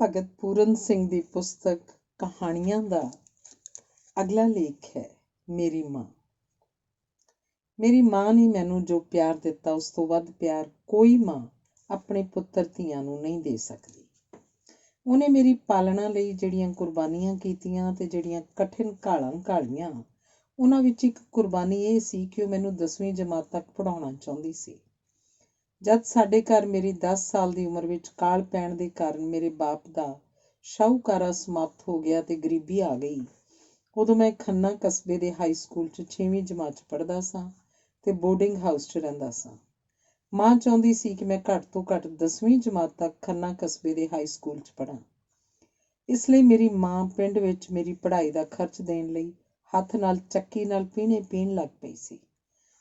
ਭਗਤ ਪੂਰਨ ਸਿੰਘ ਦੀ ਪੁਸਤਕ ਕਹਾਣੀਆਂ ਦਾ ਅਗਲਾ ਲੇਖ ਹੈ ਮੇਰੀ ਮਾਂ। ਮੇਰੀ ਮਾਂ ਨੇ ਮੈਨੂੰ ਜੋ ਪਿਆਰ ਦਿੱਤਾ ਉਸ ਤੋਂ ਵੱਧ ਪਿਆਰ ਕੋਈ ਮਾਂ ਆਪਣੇ ਪੁੱਤਰ ਧੀਆਂ ਨੂੰ ਨਹੀਂ ਦੇ ਸਕਦੀ। ਉਹਨੇ ਮੇਰੀ ਪਾਲਣਾ ਲਈ ਜਿਹੜੀਆਂ ਕੁਰਬਾਨੀਆਂ ਕੀਤੀਆਂ ਤੇ ਜਿਹੜੀਆਂ ਕਠਿਨ ਘਾਲਾਂ ਘਾਲੀਆਂ, ਉਹਨਾਂ ਵਿੱਚ ਇੱਕ ਕੁਰਬਾਨੀ ਇਹ ਸੀ ਕਿ ਉਹ ਮੈਨੂੰ 10ਵੀਂ ਜਮਾਤ ਤੱਕ ਪੜ੍ਹਾਉਣਾ ਚਾਹੁੰਦੀ ਸੀ। ਜਦ ਸਾਡੇ ਘਰ ਮੇਰੀ 10 ਸਾਲ ਦੀ ਉਮਰ ਵਿੱਚ ਕਾਲ ਪੈਣ ਦੇ ਕਾਰਨ ਮੇਰੇ ਬਾਪ ਦਾ ਸ਼ਾਹੂਕਾਰਾ ਸਮਾਪਤ ਹੋ ਗਿਆ ਤੇ ਗਰੀਬੀ ਆ ਗਈ, ਉਦੋਂ ਮੈਂ ਖੰਨਾ ਕਸਬੇ ਦੇ ਹਾਈ ਸਕੂਲ 'ਚ 6ਵੀਂ ਜਮਾਤ 'ਚ ਪੜ੍ਹਦਾ ਸਾਂ ਤੇ ਬੋਰਡਿੰਗ ਹਾਊਸ 'ਚ ਰਹਿੰਦਾ ਸਾਂ। ਮਾਂ ਚਾਹੁੰਦੀ ਸੀ ਕਿ ਮੈਂ ਘੱਟ ਤੋਂ ਘੱਟ 10ਵੀਂ ਜਮਾਤ ਤੱਕ ਖੰਨਾ ਕਸਬੇ ਦੇ ਹਾਈ ਸਕੂਲ 'ਚ ਪੜ੍ਹਾਂ। ਇਸ ਲਈ ਮੇਰੀ ਮਾਂ ਪਿੰਡ ਵਿੱਚ ਮੇਰੀ ਪੜ੍ਹਾਈ ਦਾ ਖਰਚ ਦੇਣ ਲਈ ਹੱਥ ਨਾਲ ਚੱਕੀ ਨਾਲ ਪੀਹਣੇ ਪੀਣ ਲੱਗ ਪਈ ਸੀ।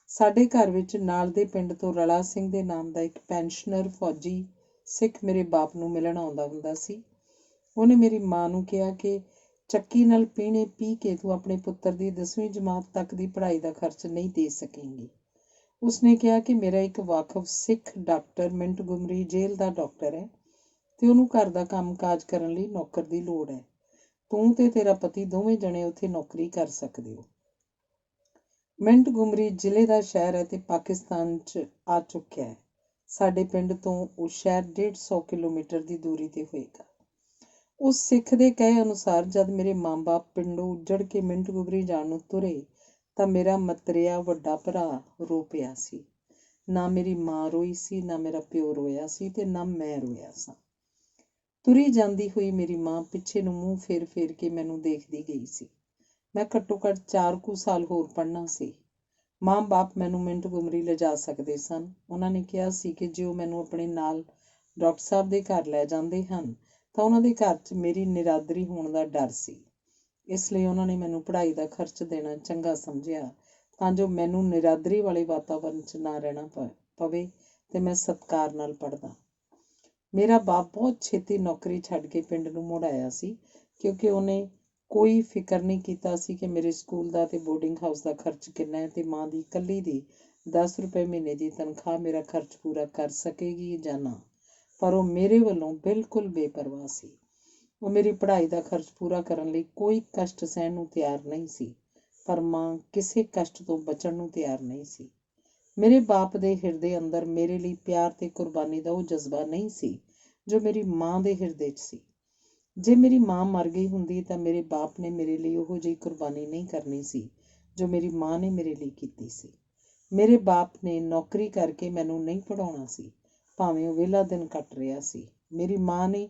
ਸਾਡੇ ਘਰ ਵਿੱਚ ਨਾਲ ਦੇ ਪਿੰਡ ਤੋਂ ਰਲਾ ਸਿੰਘ ਦੇ ਨਾਮ ਦਾ ਇੱਕ ਪੈਨਸ਼ਨਰ ਫੌਜੀ ਸਿੱਖ ਮੇਰੇ ਬਾਪ ਨੂੰ ਮਿਲਣ ਆਉਂਦਾ ਹੁੰਦਾ ਸੀ। ਉਹਨੇ ਮੇਰੀ ਮਾਂ ਨੂੰ ਕਿਹਾ ਕਿ ਚੱਕੀ ਨਾਲ ਪੀਹਣੇ ਪੀਹ ਕੇ ਤੂੰ ਆਪਣੇ ਪੁੱਤਰ ਦੀ 10ਵੀਂ ਜਮਾਤ ਤੱਕ ਦੀ ਪੜ੍ਹਾਈ ਦਾ ਖਰਚ ਨਹੀਂ ਦੇ ਸਕੇਂਗੀ। ਉਸਨੇ ਕਿਹਾ ਕਿ ਮੇਰਾ ਇੱਕ ਵਾਕਫ ਸਿੱਖ ਡਾਕਟਰ ਮਿੰਟਗੁਮਰੀ ਜੇਲ੍ਹ ਦਾ ਡਾਕਟਰ ਹੈ ਤੇ ਉਹਨੂੰ ਘਰ ਦਾ ਕੰਮ ਕਾਜ ਕਰਨ ਲਈ ਨੌਕਰ ਦੀ ਲੋੜ ਹੈ। ਤੂੰ ਤੇ ਤੇਰਾ ਪਤੀ ਦੋਵੇਂ ਜਣੇ ਉੱਥੇ ਨੌਕਰੀ ਕਰ ਸਕਦੇ ਹੋ। ਮਿੰਟਗੁਮਰੀ ਜ਼ਿਲ੍ਹੇ ਦਾ ਸ਼ਹਿਰ ਹੈ ਤੇ ਪਾਕਿਸਤਾਨ 'ਚ ਆ ਚੁੱਕਿਆ ਹੈ। ਸਾਡੇ ਪਿੰਡ ਤੋਂ ਉਹ ਸ਼ਹਿਰ 150 ਕਿਲੋਮੀਟਰ ਦੀ ਦੂਰੀ ਤੇ ਹੋਏਗਾ। ਉਸ ਸਿੱਖ ਦੇ ਕਹੇ ਅਨੁਸਾਰ ਜਦ ਮੇਰੇ ਮਾਂ-ਬਾਪ ਪਿੰਡੋਂ ਉੱਜੜ ਕੇ ਮਿੰਟਗੁਮਰੀ ਜਾਣ ਨੂੰ ਤੁਰੇ ਤਾਂ ਮੇਰਾ ਮਤਰੇਆ ਵੱਡਾ ਭਰਾ ਰੋ ਪਿਆ ਸੀ। ਨਾ ਮੇਰੀ ਮਾਂ ਰੋਈ ਸੀ, ਨਾ ਮੇਰਾ ਪਿਓ ਰੋਇਆ ਸੀ ਤੇ ਨਾ ਮੈਂ ਰੋਇਆ ਸਾਂ। ਤੁਰੀ ਜਾਂਦੀ ਹੋਈ ਮੇਰੀ ਮਾਂ ਪਿੱਛੇ ਨੂੰ ਮੂੰਹ ਫੇਰ ਫੇਰ ਕੇ ਮੈਨੂੰ ਦੇਖਦੀ ਗਈ ਸੀ। ਮੈਂ ਘੱਟੋ ਘੱਟ 4 ਕੁ ਸਾਲ ਹੋਰ ਪੜ੍ਹਨਾ ਸੀ। ਮਾਂ-ਬਾਪ ਮੈਨੂੰ ਮਿੰਟਗੁਮਰੀ ਲਿਜਾ ਸਕਦੇ ਸਨ। ਉਹਨਾਂ ਨੇ ਕਿਹਾ ਸੀ ਕਿ ਜੇ ਉਹ ਮੈਨੂੰ ਆਪਣੇ ਨਾਲ ਡਾਕਟਰ ਸਾਹਿਬ ਦੇ ਘਰ ਲੈ ਜਾਂਦੇ ਹਨ ਤਾਂ ਉਹਨਾਂ ਦੇ ਘਰ 'ਚ ਮੇਰੀ ਨਿਰਾਦਰੀ ਹੋਣ ਦਾ ਡਰ ਸੀ। ਇਸ ਲਈ ਉਹਨਾਂ ਨੇ ਮੈਨੂੰ ਪੜ੍ਹਾਈ ਦਾ ਖਰਚ ਦੇਣਾ ਚੰਗਾ ਸਮਝਿਆ ਤਾਂ ਜੋ ਮੈਨੂੰ ਨਿਰਾਦਰੀ ਵਾਲੇ ਵਾਤਾਵਰਨ 'ਚ ਨਾ ਰਹਿਣਾ ਪਵੇ ਤੇ ਮੈਂ ਸਤਿਕਾਰ ਨਾਲ ਪੜ੍ਹਦਾ। ਮੇਰਾ ਬਾਪ ਬਹੁਤ ਛੇਤੀ ਨੌਕਰੀ ਛੱਡ ਕੇ ਪਿੰਡ ਨੂੰ ਮੁੜ ਆਇਆ ਸੀ ਕਿਉਂਕਿ ਉਹਨੇ ਕੋਈ ਫਿਕਰ ਨਹੀਂ ਕੀਤਾ ਸੀ ਕਿ ਮੇਰੇ ਸਕੂਲ ਦਾ ਤੇ ਬੋਰਡਿੰਗ ਹਾਊਸ ਦਾ ਖਰਚ ਕਿੰਨਾ ਹੈ ਤੇ ਮਾਂ ਦੀ ਇਕੱਲੀ ਦੀ 10 ਰੁਪਏ ਮਹੀਨੇ ਦੀ ਤਨਖਾਹ ਮੇਰਾ ਖਰਚ ਪੂਰਾ ਕਰ ਸਕੇਗੀ ਜਾਂ ਨਾ। ਪਰ ਉਹ ਮੇਰੇ ਵੱਲੋਂ ਬਿਲਕੁਲ ਬੇਪਰਵਾਹ ਸੀ। ਉਹ ਮੇਰੀ ਪੜ੍ਹਾਈ ਦਾ ਖਰਚ ਪੂਰਾ ਕਰਨ ਲਈ ਕੋਈ ਕਸ਼ਟ ਸਹਿਣ ਨੂੰ ਤਿਆਰ ਨਹੀਂ ਸੀ, ਪਰ ਮਾਂ ਕਿਸੇ ਕਸ਼ਟ ਤੋਂ ਬਚਣ ਨੂੰ ਤਿਆਰ ਨਹੀਂ ਸੀ। ਮੇਰੇ ਬਾਪ ਦੇ ਹਿਰਦੇ ਅੰਦਰ ਮੇਰੇ ਲਈ ਪਿਆਰ ਤੇ ਕੁਰਬਾਨੀ ਦਾ ਉਹ ਜਜ਼ਬਾ ਨਹੀਂ ਸੀ ਜੋ ਮੇਰੀ ਮਾਂ ਦੇ ਹਿਰਦੇ 'ਚ ਸੀ। ਜੇ ਮੇਰੀ ਮਾਂ ਮਰ ਗਈ ਹੁੰਦੀ ਤਾਂ ਮੇਰੇ ਬਾਪ ਨੇ ਮੇਰੇ ਲਈ ਉਹੋ ਜਿਹੀ ਕੁਰਬਾਨੀ ਨਹੀਂ ਕਰਨੀ ਸੀ ਜੋ ਮੇਰੀ ਮਾਂ ਨੇ ਮੇਰੇ ਲਈ ਕੀਤੀ ਸੀ। ਮੇਰੇ ਬਾਪ ਨੇ ਨੌਕਰੀ ਕਰਕੇ ਮੈਨੂੰ ਨਹੀਂ ਪੜ੍ਹਾਉਣਾ ਸੀ, ਭਾਵੇਂ ਉਹ ਵਿਹਲਾ ਦਿਨ ਕੱਟ ਰਿਹਾ ਸੀ। ਮੇਰੀ ਮਾਂ ਨੇ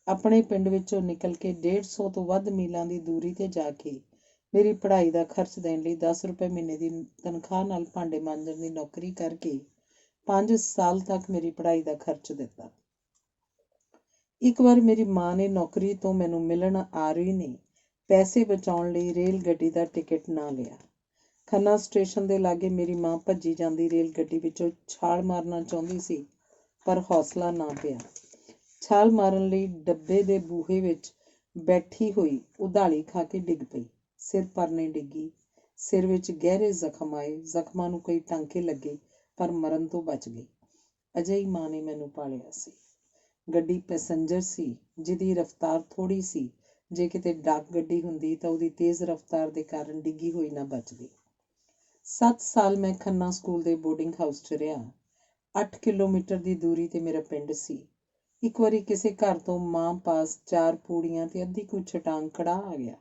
ਆਪਣੇ ਪਿੰਡ ਵਿੱਚੋਂ ਨਿਕਲ ਕੇ 150 ਤੋਂ ਵੱਧ ਮੀਲਾਂ ਦੀ ਦੂਰੀ ਤੇ ਜਾ ਕੇ ਮੇਰੀ ਪੜ੍ਹਾਈ ਦਾ ਖਰਚ ਦੇਣ ਲਈ 10 ਰੁਪਏ ਮਹੀਨੇ ਦੀ ਤਨਖਾਹ ਨਾਲ ਭਾਂਡੇ ਮਾਂਜਣ ਦੀ ਨੌਕਰੀ ਕਰਕੇ 5 ਸਾਲ ਤੱਕ ਮੇਰੀ ਪੜ੍ਹਾਈ ਦਾ ਖਰਚ ਦਿੱਤਾ। ਇੱਕ ਵਾਰ ਮੇਰੀ ਮਾਂ ਨੇ ਨੌਕਰੀ ਤੋਂ ਮੈਨੂੰ ਮਿਲਣ ਆ ਰਹੀ ਨੇ ਪੈਸੇ ਬਚਾਉਣ ਲਈ ਰੇਲ ਗੱਡੀ ਦਾ ਟਿਕਟ ਨਾ ਲਿਆ। ਖੰਨਾ ਸਟੇਸ਼ਨ ਦੇ ਲਾਗੇ ਮੇਰੀ ਮਾਂ ਭੱਜੀ ਜਾਂਦੀ ਰੇਲ ਗੱਡੀ ਵਿੱਚੋਂ ਛਾਲ ਮਾਰਨਾ ਚਾਹੁੰਦੀ ਸੀ, ਪਰ ਹੌਸਲਾ ਨਾ ਪਿਆ। ਛਾਲ ਮਾਰਨ ਲਈ ਡੱਬੇ ਦੇ ਬੂਹੇ ਵਿੱਚ ਬੈਠੀ ਹੋਈ ਉਧਾਲੀ ਖਾ ਕੇ ਡਿੱਗ ਪਈ। ਸਿਰ ਪਰਨੇ ਡਿੱਗੀ। ਸਿਰ ਵਿੱਚ ਗਹਿਰੇ ਜ਼ਖਮ ਆਏ। ਜ਼ਖਮਾਂ ਨੂੰ ਕਈ ਟਾਂਕੇ ਲੱਗੇ ਪਰ ਮਰਨ ਤੋਂ ਬਚ ਗਈ। ਅਜਿਹੀ ਮਾਂ ਨੇ ਮੈਨੂੰ ਪਾਲਿਆ ਸੀ। ਗੱਡੀ ਪੈਸੰਜਰ ਸੀ ਜਿਹਦੀ ਰਫ਼ਤਾਰ ਥੋੜ੍ਹੀ ਸੀ। ਜੇ ਕਿਤੇ ਡਾਕ ਗੱਡੀ ਹੁੰਦੀ ਤਾਂ ਉਹਦੀ ਤੇਜ਼ ਰਫ਼ਤਾਰ ਦੇ ਕਾਰਨ ਡਿੱਗੀ ਹੋਈ ਨਾ ਬਚ ਗਈ। 7 ਸਾਲ ਮੈਂ ਖੰਨਾ ਸਕੂਲ ਦੇ ਬੋਰਡਿੰਗ ਹਾਊਸ 'ਚ ਰਿਹਾ। 8 ਕਿਲੋਮੀਟਰ ਦੀ ਦੂਰੀ ਤੇ ਮੇਰਾ ਪਿੰਡ ਸੀ। ਇੱਕ ਵਾਰੀ ਕਿਸੇ ਘਰ ਤੋਂ ਮਾਂ ਪਾਸ 4 ਪੂੜੀਆਂ ਤੇ ਅੱਧੀ ਕੁ ਛਟਾਂਗ ਕੜਾਹ ਆ ਗਿਆ।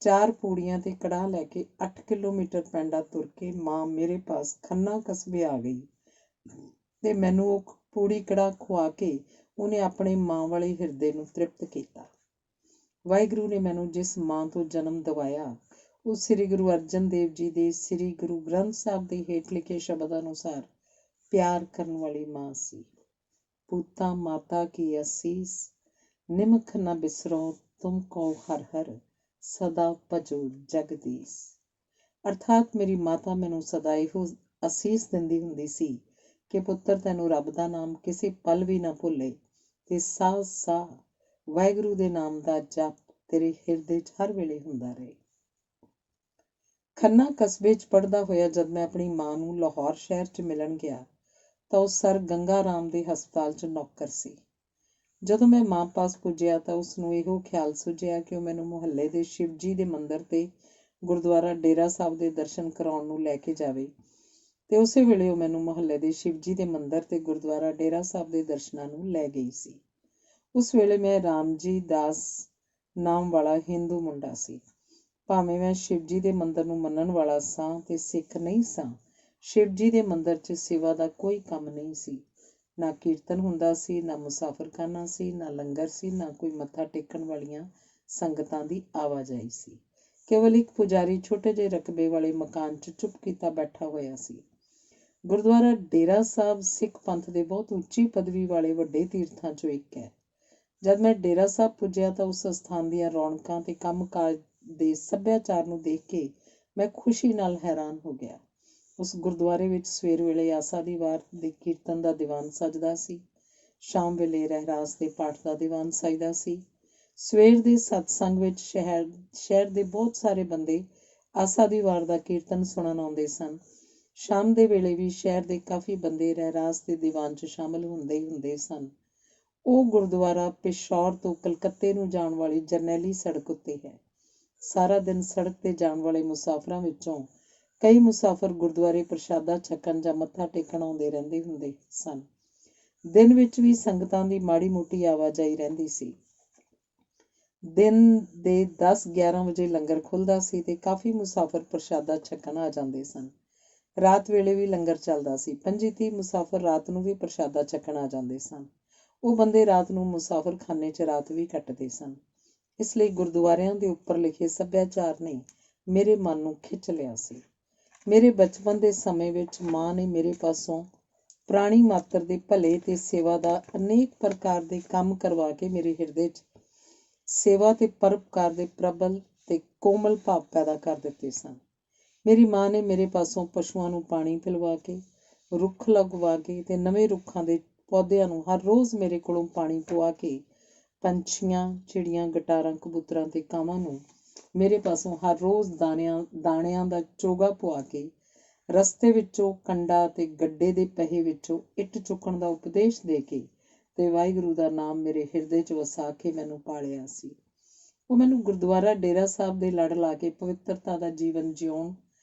4 ਪੂੜੀਆਂ ਤੇ ਕੜਾਹ ਲੈ ਕੇ 8 ਕਿਲੋਮੀਟਰ ਪੈਂਡਾ ਤੁਰ ਕੇ ਮਾਂ ਮੇਰੇ ਪਾਸ ਖੰਨਾ ਕਸਬੇ ਆ ਗਈ ਤੇ ਮੈਨੂੰ ਉਹ ਪੂੜੀ ਕੜਾਹ ਖਵਾ ਕੇ ਉਹਨੇ ਆਪਣੇ ਮਾਂ ਵਾਲੇ ਹਿਰਦੇ ਨੂੰ ਤ੍ਰਿਪਤ ਕੀਤਾ। ਵਾਹਿਗੁਰੂ ਨੇ ਮੈਨੂੰ ਜਿਸ ਮਾਂ ਤੋਂ ਜਨਮ ਦਿਵਾਇਆ ਉਹ ਸ੍ਰੀ ਗੁਰੂ ਅਰਜਨ ਦੇਵ ਜੀ ਦੇ ਸ੍ਰੀ ਗੁਰੂ ਗ੍ਰੰਥ ਸਾਹਿਬ ਦੇ ਹੇਠ ਲਿਖੇ ਸ਼ਬਦ ਅਨੁਸਾਰ ਪਿਆਰ ਕਰਨ ਵਾਲੀ ਮਾਂ ਸੀ। ਪੂਤਾ ਮਾਤਾ ਕੀ ਅਸੀਸ, ਨਿਮਖ ਨਾ ਬਿਸਰੋ ਤੁਮ ਕੋ ਹਰ ਹਰ, ਸਦਾ ਭਜੋ ਜਗਦੀਸ਼। ਅਰਥਾਤ ਮੇਰੀ ਮਾਤਾ ਮੈਨੂੰ ਸਦਾ ਇਹੋ ਅਸੀਸ ਦਿੰਦੀ ਹੁੰਦੀ ਸੀ ਕਿ ਪੁੱਤਰ ਤੈਨੂੰ ਰੱਬ ਦਾ ਨਾਮ ਕਿਸੇ ਪਲ ਵੀ ਨਾ ਭੁੱਲੇ ਤੇ ਸਾਹ ਸਾਹ ਵਾਹਿਗੁਰੂ ਦੇ ਨਾਮ ਦਾ ਜਪ ਤੇਰੇ ਹਿਰਦੇ 'ਚ ਹਰ ਵੇਲੇ ਹੁੰਦਾ ਰਹੇ। ਖੰਨਾ ਕਸਬੇ 'ਚ ਪੜ੍ਹਦਾ ਹੋਇਆ ਜਦ ਮੈਂ ਆਪਣੀ ਮਾਂ ਨੂੰ ਲਾਹੌਰ ਸ਼ਹਿਰ 'ਚ ਮਿਲਣ ਗਿਆ ਤਾਂ ਉਹ ਸਰ ਗੰਗਾ ਰਾਮ ਦੇ ਹਸਪਤਾਲ 'ਚ ਨੌਕਰ ਸੀ। ਜਦੋਂ ਮੈਂ ਮਾਂ ਪਾਸ ਪੁੱਜਿਆ ਤਾਂ ਉਸਨੂੰ ਇਹੋ ਖਿਆਲ ਸੁਝਿਆ ਕਿ ਉਹ ਮੈਨੂੰ ਮੁਹੱਲੇ ਦੇ ਸ਼ਿਵ ਜੀ ਦੇ ਮੰਦਿਰ ਤੇ ਗੁਰਦੁਆਰਾ ਡੇਰਾ ਸਾਹਿਬ ਦੇ ਦਰਸ਼ਨ ਕਰਾਉਣ ਨੂੰ ਲੈ ਕੇ ਜਾਵੇ। ਤੇ ਉਸੇ ਵੇਲੇ ਉਹ ਮੈਨੂੰ ਮੁਹੱਲੇ ਦੇ ਸ਼ਿਵ ਜੀ ਦੇ ਮੰਦਿਰ ਤੇ ਗੁਰਦੁਆਰਾ ਡੇਰਾ ਸਾਹਿਬ ਦੇ ਦਰਸ਼ਨਾਂ ਨੂੰ ਲੈ ਗਈ ਸੀ। ਉਸ ਵੇਲੇ ਮੈਂ ਰਾਮਜੀ ਦਾਸ ਨਾਮ ਵਾਲਾ ਹਿੰਦੂ ਮੁੰਡਾ ਸੀ। ਭਾਵੇਂ ਮੈਂ ਸ਼ਿਵ ਜੀ ਦੇ ਮੰਦਿਰ ਨੂੰ ਮੰਨਣ ਵਾਲਾ ਸਾਂ ਤੇ ਸਿੱਖ ਨਹੀਂ ਸਾਂ, ਸ਼ਿਵ ਜੀ ਦੇ ਮੰਦਿਰ 'ਚ ਸੇਵਾ ਦਾ ਕੋਈ ਕੰਮ ਨਹੀਂ ਸੀ। ਨਾ ਕੀਰਤਨ ਹੁੰਦਾ ਸੀ, ਨਾ ਮੁਸਾਫਰਖਾਨਾ ਸੀ, ਨਾ ਲੰਗਰ ਸੀ, ਨਾ ਕੋਈ ਮੱਥਾ ਟੇਕਣ ਵਾਲੀਆਂ ਸੰਗਤਾਂ ਦੀ ਆਵਾਜਾਈ ਸੀ। ਕੇਵਲ ਇੱਕ ਪੁਜਾਰੀ ਛੋਟੇ ਜਿਹੇ ਰਕਬੇ ਵਾਲੇ ਮਕਾਨ 'ਚ ਚੁੱਪ ਕੀਤਾ ਬੈਠਾ ਹੋਇਆ ਸੀ। ਗੁਰਦੁਆਰਾ ਡੇਰਾ ਸਾਹਿਬ ਸਿੱਖ ਪੰਥ ਦੇ ਬਹੁਤ ਉੱਚੀ ਪਦਵੀ ਵਾਲੇ ਵੱਡੇ ਤੀਰਥਾਂ 'ਚੋਂ ਇੱਕ ਹੈ। ਜਦ ਮੈਂ ਡੇਰਾ ਸਾਹਿਬ ਪੁੱਜਿਆ ਤਾਂ ਉਸ ਸਥਾਨ ਦੀਆਂ ਰੌਣਕਾਂ ਤੇ ਕੰਮਕਾਜ ਦੇ ਸੱਭਿਆਚਾਰ ਨੂੰ ਦੇਖ ਕੇ ਮੈਂ ਖੁਸ਼ੀ ਨਾਲ ਹੈਰਾਨ ਹੋ ਗਿਆ। ਉਸ ਗੁਰਦੁਆਰੇ ਵਿੱਚ ਸਵੇਰ ਵੇਲੇ ਆਸਾ ਦੀ ਵਾਰ ਦੇ ਕੀਰਤਨ ਦਾ ਦੀਵਾਨ ਸਜਦਾ ਸੀ। ਸ਼ਾਮ ਵੇਲੇ ਰਹਿਰਾਸ ਦੇ ਪਾਠ ਦਾ ਦੀਵਾਨ ਸਜਦਾ ਸੀ। ਸਵੇਰ ਦੇ ਸਤਸੰਗ ਵਿੱਚ ਸ਼ਹਿਰ ਦੇ ਬਹੁਤ ਸਾਰੇ ਬੰਦੇ ਆਸਾ ਦੀ ਵਾਰ ਦਾ ਕੀਰਤਨ ਸੁਣਨ ਆਉਂਦੇ ਸਨ। ਸ਼ਾਮ ਦੇ ਵੇਲੇ ਵੀ ਸ਼ਹਿਰ ਦੇ ਕਾਫੀ ਬੰਦੇ ਰਹਿਰਾਸ ਦੇ ਦੀਵਾਨ 'ਚ ਸ਼ਾਮਲ ਹੁੰਦੇ ਹੀ ਹੁੰਦੇ ਸਨ। ਉਹ ਗੁਰਦੁਆਰਾ ਪਿਸ਼ੌਰ ਤੋਂ ਕਲਕੱਤੇ ਨੂੰ ਜਾਣ ਵਾਲੀ ਜਰਨੈਲੀ ਸੜਕ ਉੱਤੇ ਹੈ। ਸਾਰਾ ਦਿਨ ਸੜਕ ਤੇ ਜਾਣ ਵਾਲੇ ਮੁਸਾਫਰਾਂ ਵਿੱਚੋਂ ਕਈ ਮੁਸਾਫਰ ਗੁਰਦੁਆਰੇ ਪ੍ਰਸ਼ਾਦਾ ਛਕਣ ਜਾਂ ਮੱਥਾ ਟੇਕਣ ਆਉਂਦੇ ਰਹਿੰਦੇ ਹੁੰਦੇ ਸਨ। ਦਿਨ ਵਿੱਚ ਵੀ ਸੰਗਤਾਂ ਦੀ ਮਾੜੀ ਮੋਟੀ ਆਵਾਜਾਈ ਰਹਿੰਦੀ ਸੀ। ਦਿਨ ਦੇ 10-11 ਵਜੇ ਲੰਗਰ ਖੁੱਲ੍ਹਦਾ ਸੀ ਤੇ ਕਾਫੀ ਮੁਸਾਫਰ ਪ੍ਰਸ਼ਾਦਾ ਛਕਣ ਆ ਜਾਂਦੇ ਸਨ। ਰਾਤ ਵੇਲੇ ਵੀ ਲੰਗਰ ਚੱਲਦਾ ਸੀ। 25-30 ਮੁਸਾਫਰ ਰਾਤ ਨੂੰ ਵੀ ਪ੍ਰਸ਼ਾਦਾ ਛਕਣ ਆ ਜਾਂਦੇ ਸਨ। ਉਹ ਬੰਦੇ ਰਾਤ ਨੂੰ ਮੁਸਾਫਰਖਾਨੇ 'ਚ ਰਾਤ ਵੀ ਕੱਟਦੇ ਸਨ। ਇਸ ਲਈ ਗੁਰਦੁਆਰਿਆਂ ਦੇ ਉੱਪਰ ਲਿਖੇ ਸੱਭਿਆਚਾਰ ਨੇ ਮੇਰੇ ਮਨ ਨੂੰ ਖਿੱਚ ਲਿਆ ਸੀ। ਮੇਰੇ ਬਚਪਨ ਦੇ ਸਮੇਂ ਵਿੱਚ ਮਾਂ ਨੇ ਮੇਰੇ ਪਾਸੋਂ ਪ੍ਰਾਣੀ ਮਾਤਰ ਦੇ ਭਲੇ ਤੇ ਸੇਵਾ ਦਾ ਅਨੇਕ ਪ੍ਰਕਾਰ ਦੇ ਕੰਮ ਕਰਵਾ ਕੇ ਮੇਰੇ ਹਿਰਦੇ 'ਚ ਸੇਵਾ ਤੇ ਪਰਉਪਕਾਰ ਦੇ ਪ੍ਰਬਲ ਤੇ ਕੋਮਲ ਭਾਵ ਪੈਦਾ ਕਰ ਦਿੱਤੇ ਸਨ। ਮੇਰੀ ਮਾਂ ਨੇ ਮੇਰੇ ਪਾਸੋਂ ਪਸ਼ੂਆਂ ਨੂੰ ਪਾਣੀ ਪਿਲਵਾ ਕੇ, ਰੁੱਖ ਲਗਵਾ ਕੇ ਤੇ ਨਵੇਂ ਰੁੱਖਾਂ ਦੇ ਪੌਦਿਆਂ ਨੂੰ ਹਰ ਰੋਜ਼ ਮੇਰੇ ਕੋਲੋਂ ਪਾਣੀ ਪਵਾ ਕੇ, ਪੰਛੀਆਂ, ਚਿੜੀਆਂ, ਗਟਾਰਾਂ, ਕਬੂਤਰਾਂ ਤੇ ਕਾਵਾਂ ਨੂੰ ਮੇਰੇ ਪਾਸੋਂ ਹਰ ਰੋਜ਼ ਦਾਣਿਆਂ ਦਾ ਚੋਗਾ ਪਵਾ ਕੇ, ਰਸਤੇ ਵਿੱਚੋਂ ਕੰਡਾ ਤੇ ਗੱਡੇ ਦੇ ਪਹੇ ਵਿੱਚੋਂ ਇੱਟ ਚੁੱਕਣ ਦਾ ਉਪਦੇਸ਼ ਦੇ ਕੇ ਤੇ ਵਾਹਿਗੁਰੂ ਦਾ ਨਾਮ ਮੇਰੇ ਹਿਰਦੇ 'ਚ ਵਸਾ ਕੇ ਮੈਨੂੰ ਪਾਲਿਆ ਸੀ। ਉਹ ਮੈਨੂੰ ਗੁਰਦੁਆਰਾ ਡੇਰਾ ਸਾਹਿਬ ਦੇ ਲੜ ਲਾ ਕੇ ਪਵਿੱਤਰਤਾ ਦਾ ਜੀਵਨ ਜਿਉਣ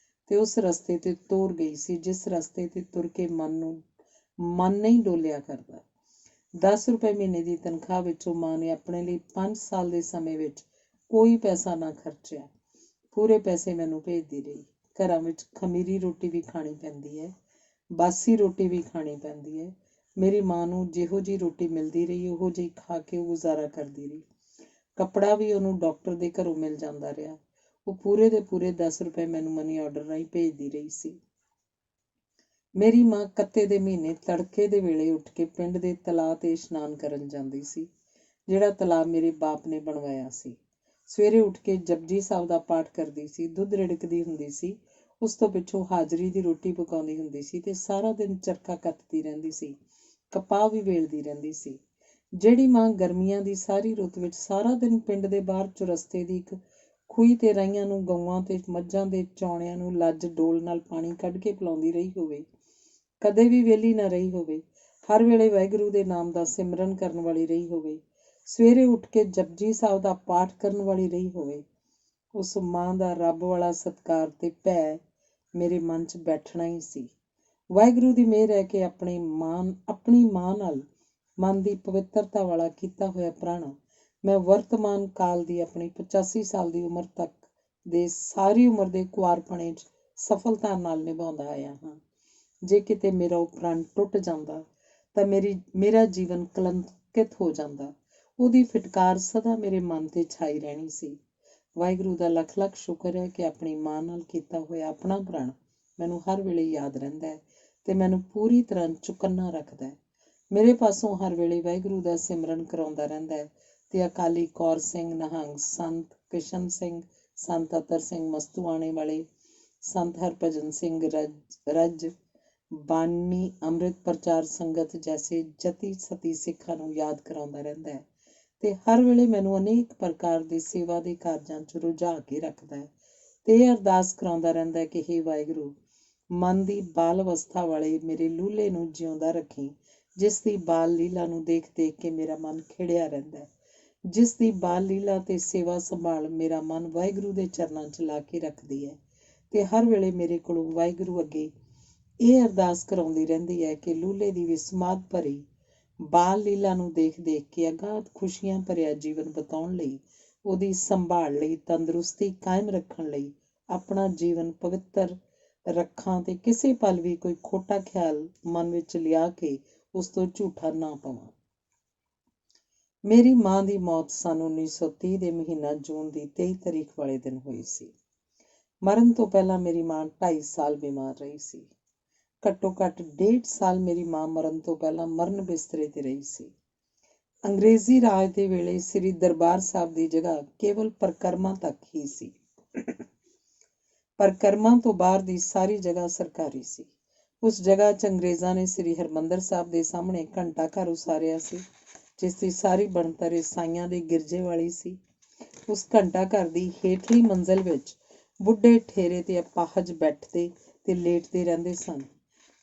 ਤੇ ਉਸ ਰਸਤੇ ਤੇ ਤੋਰ ਗਈ ਸੀ ਜਿਸ ਰਸਤੇ ਤੇ ਤੁਰ ਕੇ ਮਨ ਨਹੀਂ ਡੋਲਿਆ ਕਰਦਾ। 10 ਰੁਪਏ ਮਹੀਨੇ ਦੀ ਤਨਖਾਹ ਵਿੱਚੋਂ ਮਾਂ ਨੇ ਆਪਣੇ ਲਈ 5 ਸਾਲ ਦੇ ਸਮੇਂ ਵਿੱਚ ਕੋਈ ਪੈਸਾ ਨਾ ਖਰਚਿਆ। ਪੂਰੇ ਪੈਸੇ ਮੈਨੂੰ ਭੇਜਦੀ ਰਹੀ। ਘਰਾਂ ਵਿੱਚ ਖਮੀਰੀ ਰੋਟੀ ਵੀ ਖਾਣੀ ਪੈਂਦੀ ਹੈ, ਬਾਸੀ ਰੋਟੀ ਵੀ ਖਾਣੀ ਪੈਂਦੀ ਹੈ। ਮੇਰੀ ਮਾਂ ਨੂੰ ਜਿਹੋ ਜਿਹੀ ਰੋਟੀ ਮਿਲਦੀ ਰਹੀ ਉਹੋ ਜਿਹੀ ਖਾ ਕੇ ਉਹ ਗੁਜ਼ਾਰਾ ਕਰਦੀ ਰਹੀ। ਕੱਪੜਾ ਵੀ ਉਹਨੂੰ ਡਾਕਟਰ ਦੇ ਘਰੋਂ ਮਿਲ ਜਾਂਦਾ ਰਿਹਾ। ਉਹ ਪੂਰੇ ਦੇ ਪੂਰੇ 10 ਰੁਪਏ ਮੈਨੂੰ ਮਨੀ ਆਰਡਰ ਰਾਹੀਂ ਭੇਜਦੀ ਰਹੀ ਸੀ। ਮੇਰੀ ਮਾਂ ਕੱਤੇ ਦੇ ਮਹੀਨੇ ਤੜਕੇ ਦੇ ਵੇਲੇ ਉੱਠ ਕੇ ਪਿੰਡ ਦੇ ਤਲਾਅ ਤੇ ਇਸ਼ਨਾਨ ਕਰਨ ਜਾਂਦੀ ਸੀ, ਜਿਹੜਾ ਤਲਾਅ ਮੇਰੇ ਬਾਪ ਨੇ ਬਣਵਾਇਆ ਸੀ। ਸਵੇਰੇ ਉੱਠ ਕੇ ਜਪਜੀ ਸਾਹਿਬ ਦਾ ਪਾਠ ਕਰਦੀ ਸੀ, ਦੁੱਧ ਰਿੜਕਦੀ ਹੁੰਦੀ ਸੀ, ਉਸ ਤੋਂ ਪਿੱਛੋਂ ਹਾਜ਼ਰੀ ਦੀ ਰੋਟੀ ਪਕਾਉਂਦੀ ਹੁੰਦੀ ਸੀ ਤੇ ਸਾਰਾ ਦਿਨ ਚਰਖਾ ਕੱਤਦੀ ਰਹਿੰਦੀ ਸੀ, ਕਪਾਹ ਵੀ ਵੇਲਦੀ ਰਹਿੰਦੀ ਸੀ। ਜਿਹੜੀ ਮਾਂ ਗਰਮੀਆਂ ਦੀ ਸਾਰੀ ਰੁੱਤ ਵਿੱਚ ਸਾਰਾ ਦਿਨ ਪਿੰਡ ਦੇ ਬਾਹਰ ਚੁਰਸਤੇ ਦੀ ਇੱਕ ਖੂਹੀ ਤੇ ਰਹੀਆਂ ਨੂੰ, ਗਊਆਂ ਤੇ ਮੱਝਾਂ ਦੇ ਚੌਣਿਆਂ ਨੂੰ ਲੱਜ ਡੋਲ ਨਾਲ ਪਾਣੀ ਕੱਢ ਕੇ ਪਿਲਾਉਂਦੀ ਰਹੀ ਹੋਵੇ, ਕਦੇ ਵੀ ਵਿਹਲੀ ਨਾ ਰਹੀ ਹੋਵੇ, ਹਰ ਵੇਲੇ ਵਾਹਿਗੁਰੂ ਦੇ ਨਾਮ ਦਾ ਸਿਮਰਨ ਕਰਨ ਵਾਲੀ ਰਹੀ ਹੋਵੇ, ਸਵੇਰੇ ਉੱਠ ਕੇ ਜਪਜੀ ਸਾਹਿਬ ਦਾ ਪਾਠ ਕਰਨ ਵਾਲੀ ਰਹੀ ਹੋਵੇ, ਉਸ ਮਾਂ ਦਾ ਰੱਬ ਵਾਲਾ ਸਤਿਕਾਰ ਤੇ ਭੈ ਮੇਰੇ ਮਨ 'ਚ ਬੈਠਣਾ ਹੀ ਸੀ। ਵਾਹਿਗੁਰੂ ਦੀ ਮਿਹਰ ਹੈ ਕਿ ਆਪਣੀ ਮਾਂ ਨਾਲ ਮਨ ਦੀ ਪਵਿੱਤਰਤਾ ਵਾਲਾ ਕੀਤਾ ਹੋਇਆ ਪ੍ਰਾਣਾ ਮੈਂ ਵਰਤਮਾਨ ਕਾਲ ਦੀ ਆਪਣੀ 85 ਸਾਲ ਦੀ ਉਮਰ ਤੱਕ ਦੇ ਸਾਰੀ ਉਮਰ ਦੇ ਕੁਆਰਪਣੇ 'ਚ ਸਫਲਤਾ ਨਾਲ ਨਿਭਾਉਂਦਾ ਆਇਆ ਹਾਂ। ਜੇ ਕਿਤੇ ਮੇਰਾ ਉਹ ਪ੍ਰਣ ਟੁੱਟ ਜਾਂਦਾ ਤਾਂ ਮੇਰਾ ਜੀਵਨ ਕਲੰਕਿਤ ਹੋ ਜਾਂਦਾ। ਉਹਦੀ ਫਿਟਕਾਰ ਸਦਾ ਮੇਰੇ ਮਨ 'ਤੇ ਛਾਈ ਰਹਿਣੀ ਸੀ। ਵਾਹਿਗੁਰੂ ਦਾ ਲੱਖ ਲੱਖ ਸ਼ੁਕਰ ਹੈ ਕਿ ਆਪਣੀ ਮਾਂ ਨਾਲ ਕੀਤਾ ਹੋਇਆ ਆਪਣਾ ਪ੍ਰਣ ਮੈਨੂੰ ਹਰ ਵੇਲੇ ਯਾਦ ਰਹਿੰਦਾ ਹੈ ਤੇ ਮੈਨੂੰ ਪੂਰੀ ਤਰ੍ਹਾਂ ਚੁਕੰਨਾ ਰੱਖਦਾ ਹੈ। ਮੇਰੇ ਪਾਸੋਂ ਹਰ ਵੇਲੇ ਵਾਹਿਗੁਰੂ ਦਾ ਸਿਮਰਨ ਕਰਾਉਂਦਾ ਰਹਿੰਦਾ ਹੈ ਤੇ ਅਕਾਲੀ ਕੌਰ ਸਿੰਘ ਨਿਹੰਗ, ਸੰਤ ਕਿਸ਼ਨ ਸਿੰਘ, ਸੰਤ ਅਤਰ ਸਿੰਘ ਮਸਤੂਆਣੇ ਵਾਲੇ, ਸੰਤ ਹਰਭਜਨ ਸਿੰਘ ਰੱਜ, ਬਾਨੀ ਅੰਮ੍ਰਿਤ ਪ੍ਰਚਾਰ ਸੰਗਤ ਜੈਸੇ ਜਤੀ ਸਤੀ ਸਿੱਖਾਂ ਨੂੰ ਯਾਦ ਕਰਾਉਂਦਾ ਰਹਿੰਦਾ ਹੈ ਤੇ ਹਰ ਵੇਲੇ ਮੈਨੂੰ ਅਨੇਕ ਪ੍ਰਕਾਰ ਦੇ ਸੇਵਾ ਦੇ ਕਾਰਜਾਂ 'ਚ ਰੁਝਾ ਕੇ ਰੱਖਦਾ ਹੈ ਤੇ ਇਹ ਅਰਦਾਸ ਕਰਾਉਂਦਾ ਰਹਿੰਦਾ ਹੈ ਕਿ ਹੇ ਵਾਹਿਗੁਰੂ, ਮਨ ਦੀ ਬਾਲ ਅਵਸਥਾ ਵਾਲੇ ਮੇਰੇ ਲੂਲੇ ਨੂੰ ਜਿਉਂਦਾ ਰੱਖੀ ਜਿਸ ਦੀ ਬਾਲ ਲੀਲਾ ਨੂੰ ਦੇਖ ਦੇਖ ਕੇ ਮੇਰਾ ਮਨ ਖਿੜਿਆ ਰਹਿੰਦਾ ਹੈ, ਜਿਸ ਦੀ ਬਾਲ ਲੀਲਾ ਤੇ ਸੇਵਾ ਸੰਭਾਲ ਮੇਰਾ ਮਨ ਵਾਹਿਗੁਰੂ ਦੇ ਚਰਨਾਂ 'ਚ ਲਾ ਕੇ ਰੱਖਦੀ ਹੈ ਤੇ ਹਰ ਵੇਲੇ ਮੇਰੇ ਕੋਲੋਂ ਵਾਹਿਗੁਰੂ ਅੱਗੇ ਇਹ ਅਰਦਾਸ ਕਰਾਉਂਦੀ ਰਹਿੰਦੀ ਹੈ ਕਿ ਲੂਲੇ ਦੀ ਵਿਸਮਾਦ ਭਰੀ ਬਾਲ ਲੀਲਾ ਨੂੰ ਦੇਖ ਦੇਖ ਕੇ ਅਗਾਧ ਖੁਸ਼ੀਆਂ ਭਰਿਆ ਜੀਵਨ ਬਿਤਾਉਣ ਲਈ, ਉਹਦੀ ਸੰਭਾਲ ਲਈ, ਤੰਦਰੁਸਤੀ ਕਾਇਮ ਰੱਖਣ ਲਈ ਆਪਣਾ ਜੀਵਨ ਪਵਿੱਤਰ ਰੱਖਾਂ ਤੇ ਕਿਸੇ ਪਲ ਵੀ ਕੋਈ ਖੋਟਾ ਖਿਆਲ ਮਨ ਵਿੱਚ ਲਿਆ ਕੇ ਉਸ ਤੋਂ ਝੂਠਾ ਨਾ ਪਵਾਂ। ਮੇਰੀ ਮਾਂ ਦੀ ਮੌਤ ਸੰਨ 1930 ਦੇ ਮਹੀਨਾ ਜੂਨ ਦੀ 23 ਤਾਰੀਖ ਵਾਲੇ ਦਿਨ ਹੋਈ ਸੀ। ਮਰਨ ਤੋਂ ਪਹਿਲਾਂ ਮੇਰੀ ਮਾਂ 2.5 ਸਾਲ ਬਿਮਾਰ ਰਹੀ ਸੀ। ਘੱਟੋ ਘੱਟ 1.5 ਸਾਲ ਮੇਰੀ ਮਾਂ ਮਰਨ ਤੋਂ ਪਹਿਲਾਂ ਮਰਨ ਬਿਸਤਰੇ ਤੇ ਰਹੀ ਸੀ। ਅੰਗਰੇਜ਼ੀ ਰਾਜ ਦੇ ਵੇਲੇ ਸ੍ਰੀ ਦਰਬਾਰ ਸਾਹਿਬ ਦੀ ਜਗ੍ਹਾ ਕੇਵਲ ਪਰਿਕਰਮਾ ਤੱਕ ਹੀ ਸੀ। ਪਰਿਕਰਮਾ ਤੋਂ ਬਾਹਰ ਦੀ ਸਾਰੀ ਜਗ੍ਹਾ ਸਰਕਾਰੀ ਸੀ। ਉਸ ਜਗ੍ਹਾ 'ਚ ਅੰਗਰੇਜ਼ਾਂ ਨੇ ਸ੍ਰੀ ਹਰਿਮੰਦਰ ਸਾਹਿਬ ਦੇ ਸਾਹਮਣੇ ਘੰਟਾ ਘਰ ਉਸਾਰਿਆ ਸੀ, ਜਿਸ ਦੀ ਸਾਰੀ ਬਣਤਰ ਈਸਾਈਆਂ ਦੇ ਗਿਰਜੇ ਵਾਲੀ ਸੀ। ਉਸ ਘੰਟਾ ਘਰ ਦੀ ਹੇਠਲੀ ਮੰਜ਼ਿਲ ਵਿੱਚ ਬੁੱਢੇ ਠੇਰੇ ਤੇ ਅਪਾਹਜ ਬੈਠਦੇ ਤੇ ਲੇਟਦੇ ਰਹਿੰਦੇ ਸਨ।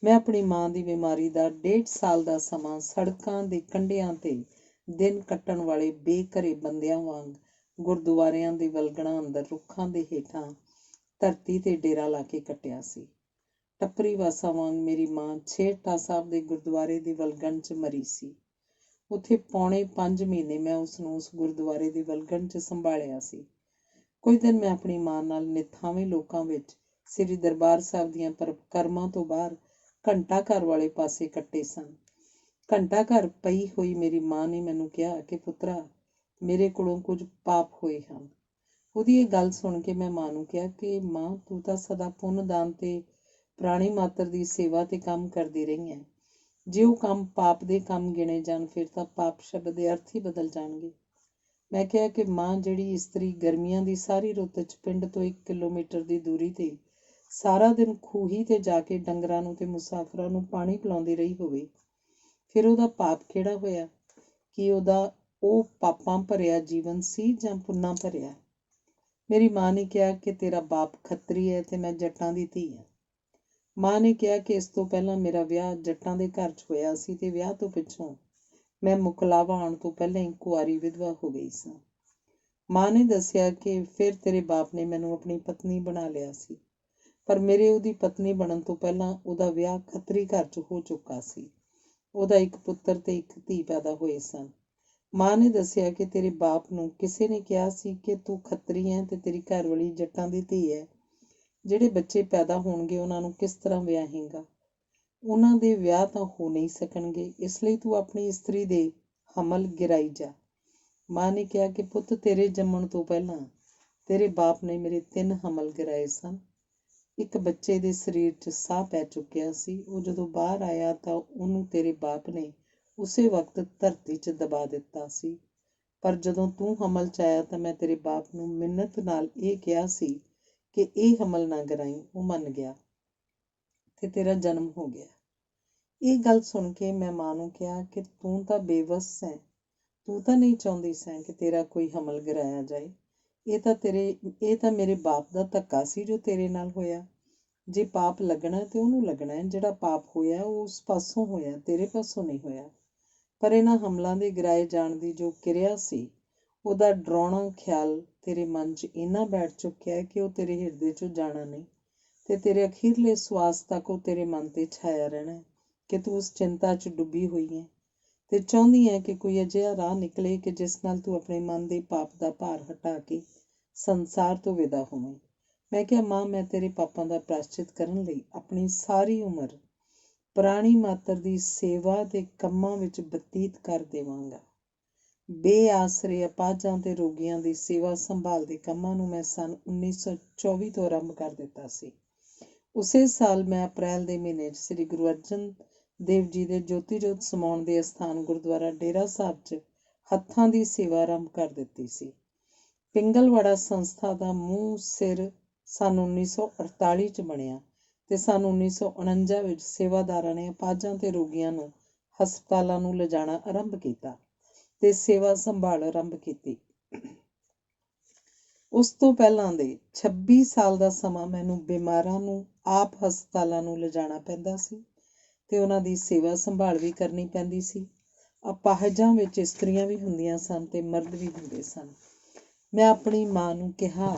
ਮੈਂ ਆਪਣੀ ਮਾਂ ਦੀ ਬਿਮਾਰੀ ਦਾ 1.5 ਸਾਲ ਦਾ ਸਮਾਂ ਸੜਕਾਂ ਦੇ ਕੰਢਿਆਂ ਤੇ ਦਿਨ ਕੱਟਣ ਵਾਲੇ ਬੇਘਰੇ ਬੰਦਿਆਂ ਵਾਂਗ ਗੁਰਦੁਆਰਿਆਂ ਦੇ ਵਲਗਣਾਂ ਅੰਦਰ ਰੁੱਖਾਂ ਦੇ ਹੇਠਾਂ ਧਰਤੀ ਤੇ ਡੇਰਾ ਲਾ ਕੇ ਕੱਟਿਆ ਸੀ। ਟੱਪਰੀ ਵਾਸਾਂ ਵਾਂਗ ਮੇਰੀ ਮਾਂ ਛੇਹਰਟਾ ਸਾਹਿਬ ਦੇ ਗੁਰਦੁਆਰੇ ਦੀ ਵਲਗਣ 'ਚ ਮਰੀ ਸੀ। ਉੱਥੇ ਪੌਣੇ 5 ਮਹੀਨੇ ਮੈਂ ਉਸਨੂੰ ਉਸ ਗੁਰਦੁਆਰੇ ਦੀ ਵਲਗਣ 'ਚ ਸੰਭਾਲਿਆ ਸੀ। ਕੁਝ ਦਿਨ ਮੈਂ ਆਪਣੀ ਮਾਂ ਨਾਲ ਨਿਥਾਵੇਂ ਲੋਕਾਂ ਵਿੱਚ ਸ੍ਰੀ ਦਰਬਾਰ ਸਾਹਿਬ ਦੀਆਂ ਪਰਿਕਰਮਾਂ ਤੋਂ ਬਾਹਰ ਘੰਟਾ ਘਰ ਵਾਲੇ ਪਾਸੇ ਕੱਟੇ ਸਨ। ਘੰਟਾ ਘਰ ਪਈ ਹੋਈ ਮੇਰੀ ਮਾਂ ਨੇ ਮੈਨੂੰ ਕਿਹਾ ਕਿ ਪੁੱਤਰਾ, ਮੇਰੇ ਕੋਲੋਂ ਕੁਝ ਪਾਪ ਹੋਏ ਹਨ। ਉਹਦੀ ਇਹ ਗੱਲ ਸੁਣ ਕੇ ਮੈਂ ਮਾਂ ਨੂੰ ਕਿਹਾ ਕਿ ਮਾਂ, ਤੂੰ ਤਾਂ ਸਦਾ ਪੁੰਨ ਦਾਨ ਤੇ ਪ੍ਰਾਣੀ ਮਾਤਰ ਦੀ ਸੇਵਾ ਤੇ ਕੰਮ ਕਰਦੀ ਰਹੀ ਹੈ। ਜੇ ਉਹ ਕੰਮ ਪਾਪ ਦੇ ਕੰਮ ਗਿਣੇ ਜਾਣ ਫਿਰ ਤਾਂ ਪਾਪ ਸ਼ਬਦ ਦੇ ਅਰਥ ਹੀ ਬਦਲ ਜਾਣਗੇ। ਮੈਂ ਕਿਹਾ ਕਿ ਮਾਂ, ਜਿਹੜੀ ਇਸਤਰੀ ਗਰਮੀਆਂ ਦੀ ਸਾਰੀ ਰੁੱਤ 'ਚ ਪਿੰਡ ਤੋਂ 1 ਕਿਲੋਮੀਟਰ ਦੀ ਦੂਰੀ ਤੇ ਸਾਰਾ ਦਿਨ ਖੂਹੀ ਤੇ ਜਾ ਕੇ ਡੰਗਰਾਂ ਨੂੰ ਤੇ ਮੁਸਾਫਰਾਂ ਨੂੰ ਪਾਣੀ ਪਿਲਾਉਂਦੀ ਰਹੀ ਹੋਵੇ, ਫਿਰ ਉਹਦਾ ਪਾਪ ਕਿਹੜਾ ਹੋਇਆ? ਕਿ ਉਹਦਾ ਉਹ ਪਾਪਾਂ ਭਰਿਆ ਜੀਵਨ ਸੀ ਜਾਂ ਪੁੰਨਾਂ ਭਰਿਆ? ਮੇਰੀ ਮਾਂ ਨੇ ਕਿਹਾ ਕਿ ਤੇਰਾ ਬਾਪ ਖੱਤਰੀ ਹੈ ਤੇ ਮੈਂ ਜੱਟਾਂ ਦੀ ਧੀ ਹਾਂ। ਮਾਂ ਨੇ ਕਿਹਾ ਕਿ ਇਸ ਤੋਂ ਪਹਿਲਾਂ ਮੇਰਾ ਵਿਆਹ ਜੱਟਾਂ ਦੇ ਘਰ 'ਚ ਹੋਇਆ ਸੀ ਤੇ ਵਿਆਹ ਤੋਂ ਪਿੱਛੋਂ ਮੈਂ ਮੁਕਲਾਵਾ ਆਉਣ ਤੋਂ ਪਹਿਲਾਂ ਹੀ ਕੁਆਰੀ ਵਿਧਵਾ ਹੋ ਗਈ ਸਾਂ। ਮਾਂ ਨੇ ਦੱਸਿਆ ਕਿ ਫਿਰ ਤੇਰੇ ਬਾਪ ਨੇ ਮੈਨੂੰ ਆਪਣੀ ਪਤਨੀ ਬਣਾ ਲਿਆ ਸੀ, ਪਰ ਮੇਰੇ ਉਹਦੀ ਪਤਨੀ ਬਣਨ ਤੋਂ ਪਹਿਲਾਂ ਉਹਦਾ ਵਿਆਹ ਖੱਤਰੀ ਘਰ 'ਚ ਹੋ ਚੁੱਕਾ ਸੀ। ਉਹਦਾ ਇੱਕ ਪੁੱਤਰ ਤੇ ਇੱਕ ਧੀ ਪੈਦਾ ਹੋਏ ਸਨ। ਮਾਂ ਨੇ ਦੱਸਿਆ ਕਿ ਤੇਰੇ ਬਾਪ ਨੂੰ ਕਿਸੇ ਨੇ ਕਿਹਾ ਸੀ ਕਿ ਤੂੰ ਖੱਤਰੀ ਹੈ ਤੇ ਤੇਰੀ ਘਰਵਾਲੀ ਜੱਟਾਂ ਦੀ ਧੀ ਹੈ। ਜਿਹੜੇ ਬੱਚੇ ਪੈਦਾ ਹੋਣਗੇ ਉਹਨਾਂ ਨੂੰ ਕਿਸ ਤਰ੍ਹਾਂ ਵਿਆਹੇਂਗਾ? ਉਹਨਾਂ ਦੇ ਵਿਆਹ ਤਾਂ ਹੋ ਨਹੀਂ ਸਕਣਗੇ, ਇਸ ਲਈ ਤੂੰ ਆਪਣੀ ਇਸਤਰੀ ਦੇ ਹਮਲ ਗਿਰਾਈ ਜਾ। ਮਾਂ ਨੇ ਕਿਹਾ ਕਿ ਪੁੱਤ, ਤੇਰੇ ਜੰਮਣ ਤੋਂ ਪਹਿਲਾਂ ਤੇਰੇ ਬਾਪ ਨੇ ਮੇਰੇ 3 ਹਮਲ ਗਿਰਾਏ ਸਨ। ਇੱਕ ਬੱਚੇ ਦੇ ਸਰੀਰ 'ਚ ਸਾਹ ਪੈ ਚੁੱਕਿਆ ਸੀ। ਉਹ ਜਦੋਂ ਬਾਹਰ ਆਇਆ ਤਾਂ ਉਹਨੂੰ ਤੇਰੇ ਬਾਪ ਨੇ ਉਸੇ ਵਕਤ ਧਰਤੀ 'ਚ ਦਬਾ ਦਿੱਤਾ ਸੀ। ਪਰ ਜਦੋਂ ਤੂੰ ਹਮਲ 'ਚ ਆਇਆ ਤਾਂ ਮੈਂ ਤੇਰੇ ਬਾਪ ਨੂੰ ਮਿੰਨਤ ਨਾਲ ਇਹ ਕਿਹਾ ਸੀ ਕਿ ਇਹ ਹਮਲ ਨਾ ਗਿਰਾਈ। ਉਹ ਮੰਨ ਗਿਆ ਤੇ ਤੇਰਾ ਜਨਮ ਹੋ ਗਿਆ। ਇਹ ਗੱਲ ਸੁਣ ਕੇ ਮੈਂ ਮਾਂ ਨੂੰ ਕਿਹਾ ਕਿ ਤੂੰ ਤਾਂ ਬੇਵੱਸ ਹੈ। ਤੂੰ ਤਾਂ ਨਹੀਂ ਚਾਹੁੰਦੀ ਸੈਂ ਕਿ ਤੇਰਾ ਕੋਈ ਹਮਲ ਗਿਰਾਇਆ ਜਾਏ। ਇਹ ਤਾਂ ਮੇਰੇ ਬਾਪ ਦਾ ਧੱਕਾ ਸੀ ਜੋ ਤੇਰੇ ਨਾਲ ਹੋਇਆ। ਜੇ ਪਾਪ ਲੱਗਣਾ ਤੇ ਉਹਨੂੰ ਲੱਗਣਾ ਹੈ। ਜਿਹੜਾ ਪਾਪ ਹੋਇਆ ਉਹ ਉਸ ਪਾਸੋਂ ਹੋਇਆ, ਤੇਰੇ ਪਾਸੋਂ ਨਹੀਂ ਹੋਇਆ। ਪਰ ਇਹਨਾਂ ਹਮਲਾਂ ਦੇ ਗਿਰਾਏ ਜਾਣ ਦੀ ਜੋ ਕਿਰਿਆ ਸੀ, ਉਹਦਾ ਡਰਾਉਣਾ ਖਿਆਲ ਤੇਰੇ ਮਨ 'ਚ ਇੰਨਾ ਬੈਠ ਚੁੱਕਿਆ ਹੈ ਕਿ ਉਹ ਤੇਰੇ ਹਿਰਦੇ 'ਚੋਂ ਜਾਣਾ ਨਹੀਂ ਤੇ ਤੇਰੇ ਅਖੀਰਲੇ ਸਵਾਸ ਤੱਕ ਉਹ ਤੇਰੇ ਮਨ 'ਤੇ ਛਾਇਆ ਰਹਿਣਾ ਹੈ ਕਿ ਤੂੰ ਉਸ ਚਿੰਤਾ 'ਚ ਡੁੱਬੀ ਹੋਈ ਹੈ ਤੇ ਚਾਹੁੰਦੀ ਹੈ ਕਿ ਕੋਈ ਅਜਿਹਾ ਰਾਹ ਨਿਕਲੇ ਕਿ ਜਿਸ ਨਾਲ ਤੂੰ ਆਪਣੇ ਮਨ ਦੇ ਪਾਪ ਦਾ ਭਾਰ ਹਟਾ ਕੇ ਸੰਸਾਰ ਤੋਂ ਵਿਦਾ ਹੋਵੇਂ। ਮੈਂ ਕਿਹਾ ਮਾਂ, ਮੈਂ ਤੇਰੇ ਪਾਪਾਂ ਦਾ ਪ੍ਰਾਸ਼ਚਿਤ ਕਰਨ ਲਈ ਆਪਣੀ ਸਾਰੀ ਉਮਰ ਪ੍ਰਾਣੀ ਮਾਤਰ ਦੀ ਸੇਵਾ ਦੇ ਕੰਮਾਂ ਵਿੱਚ ਬਤੀਤ ਕਰ ਦੇਵਾਂਗਾ। ਬੇਆਸਰੇ ਅਪਾਹਜਾਂ ਤੇ ਰੋਗੀਆਂ ਦੀ ਸੇਵਾ ਸੰਭਾਲ ਦੇ ਕੰਮਾਂ ਨੂੰ ਮੈਂ ਸੰਨ 1924 ਤੋਂ ਆਰੰਭ ਕਰ ਦਿੱਤਾ ਸੀ। ਉਸੇ ਸਾਲ ਮੈਂ ਅਪ੍ਰੈਲ ਦੇ ਮਹੀਨੇ 'ਚ ਸ੍ਰੀ ਗੁਰੂ ਅਰਜਨ ਦੇਵ ਜੀ ਦੇ ਜੋਤੀ ਜੋਤ ਸਮਾਉਣ ਦੇ ਅਸਥਾਨ ਗੁਰਦੁਆਰਾ ਡੇਰਾ ਸਾਹਿਬ 'ਚ ਹੱਥਾਂ ਦੀ ਸੇਵਾ ਆਰੰਭ ਕਰ ਦਿੱਤੀ ਸੀ। ਪਿੰਗਲਵਾੜਾ ਸੰਸਥਾ ਦਾ ਮੂੰਹ ਸਿਰ ਸੰਨ 1948 'ਚ ਬਣਿਆ ਤੇ ਸੰਨ 1949 ਵਿੱਚ ਸੇਵਾਦਾਰਾਂ ਨੇ ਅਪਾਹਜਾਂ ਤੇ ਰੋਗੀਆਂ ਨੂੰ ਹਸਪਤਾਲਾਂ ਨੂੰ ਲਿਜਾਣਾ ਆਰੰਭ ਕੀਤਾ ਤੇ ਸੇਵਾ ਸੰਭਾਲ ਆਰੰਭ ਕੀਤੀ। ਉਸ ਤੋਂ ਪਹਿਲਾਂ ਦੇ 26 ਸਾਲ ਦਾ ਸਮਾਂ ਮੈਨੂੰ ਬਿਮਾਰਾਂ ਨੂੰ ਆਪ ਹਸਪਤਾਲਾਂ ਨੂੰ ਲਿਜਾਣਾ ਪੈਂਦਾ ਸੀ ਤੇ ਉਹਨਾਂ ਦੀ ਸੇਵਾ ਸੰਭਾਲ ਵੀ ਕਰਨੀ ਪੈਂਦੀ ਸੀ। ਅਪਾਹਜਾਂ ਵਿੱਚ ਇਸਤਰੀਆਂ ਵੀ ਹੁੰਦੀਆਂ ਸਨ ਤੇ ਮਰਦ ਵੀ ਹੁੰਦੇ ਸਨ। ਮੈਂ ਆਪਣੀ ਮਾਂ ਨੂੰ ਕਿਹਾ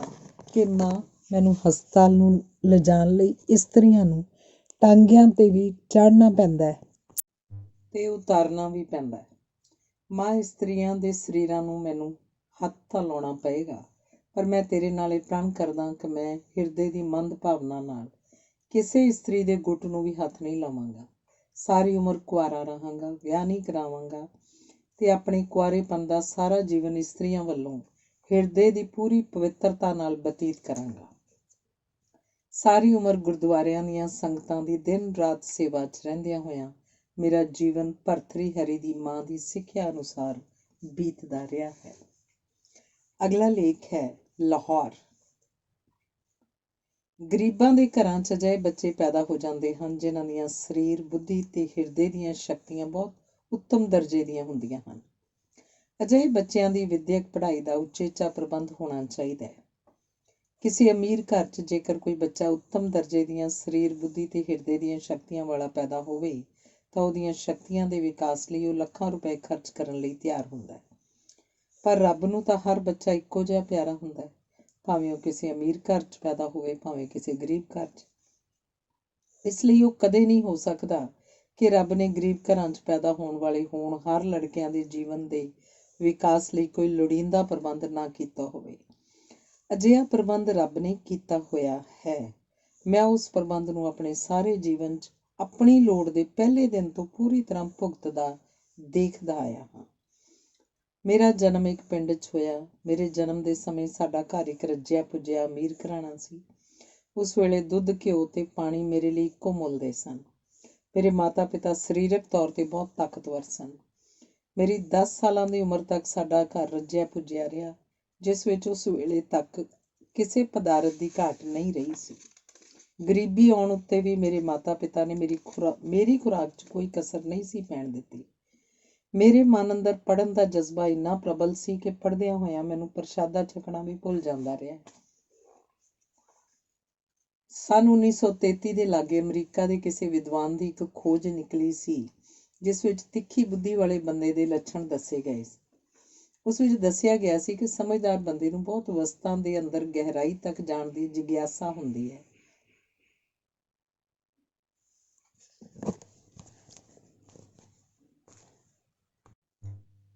ਕਿ ਮਾਂ, ਮੈਨੂੰ ਹਸਪਤਾਲ ਨੂੰ ਲਿਜਾਣ ਲਈ ਇਸਤਰੀਆਂ ਨੂੰ ਟਾਂਗਿਆਂ 'ਤੇ ਵੀ ਚੜ੍ਹਨਾ ਪੈਂਦਾ ਹੈ ਤੇ ਉਤਾਰਨਾ ਵੀ ਪੈਂਦਾ ਹੈ। ਮਾਂ, ਇਸਤਰੀਆਂ ਦੇ ਸਰੀਰਾਂ ਨੂੰ ਮੈਨੂੰ ਹੱਥ ਤਾਂ ਲਾਉਣਾ ਪਏਗਾ, ਪਰ ਮੈਂ ਤੇਰੇ ਨਾਲ ਇਹ ਪ੍ਰਣ ਕਰਦਾ ਕਿ ਮੈਂ ਹਿਰਦੇ ਦੀ ਮੰਦ ਭਾਵਨਾ ਨਾਲ ਕਿਸੇ ਇਸਤਰੀ ਦੇ ਗੁੱਟ ਨੂੰ ਵੀ ਹੱਥ ਨਹੀਂ ਲਾਵਾਂਗਾ। ਸਾਰੀ ਉਮਰ ਕੁਆਰਾ ਰਹਾਂਗਾ, ਵਿਆਹ ਨਹੀਂ ਕਰਾਵਾਂਗਾ ਤੇ ਆਪਣੇ ਕੁਆਰੇਪਨ ਦਾ ਸਾਰਾ ਜੀਵਨ ਇਸਤਰੀਆਂ ਵੱਲੋਂ ਹਿਰਦੇ ਦੀ ਪੂਰੀ ਪਵਿੱਤਰਤਾ ਨਾਲ ਬਤੀਤ ਕਰਾਂਗਾ। ਸਾਰੀ ਉਮਰ ਗੁਰਦੁਆਰਿਆਂ ਦੀਆਂ ਸੰਗਤਾਂ ਦੀ ਦਿਨ ਰਾਤ ਸੇਵਾ 'ਚ ਰਹਿੰਦਿਆਂ ਹੋਇਆਂ ਮੇਰਾ ਜੀਵਨ ਭਰਤਰੀ ਹਰੀ ਦੀ ਮਾਂ ਦੀ ਸਿੱਖਿਆ ਅਨੁਸਾਰ ਬੀਤਦਾ ਰਿਹਾ ਹੈ। ਅਗਲਾ ਲੇਖ ਹੈ ਲਾਹੌਰ। ਗਰੀਬਾਂ ਦੇ ਘਰਾਂ 'ਚ ਅਜਿਹੇ ਬੱਚੇ ਪੈਦਾ ਹੋ ਜਾਂਦੇ ਹਨ ਜਿਨ੍ਹਾਂ ਦੀਆਂ ਸਰੀਰ, ਬੁੱਧੀ ਤੇ ਹਿਰਦੇ ਦੀਆਂ ਸ਼ਕਤੀਆਂ ਬਹੁਤ ਉੱਤਮ ਦਰਜੇ ਦੀਆਂ ਹੁੰਦੀਆਂ ਹਨ। ਅਜਿਹੇ ਬੱਚਿਆਂ ਦੀ ਵਿੱਦਿਅਕ ਪੜ੍ਹਾਈ ਦਾ ਉਚੇਚਾ ਪ੍ਰਬੰਧ ਹੋਣਾ ਚਾਹੀਦਾ ਹੈ। ਕਿਸੇ ਅਮੀਰ ਘਰ 'ਚ ਜੇਕਰ ਕੋਈ ਬੱਚਾ ਉੱਤਮ ਦਰਜੇ ਦੀਆਂ ਸਰੀਰ, ਬੁੱਧੀ ਤੇ ਹਿਰਦੇ ਦੀਆਂ ਸ਼ਕਤੀਆਂ ਵਾਲਾ ਪੈਦਾ ਹੋਵੇ ਤਾਂ ਉਹਦੀਆਂ ਸ਼ਕਤੀਆਂ ਦੇ ਵਿਕਾਸ ਲਈ ਉਹ ਲੱਖਾਂ ਰੁਪਏ ਖਰਚ ਕਰਨ ਲਈ ਤਿਆਰ ਹੁੰਦਾ ਹੈ। ਪਰ ਰੱਬ ਨੂੰ ਤਾਂ ਹਰ ਬੱਚਾ ਇੱਕੋ ਜਿਹਾ ਪਿਆਰਾ ਹੁੰਦਾ ਹੈ, ਭਾਵੇਂ ਉਹ ਕਿਸੇ ਅਮੀਰ ਘਰ 'ਚ ਪੈਦਾ ਹੋਵੇ, ਭਾਵੇਂ ਕਿਸੇ ਗਰੀਬ ਘਰ 'ਚ। ਇਸ ਲਈ ਉਹ ਕਦੇ ਨਹੀਂ ਹੋ ਸਕਦਾ ਕਿ ਰੱਬ ਨੇ ਗਰੀਬ ਘਰਾਂ 'ਚ ਪੈਦਾ ਹੋਣ ਵਾਲੇ ਹੋਣਹਾਰ ਲੜਕਿਆਂ ਦੇ ਜੀਵਨ ਦੇ ਵਿਕਾਸ ਲਈ ਕੋਈ ਲੋੜੀਂਦਾ ਪ੍ਰਬੰਧ ਨਾ ਕੀਤਾ ਹੋਵੇ। ਅਜਿਹਾ ਪ੍ਰਬੰਧ ਰੱਬ ਨੇ ਕੀਤਾ ਹੋਇਆ ਹੈ। ਮੈਂ ਉਸ ਪ੍ਰਬੰਧ ਨੂੰ ਆਪਣੇ ਸਾਰੇ ਜੀਵਨ 'ਚ ਆਪਣੀ ਲੋੜ ਦੇ ਪਹਿਲੇ ਦਿਨ ਤੋਂ ਪੂਰੀ ਤਰ੍ਹਾਂ ਭੁਗਤਦਾ ਦੇਖਦਾ ਆਇਆ ਹਾਂ। ਮੇਰਾ ਜਨਮ ਇੱਕ ਪਿੰਡ 'ਚ ਹੋਇਆ। ਮੇਰੇ ਜਨਮ ਦੇ ਸਮੇਂ ਸਾਡਾ ਘਰ ਇੱਕ ਰੱਜਿਆ ਪੁੱਜਿਆ ਅਮੀਰ ਘਰਾਣਾ ਸੀ। ਉਸ ਵੇਲੇ ਦੁੱਧ, ਘਿਓ ਤੇ ਪਾਣੀ ਮੇਰੇ ਲਈ ਇੱਕੋ ਮੁੱਲ ਦੇ ਸਨ। ਮੇਰੇ ਮਾਤਾ ਪਿਤਾ ਸਰੀਰਕ ਤੌਰ 'ਤੇ ਬਹੁਤ ਤਾਕਤਵਰ ਸਨ। ਮੇਰੀ 10 ਸਾਲਾਂ ਦੀ ਉਮਰ ਤੱਕ ਸਾਡਾ ਘਰ ਰੱਜਿਆ ਪੁੱਜਿਆ ਰਿਹਾ, ਜਿਸ ਵਿੱਚ ਉਸ ਵੇਲੇ ਤੱਕ ਕਿਸੇ ਪਦਾਰਥ ਦੀ ਘਾਟ ਨਹੀਂ ਰਹੀ ਸੀ। ਗਰੀਬੀ ਆਉਣ ਉੱਤੇ ਵੀ ਮੇਰੇ ਮਾਤਾ ਪਿਤਾ ਨੇ ਮੇਰੀ ਖੁਰਾਕ 'ਚ ਕੋਈ ਕਸਰ ਨਹੀਂ ਸੀ ਪੈਣ ਦਿੱਤੀ। ਮੇਰੇ ਮਨ ਅੰਦਰ ਪੜ੍ਹਨ ਦਾ ਜਜ਼ਬਾ ਇੰਨਾ ਪ੍ਰਬਲ ਸੀ ਕਿ ਪੜ੍ਹਦਿਆਂ ਹੋਇਆਂ ਮੈਨੂੰ ਪ੍ਰਸ਼ਾਦਾ ਛਕਣਾ ਵੀ ਭੁੱਲ ਜਾਂਦਾ ਰਿਹਾ। ਸੰਨ 1933 ਦੇ ਲਾਗੇ ਅਮਰੀਕਾ ਦੇ ਕਿਸੇ ਵਿਦਵਾਨ ਦੀ ਇੱਕ ਖੋਜ ਨਿਕਲੀ ਸੀ, ਜਿਸ ਵਿੱਚ ਤਿੱਖੀ ਬੁੱਧੀ ਵਾਲੇ ਬੰਦੇ ਦੇ ਲੱਛਣ ਦੱਸੇ ਗਏ ਸੀ। ਉਸ ਵਿੱਚ ਦੱਸਿਆ ਗਿਆ ਸੀ ਕਿ ਸਮਝਦਾਰ ਬੰਦੇ ਨੂੰ ਬਹੁਤ ਵਸਤਾਂ ਦੇ ਅੰਦਰ ਗਹਿਰਾਈ ਤੱਕ ਜਾਣ ਦੀ ਜਿਗਿਆਸਾ ਹੁੰਦੀ ਹੈ।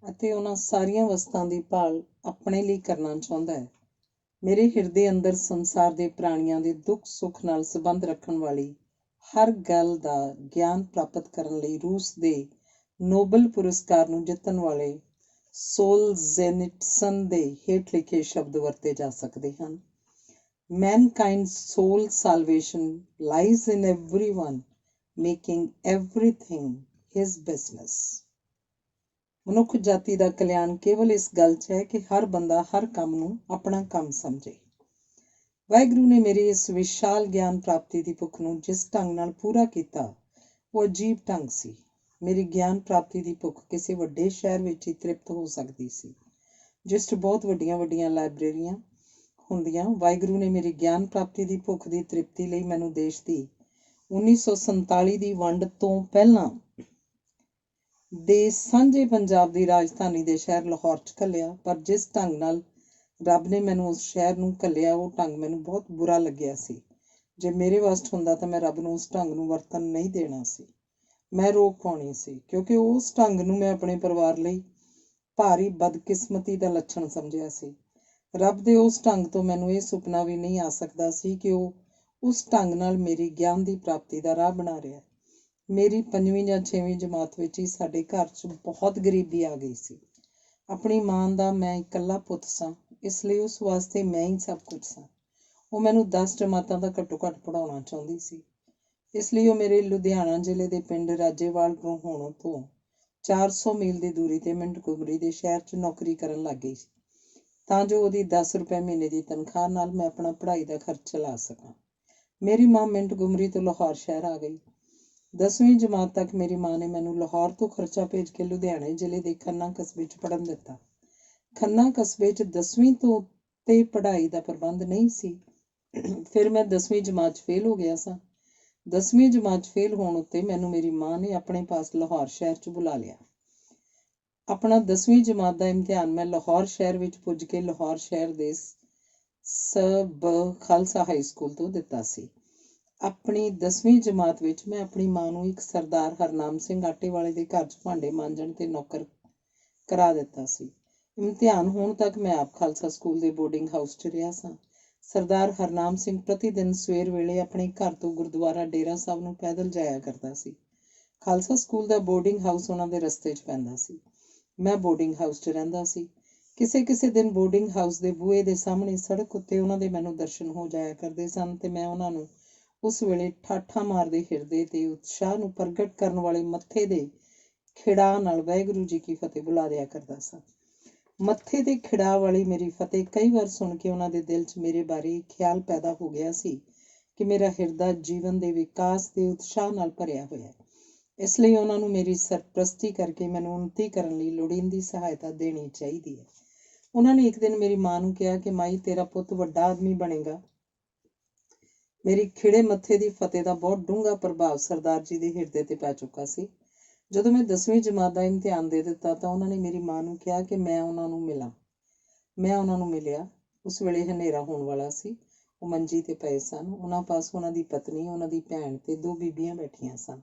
ਅਤੇ ਉਹਨਾਂ ਸਾਰੀਆਂ ਵਸਤਾਂ ਦੀ ਭਾਲ ਆਪਣੇ ਲਈ ਕਰਨਾ ਚਾਹੁੰਦਾ ਹੈ। ਮੇਰੇ ਹਿਰਦੇ ਅੰਦਰ ਸੰਸਾਰ ਦੇ ਪ੍ਰਾਣੀਆਂ ਦੇ ਦੁੱਖ ਸੁੱਖ ਨਾਲ ਸੰਬੰਧ ਰੱਖਣ ਵਾਲੀ ਹਰ ਗੱਲ ਦਾ ਗਿਆਨ ਪ੍ਰਾਪਤ ਕਰਨ ਲਈ ਰੂਸ ਦੇ ਨੋਬਲ ਪੁਰਸਕਾਰ ਨੂੰ ਜਿੱਤਣ ਵਾਲੇ ਸੋਲਜ਼ੇਨਿਟਸਨ ਦੇ ਹੇਠ ਲਿਖੇ ਸ਼ਬਦ ਵਰਤੇ ਜਾ ਸਕਦੇ ਹਨ। Mankind's sole salvation lies in everyone making everything his business. ਮਨੁੱਖ ਜਾਤੀ ਦਾ ਕਲਿਆਣ ਕੇਵਲ ਇਸ ਗੱਲ 'ਚ ਹੈ ਕਿ ਹਰ ਬੰਦਾ ਹਰ ਕੰਮ ਨੂੰ ਆਪਣਾ ਕੰਮ ਸਮਝੇ। ਵਾਹਿਗੁਰੂ ਨੇ ਮੇਰੀ ਇਸ ਵਿਸ਼ਾਲ ਗਿਆਨ ਪ੍ਰਾਪਤੀ ਦੀ ਭੁੱਖ ਨੂੰ ਜਿਸ ਢੰਗ ਨਾਲ ਪੂਰਾ ਕੀਤਾ, ਉਹ ਅਜੀਬ ਢੰਗ ਸੀ। ਮੇਰੀ ਗਿਆਨ ਪ੍ਰਾਪਤੀ ਦੀ ਭੁੱਖ ਕਿਸੇ ਵੱਡੇ ਸ਼ਹਿਰ ਵਿੱਚ ਹੀ ਤ੍ਰਿਪਤ ਹੋ ਸਕਦੀ ਸੀ, ਜਿਸ 'ਚ ਬਹੁਤ ਵੱਡੀਆਂ ਵੱਡੀਆਂ ਲਾਇਬ੍ਰੇਰੀਆਂ ਹੁੰਦੀਆਂ। ਵਾਹਿਗੁਰੂ ਨੇ ਮੇਰੀ ਗਿਆਨ ਪ੍ਰਾਪਤੀ ਦੀ ਭੁੱਖ ਦੀ ਤ੍ਰਿਪਤੀ ਲਈ ਮੈਨੂੰ ਦੇਸ਼ ਦੀ 1947 ਦੀ ਵੰਡ ਤੋਂ ਪਹਿਲਾਂ ਦੇ ਸਾਂਝੇ ਪੰਜਾਬ ਦੀ ਰਾਜਧਾਨੀ ਦੇ ਸ਼ਹਿਰ ਲਾਹੌਰ 'ਚ ਘੱਲਿਆ। ਪਰ ਜਿਸ ਢੰਗ ਨਾਲ ਰੱਬ ਨੇ ਮੈਨੂੰ ਉਸ ਸ਼ਹਿਰ ਨੂੰ ਘੱਲਿਆ, ਉਹ ਢੰਗ ਮੈਨੂੰ ਬਹੁਤ ਬੁਰਾ ਲੱਗਿਆ ਸੀ। ਜੇ ਮੇਰੇ ਵੱਸ 'ਚ ਹੁੰਦਾ ਤਾਂ ਮੈਂ ਰੱਬ ਨੂੰ ਉਸ ਢੰਗ ਨੂੰ ਵਰਤਣ ਨਹੀਂ ਦੇਣਾ ਸੀ। ਮੈਂ ਰੋਕ ਪਾਉਣੀ ਸੀ, ਕਿਉਂਕਿ ਉਸ ਢੰਗ ਨੂੰ ਮੈਂ ਆਪਣੇ ਪਰਿਵਾਰ ਲਈ ਭਾਰੀ ਬਦਕਿਸਮਤੀ ਦਾ ਲੱਛਣ ਸਮਝਿਆ ਸੀ। ਰੱਬ ਦੇ ਉਸ ਢੰਗ ਤੋਂ ਮੈਨੂੰ ਇਹ ਸੁਪਨਾ ਵੀ ਨਹੀਂ ਆ ਸਕਦਾ ਸੀ ਕਿ ਉਹ ਉਸ ਢੰਗ ਨਾਲ ਮੇਰੀ ਗਿਆਨ ਦੀ ਪ੍ਰਾਪਤੀ ਦਾ ਰਾਹ ਬਣਾ ਰਿਹਾ। ਮੇਰੀ 5ਵੀਂ ਜਾਂ 6ਵੀਂ ਜਮਾਤ ਵਿੱਚ ਹੀ ਸਾਡੇ ਘਰ 'ਚ ਬਹੁਤ ਗਰੀਬੀ ਆ ਗਈ ਸੀ। ਆਪਣੀ ਮਾਂ ਦਾ ਮੈਂ ਇਕੱਲਾ ਪੁੱਤ ਸਾਂ, ਇਸ ਲਈ ਉਸ ਵਾਸਤੇ ਮੈਂ ਹੀ ਸਭ ਕੁਝ ਸਾਂ। ਉਹ ਮੈਨੂੰ 10 ਜਮਾਤਾਂ ਦਾ ਘੱਟੋ ਘੱਟ ਪੜ੍ਹਾਉਣਾ ਚਾਹੁੰਦੀ ਸੀ। ਇਸ ਲਈ ਉਹ ਮੇਰੇ ਲੁਧਿਆਣਾ ਜ਼ਿਲ੍ਹੇ ਦੇ ਪਿੰਡ ਰਾਜੇਵਾਲ ਹੋਣ ਤੋਂ 400 ਮੀਲ ਦੀ ਦੂਰੀ 'ਤੇ ਮਿੰਟਗੁਮਰੀ ਦੇ ਸ਼ਹਿਰ 'ਚ ਨੌਕਰੀ ਕਰਨ ਲੱਗ ਗਈ ਸੀ, ਤਾਂ ਜੋ ਉਹਦੀ 10 ਰੁਪਏ ਮਹੀਨੇ ਦੀ ਤਨਖਾਹ ਨਾਲ ਮੈਂ ਆਪਣਾ ਪੜ੍ਹਾਈ ਦਾ ਖਰਚ ਚਲਾ ਸਕਾਂ। ਮੇਰੀ ਮਾਂ ਮਿੰਟਗੁਮਰੀ ਤੋਂ ਲਾਹੌਰ ਸ਼ਹਿਰ ਆ ਗਈ। 10ਵੀਂ ਜਮਾਤ ਤੱਕ ਮੇਰੀ ਮਾਂ ਨੇ ਮੈਨੂੰ ਲਾਹੌਰ ਤੋਂ ਖਰਚਾ ਭੇਜ ਕੇ ਲੁਧਿਆਣੇ ਜ਼ਿਲ੍ਹੇ ਦੇ ਖੰਨਾ ਕਸਬੇ 'ਚ ਪੜ੍ਹਨ ਦਿੱਤਾ। ਖੰਨਾ ਕਸਬੇ 'ਚ 10ਵੀਂ ਤੋਂ ਤੇ ਪੜ੍ਹਾਈ ਦਾ ਪ੍ਰਬੰਧ ਨਹੀਂ ਸੀ। ਫਿਰ ਮੈਂ 10ਵੀਂ ਜਮਾਤ 'ਚ ਫੇਲ ਹੋ ਗਿਆ ਸਾਂ। 10ਵੀਂ ਜਮਾਤ 'ਚ ਫੇਲ ਹੋਣ ਉੱਤੇ ਮੈਨੂੰ ਮੇਰੀ ਮਾਂ ਨੇ ਆਪਣੇ ਪਾਸ ਲਾਹੌਰ ਸ਼ਹਿਰ 'ਚ ਬੁਲਾ ਲਿਆ। ਆਪਣਾ 10ਵੀਂ ਜਮਾਤ ਦਾ ਇਮਤਿਹਾਨ ਮੈਂ ਲਾਹੌਰ ਸ਼ਹਿਰ ਵਿੱਚ ਪੁੱਜ ਕੇ ਲਾਹੌਰ ਸ਼ਹਿਰ ਦੇ ਸਬ ਖਾਲਸਾ ਹਾਈ ਸਕੂਲ ਤੋਂ ਦਿੱਤਾ ਸੀ। ਆਪਣੀ 10ਵੀਂ ਜਮਾਤ ਵਿੱਚ ਮੈਂ ਆਪਣੀ ਮਾਂ ਨੂੰ ਇੱਕ ਸਰਦਾਰ ਹਰਨਾਮ ਸਿੰਘ ਆਟੇ ਵਾਲੇ ਦੇ ਘਰ 'ਚ ਭਾਂਡੇ ਮਾਂਜਣ ਤੇ ਨੌਕਰ ਕਰਾ ਦਿੱਤਾ ਸੀ। ਇਮਤਿਹਾਨ ਹੋਣ ਤੱਕ ਮੈਂ ਆਪ ਖਾਲਸਾ ਸਕੂਲ ਦੇ ਬੋਰਡਿੰਗ ਹਾਊਸ 'ਚ ਰਿਹਾ ਸਾਂ। ਸਰਦਾਰ ਹਰਨਾਮ ਸਿੰਘ ਪ੍ਰਤੀ ਦਿਨ ਸਵੇਰ ਵੇਲੇ ਆਪਣੇ ਘਰ ਤੋਂ ਗੁਰਦੁਆਰਾ ਡੇਰਾ ਸਾਹਿਬ ਨੂੰ ਪੈਦਲ ਜਾਇਆ ਕਰਦਾ ਸੀ। ਖਾਲਸਾ ਸਕੂਲ ਦਾ ਬੋਰਡਿੰਗ ਹਾਊਸ ਉਹਨਾਂ ਦੇ ਰਸਤੇ 'ਚ ਪੈਂਦਾ ਸੀ। ਮੈਂ ਬੋਰਡਿੰਗ ਹਾਊਸ 'ਚ ਰਹਿੰਦਾ ਸੀ। ਕਿਸੇ ਦਿਨ ਬੋਰਡਿੰਗ ਹਾਊਸ ਦੇ ਬੂਹੇ ਦੇ ਸਾਹਮਣੇ ਸੜਕ ਉੱਤੇ ਉਹਨਾਂ ਦੇ ਮੈਨੂੰ ਦਰਸ਼ਨ ਹੋ ਜਾਇਆ ਕਰਦੇ ਸਨ ਤੇ ਮੈਂ ਉਹਨਾਂ ਨੂੰ ਉਸ ਵੇਲੇ ਠਾਠਾਂ ਮਾਰਦੇ ਹਿਰਦੇ ਤੇ ਉਤਸ਼ਾਹ ਨੂੰ ਪ੍ਰਗਟ ਕਰਨ ਵਾਲੇ ਮੱਥੇ ਦੇ ਖਿੜਾ ਨਾਲ ਵਾਹਿਗੁਰੂ ਜੀ ਕੀ ਫਤਿਹ ਬੁਲਾ ਦਿਆ ਕਰਦਾ ਸਾਂ। ਮੱਥੇ ਦੇ ਖਿੜਾ ਵਾਲੀ ਮੇਰੀ ਫਤਿਹ ਕਈ ਵਾਰ ਸੁਣ ਕੇ ਉਹਨਾਂ ਦੇ ਦਿਲ 'ਚ ਮੇਰੇ ਬਾਰੇ ਖਿਆਲ ਪੈਦਾ ਹੋ ਗਿਆ ਸੀ ਕਿ ਮੇਰਾ ਹਿਰਦਾ ਜੀਵਨ ਦੇ ਵਿਕਾਸ ਦੇ ਉਤਸ਼ਾਹ ਨਾਲ ਭਰਿਆ ਹੋਇਆ ਹੈ। ਇਸ ਲਈ ਉਹਨਾਂ ਨੂੰ ਮੇਰੀ ਸਰਪ੍ਰਸਤੀ ਕਰਕੇ ਮੈਨੂੰ ਉੱਨਤੀ ਕਰਨ ਲਈ ਲੋੜੀਂਦੀ ਸਹਾਇਤਾ ਦੇਣੀ ਚਾਹੀਦੀ ਹੈ। ਉਹਨਾਂ ਨੇ ਇੱਕ ਦਿਨ ਮੇਰੀ ਮਾਂ ਨੂੰ ਕਿਹਾ ਕਿ ਮਾਈ, ਤੇਰਾ ਪੁੱਤ ਵੱਡਾ ਆਦਮੀ ਬਣੇਗਾ। ਮੇਰੀ ਖਿੜੇ ਮੱਥੇ ਦੀ ਫਤਿਹ ਦਾ ਬਹੁਤ ਡੂੰਘਾ ਪ੍ਰਭਾਵ ਸਰਦਾਰ ਜੀ ਦੇ ਹਿਰਦੇ ਤੇ ਪੈ ਚੁੱਕਾ ਸੀ। ਜਦੋਂ ਮੈਂ 10ਵੀਂ ਜਮਾਤ ਦਾ ਇਮਤਿਹਾਨ ਦੇ ਦਿੱਤਾ ਤਾਂ ਉਹਨਾਂ ਨੇ ਮੇਰੀ ਮਾਂ ਨੂੰ ਕਿਹਾ ਕਿ ਮੈਂ ਉਹਨਾਂ ਨੂੰ ਮਿਲਾਂ। ਮੈਂ ਉਹਨਾਂ ਨੂੰ ਮਿਲਿਆ। ਉਸ ਵੇਲੇ ਹਨੇਰਾ ਹੋਣ ਵਾਲਾ ਸੀ। ਉਹ ਮੰਜੀ ਤੇ ਪਏ ਸਨ। ਉਹਨਾਂ ਪਾਸ ਉਹਨਾਂ ਦੀ ਪਤਨੀ, ਉਹਨਾਂ ਦੀ ਭੈਣ ਤੇ 2 ਬੀਬੀਆਂ ਬੈਠੀਆਂ ਸਨ।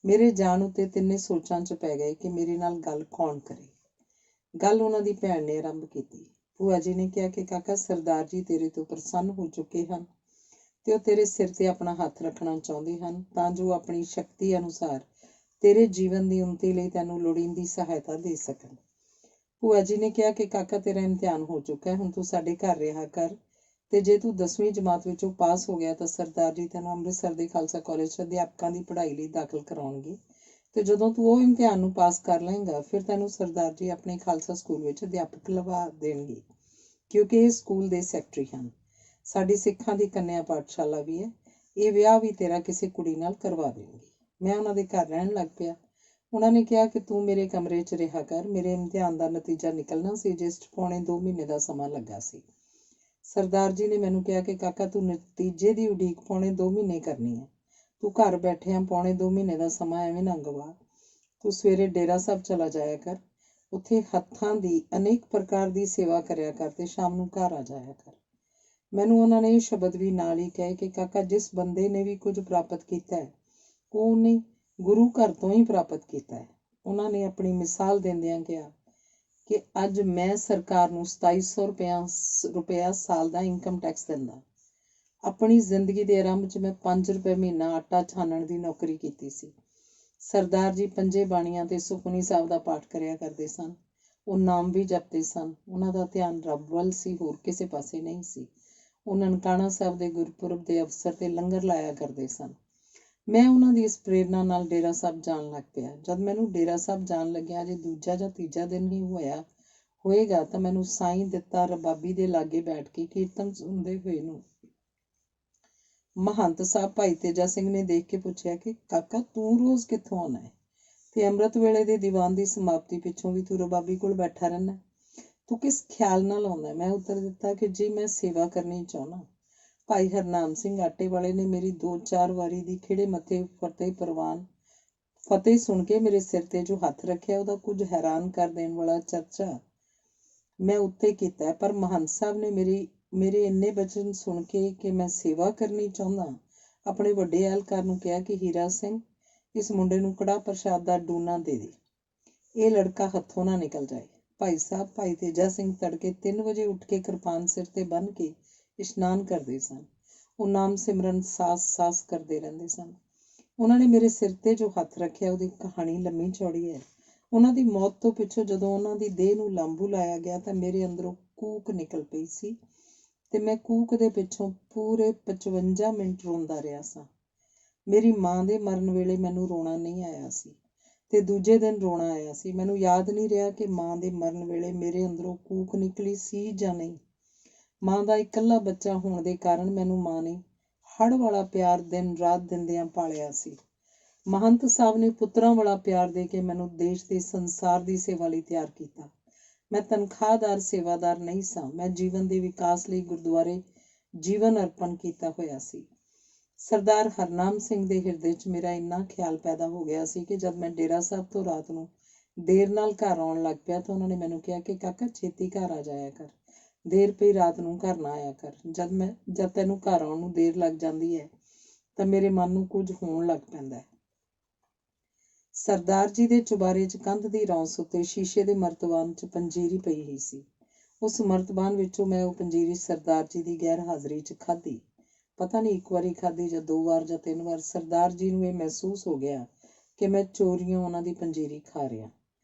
ਮੇਰੇ ਜਾਣ ਉੱਤੇ ਤਿੰਨੇ ਸੋਚਾਂ 'ਚ ਪੈ ਗਏ ਕਿ ਮੇਰੇ ਨਾਲ ਗੱਲ ਕੌਣ ਕਰੇ। ਗੱਲ ਉਹਨਾਂ ਦੀ ਭੈਣ ਨੇ ਆਰੰਭ ਕੀਤੀ। ਭੂਆ ਜੀ ਨੇ ਕਿਹਾ ਕਿ ਕਾਕਾ, ਸਰਦਾਰ ਜੀ ਤੇਰੇ ਤੋਂ ਪ੍ਰਸੰਨ ਹੋ ਚੁੱਕੇ ਹਨ ਤੇ ਉਹ ਤੇਰੇ ਸਿਰ ਤੇ ਆਪਣਾ ਹੱਥ ਰੱਖਣਾ ਚਾਹੁੰਦੇ ਹਨ ਤਾਂ ਜੋ ਆਪਣੀ ਸ਼ਕਤੀ ਅਨੁਸਾਰ ਤੇਰੇ ਜੀਵਨ ਦੀ ਉੱਨਤੀ ਲਈ ਤੈਨੂੰ ਲੋੜੀਂਦੀ ਸਹਾਇਤਾ ਦੇ ਸਕਣ। ਭੂਆ ਜੀ ਨੇ ਕਿਹਾ ਕਿ ਕਾਕਾ, ਤੇਰਾ ਇਮਤਿਹਾਨ ਹੋ ਚੁੱਕਾ ਹੈ, ਹੁਣ ਤੂੰ ਸਾਡੇ ਘਰ ਰਿਹਾ ਕਰ ਤੇ ਜੇ ਤੂੰ 10ਵੀਂ ਜਮਾਤ ਵਿੱਚੋਂ ਪਾਸ ਹੋ ਗਿਆ ਤਾਂ ਸਰਦਾਰ ਜੀ ਤੈਨੂੰ ਅੰਮ੍ਰਿਤਸਰ ਦੇ ਖਾਲਸਾ ਕਾਲਜ 'ਚ ਅਧਿਆਪਕਾਂ ਦੀ ਪੜ੍ਹਾਈ ਲਈ ਦਾਖਲ ਕਰਾਉਣਗੇ ਤੇ ਜਦੋਂ ਤੂੰ ਉਹ ਇਮਤਿਹਾਨ ਨੂੰ ਪਾਸ ਕਰ ਲਏਂਗਾ ਫਿਰ ਤੈਨੂੰ ਸਰਦਾਰ ਜੀ ਆਪਣੇ ਖਾਲਸਾ ਸਕੂਲ ਵਿੱਚ ਅਧਿਆਪਕ ਲਵਾ ਦੇਣਗੇ, ਕਿਉਂਕਿ ਇਹ ਸਕੂਲ ਦੇ ਸੈਕਟਰੀ ਹਨ। ਸਾਡੀ ਸਿੱਖਾਂ ਦੀ ਕੰਨਿਆ ਪਾਠਸ਼ਾਲਾ ਵੀ ਹੈ। ਇਹ ਵਿਆਹ ਵੀ ਤੇਰਾ ਕਿਸੇ ਕੁੜੀ ਨਾਲ ਕਰਵਾ ਦੇਣਗੇ। ਮੈਂ ਉਹਨਾਂ ਦੇ ਘਰ ਰਹਿਣ ਲੱਗ ਪਿਆ। ਉਹਨਾਂ ਨੇ ਕਿਹਾ ਕਿ ਤੂੰ ਮੇਰੇ ਕਮਰੇ 'ਚ ਰਿਹਾ ਕਰ। ਮੇਰੇ ਇਮਤਿਹਾਨ ਦਾ ਨਤੀਜਾ ਨਿਕਲਣਾ ਸੀ ਜਿਸ 'ਚ ਪੌਣੇ 2 ਮਹੀਨੇ ਦਾ ਸਮਾਂ ਲੱਗਾ ਸੀ। ਸਰਦਾਰ ਜੀ ਨੇ ਮੈਨੂੰ ਕਿਹਾ ਕਿ ਕਾਕਾ, ਤੂੰ ਨਤੀਜੇ ਦੀ ਉਡੀਕ ਪੌਣੇ 2 ਮਹੀਨੇ ਕਰਨੀ ਹੈ। ਤੂੰ ਘਰ ਬੈਠਿਆਂ ਪੌਣੇ 2 ਮਹੀਨੇ ਦਾ ਸਮਾਂ ਐਵੇਂ ਨਾ ਗਵਾ। ਤੂੰ ਸਵੇਰੇ ਡੇਰਾ ਸਾਹਿਬ ਚਲਾ ਜਾਇਆ ਕਰ। ਉੱਥੇ ਹੱਥਾਂ ਦੀ ਅਨੇਕ ਪ੍ਰਕਾਰ ਦੀ ਸੇਵਾ ਕਰਿਆ ਕਰ ਤੇ ਸ਼ਾਮ ਨੂੰ ਘਰ ਆ ਜਾਇਆ ਕਰ। ਮੈਨੂੰ ਉਹਨਾਂ ਨੇ ਇਹ ਸ਼ਬਦ ਵੀ ਨਾਲ ਹੀ ਕਹੇ ਕਿ ਕਾਕਾ, ਜਿਸ ਬੰਦੇ ਨੇ ਵੀ ਕੁਝ ਪ੍ਰਾਪਤ ਕੀਤਾ ਹੈ ਉਹ ਉਹਨੇ ਗੁਰੂ ਘਰ ਤੋਂ ਹੀ ਪ੍ਰਾਪਤ ਕੀਤਾ ਹੈ। ਉਹਨਾਂ ਨੇ ਆਪਣੀ ਮਿਸਾਲ ਦਿੰਦਿਆਂ ਕਿਹਾ ਕਿ ਅੱਜ ਮੈਂ ਸਰਕਾਰ ਨੂੰ 2700 ਰੁਪਇਆ ਸਾਲ ਦਾ ਇਨਕਮ ਟੈਕਸ ਦਿੰਦਾ। ਆਪਣੀ ਜ਼ਿੰਦਗੀ ਦੇ ਆਰੰਭ 'ਚ ਮੈਂ 5 ਰੁਪਏ ਮਹੀਨਾ ਆਟਾ ਛਾਣਨ ਦੀ ਨੌਕਰੀ ਕੀਤੀ ਸੀ। ਸਰਦਾਰ ਜੀ ਪੰਜੇ ਬਾਣੀਆਂ ਤੇ ਸੁਖਮਨੀ ਸਾਹਿਬ ਦਾ ਪਾਠ ਕਰਿਆ ਕਰਦੇ ਸਨ। ਉਹ ਨਾਮ ਵੀ ਜਪਦੇ ਸਨ। ਉਹਨਾਂ ਦਾ ਧਿਆਨ ਰੱਬ ਵੱਲ ਸੀ, ਹੋਰ ਕਿਸੇ ਪਾਸੇ ਨਹੀਂ ਸੀ। ਉਹ ਨਨਕਾਣਾ ਸਾਹਿਬ ਦੇ ਗੁਰਪੁਰਬ ਦੇ ਅਵਸਰ ਤੇ ਲੰਗਰ ਲਾਇਆ ਕਰਦੇ ਸਨ। ਮੈਂ ਉਹਨਾਂ ਦੀ ਇਸ ਪ੍ਰੇਰਨਾ ਨਾਲ ਡੇਰਾ ਸਾਹਿਬ ਜਾਣ ਲੱਗ ਪਿਆ। ਜਦ ਮੈਨੂੰ ਡੇਰਾ ਸਾਹਿਬ ਜਾਣ ਲੱਗਿਆ ਜੇ ਦੂਜਾ ਜਾਂ ਤੀਜਾ ਦਿਨ ਹੀ ਹੋਏਗਾ ਤਾਂ ਮੈਨੂੰ ਸਾਈਂ ਦਿੱਤਾ ਰਬਾਬੀ ਦੇ ਲਾਗੇ ਬੈਠ ਕੇ ਕੀਰਤਨ ਸੁਣਦੇ ਹੋਏ ਨੂੰ ਮਹੰਤ ਸਾਹਿਬ ਭਾਈ ਤੇਜਾ ਸਿੰਘ ਨੇ ਦੇਖ ਕੇ ਪੁੱਛਿਆ ਕਿ ਕਾਕਾ, ਤੂੰ ਰੋਜ਼ ਕਿੱਥੋਂ ਆਉਣਾ ਹੈ ਤੇ ਅੰਮ੍ਰਿਤ ਵੇਲੇ ਦੇ ਦੀਵਾਨ ਦੀ ਸਮਾਪਤੀ ਪਿੱਛੋਂ ਵੀ ਤੂੰ ਰਬਾਬੀ ਕੋਲ ਬੈਠਾ ਰਹਿੰਦਾ? ਤੂੰ ਕਿਸ ਖਿਆਲ ਨਾਲ ਆਉਂਦਾ? ਮੈਂ ਉੱਤਰ ਦਿੱਤਾ ਕਿ ਜੀ ਮੈਂ ਸੇਵਾ ਕਰਨੀ ਚਾਹੁੰਦਾ। ਭਾਈ ਹਰਨਾਮ ਸਿੰਘ ਆਟੇ ਵਾਲੇ ਨੇ ਮੇਰੀ 2-4 ਵਾਰੀ ਦੀ ਖਿੜੇ ਮੱਥੇ ਫਤਿਹ ਸੁਣ ਕੇ ਮੇਰੇ ਸਿਰ ਤੇ ਜੋ ਹੱਥ ਰੱਖਿਆ ਉਹਦਾ ਕੁਝ ਹੈਰਾਨ ਕਰ ਦੇਣ ਵਾਲਾ ਚਰਚਾ ਮੈਂ ਉੱਤੇ ਕੀਤਾ, ਪਰ ਮਹੰਤ ਸਾਹਿਬ ਨੇ ਮੇਰੇ ਇੰਨੇ ਬਚਨ ਸੁਣ ਕੇ ਕਿ ਮੈਂ ਸੇਵਾ ਕਰਨੀ ਚਾਹੁੰਦਾ ਆਪਣੇ ਵੱਡੇ ਅਹਿਲਕਾਰ ਨੂੰ ਕਿਹਾ ਕਿ ਹੀਰਾ ਸਿੰਘ, ਇਸ ਮੁੰਡੇ ਨੂੰ ਕੜਾਹ ਪ੍ਰਸ਼ਾਦ ਦਾ ਡੂਨਾ ਦੇ ਦੇ, ਇਹ ਲੜਕਾ ਹੱਥੋਂ ਨਾ ਨਿਕਲ ਜਾਏ। ਭਾਈ ਸਾਹਿਬ ਭਾਈ ਤੇਜਾ ਸਿੰਘ ਤੜਕੇ 3 ਵਜੇ ਉੱਠ ਕੇ ਕਿਰਪਾਨ ਸਿਰ ਤੇ ਬੰਨ੍ਹ ਕੇ ਇਸ਼ਨਾਨ ਕਰਦੇ ਸਨ। ਉਹ ਨਾਮ ਸਿਮਰਨ ਸਾਸ ਕਰਦੇ ਰਹਿੰਦੇ ਸਨ। ਉਹਨਾਂ ਨੇ ਮੇਰੇ ਸਿਰ ਤੇ ਜੋ ਹੱਥ ਰੱਖਿਆ ਉਹਦੀ ਕਹਾਣੀ ਲੰਮੀ ਚੌੜੀ ਹੈ। ਉਹਨਾਂ ਦੀ ਮੌਤ ਤੋਂ ਪਿੱਛੋਂ ਜਦੋਂ ਉਹਨਾਂ ਦੀ ਦੇਹ ਨੂੰ ਲਾਂਬੂ ਲਾਇਆ ਗਿਆ ਤਾਂ ਮੇਰੇ ਅੰਦਰੋਂ ਕੂਕ ਨਿਕਲ ਪਈ ਸੀ ਤੇ ਮੈਂ ਕੂਕ ਦੇ ਪਿੱਛੋਂ ਪੂਰੇ 55 ਮਿੰਟ ਰੋਂਦਾ ਰਿਹਾ ਸਾਂ। ਮੇਰੀ ਮਾਂ ਦੇ ਮਰਨ ਵੇਲੇ ਮੈਨੂੰ ਰੋਣਾ ਨਹੀਂ ਆਇਆ ਸੀ ਤੇ ਦੂਜੇ ਦਿਨ ਰੋਣਾ ਆਇਆ ਸੀ। ਮੈਨੂੰ ਯਾਦ ਨਹੀਂ ਰਿਹਾ ਕਿ ਮਾਂ ਦੇ ਮਰਨ ਵੇਲੇ ਮੇਰੇ ਅੰਦਰੋਂ ਕੂਕ ਨਿਕਲੀ ਸੀ ਜਾਂ ਨਹੀਂ। ਮਾਂ ਦਾ ਇਕੱਲਾ ਬੱਚਾ ਹੋਣ ਦੇ ਕਾਰਨ ਮੈਨੂੰ ਮਾਂ ਨੇ ਹੜ ਵਾਲਾ ਪਿਆਰ ਦਿਨ ਰਾਤ ਦਿੰਦਿਆਂ ਪਾਲਿਆ ਸੀ। ਮਹੰਤ ਸਾਹਿਬ ਨੇ ਪੁੱਤਰਾਂ ਵਾਲਾ ਪਿਆਰ ਦੇ ਕੇ ਮੈਨੂੰ ਦੇਸ਼ ਤੇ ਸੰਸਾਰ ਦੀ ਸੇਵਾ ਲਈ ਤਿਆਰ ਕੀਤਾ। ਮੈਂ ਤਨਖਾਹਦਾਰ ਸੇਵਾਦਾਰ ਨਹੀਂ ਸਾਂ। ਮੈਂ ਜੀਵਨ ਦੇ ਵਿਕਾਸ ਲਈ ਗੁਰਦੁਆਰੇ ਜੀਵਨ ਅਰਪਣ ਕੀਤਾ ਹੋਇਆ ਸੀ। ਸਰਦਾਰ ਹਰਨਾਮ ਸਿੰਘ ਦੇ ਹਿਰਦੇ 'ਚ ਮੇਰਾ ਇੰਨਾ ਖਿਆਲ ਪੈਦਾ ਹੋ ਗਿਆ ਸੀ ਕਿ ਜਦ ਮੈਂ ਡੇਰਾ ਸਾਹਿਬ ਤੋਂ ਰਾਤ ਨੂੰ ਦੇਰ ਨਾਲ ਘਰ ਆਉਣ ਲੱਗ ਪਿਆ ਤਾਂ ਉਹਨਾਂ ਨੇ ਮੈਨੂੰ ਕਿਹਾ ਕਿ ਕਾਕਾ ਛੇਤੀ ਘਰ ਆ ਜਾਇਆ ਕਰ, ਦੇਰ ਪਈ ਰਾਤ ਨੂੰ ਘਰ ਨਾ ਆਇਆ ਕਰ। ਜਦ ਤੈਨੂੰ ਘਰ ਆਉਣ ਨੂੰ ਦੇਰ ਲੱਗ ਜਾਂਦੀ ਹੈ ਤਾਂ ਮੇਰੇ ਮਨ ਨੂੰ ਕੁਝ ਹੋਣ ਲੱਗ ਪੈਂਦਾ ਹੈ। ਸਰਦਾਰ ਜੀ ਦੇ ਚੁਬਾਰੇ 'ਚ ਕੰਧ ਦੀ ਰੌਂਸ ਉੱਤੇ ਸ਼ੀਸ਼ੇ ਦੇ ਮਰਤਬਾਨ 'ਚ ਪੰਜੀਰੀ ਪਈ ਹੋਈ ਸੀ। ਉਸ ਮਰਤਬਾਨ ਵਿੱਚੋਂ ਮੈਂ ਉਹ ਪੰਜੀਰੀ ਸਰਦਾਰ ਜੀ ਦੀ ਗੈਰ ਹਾਜ਼ਰੀ 'ਚ ਖਾਧੀ। ਪਤਾ ਨਹੀਂ ਇੱਕ ਵਾਰੀ ਖਾਧੀ ਜਾਂ 2 ਵਾਰ ਜਾਂ 3 ਵਾਰ। ਸਰਦਾਰ ਜੀ ਨੂੰ ਇਹ ਮਹਿਸੂਸ ਹੋ ਗਿਆ ਕਿ ਮੈਂ ਚੋਰੀਆਂ ਉਹਨਾਂ ਦੀ ਪੰਜੀਰੀ ਖਾ ਰਿਹਾ।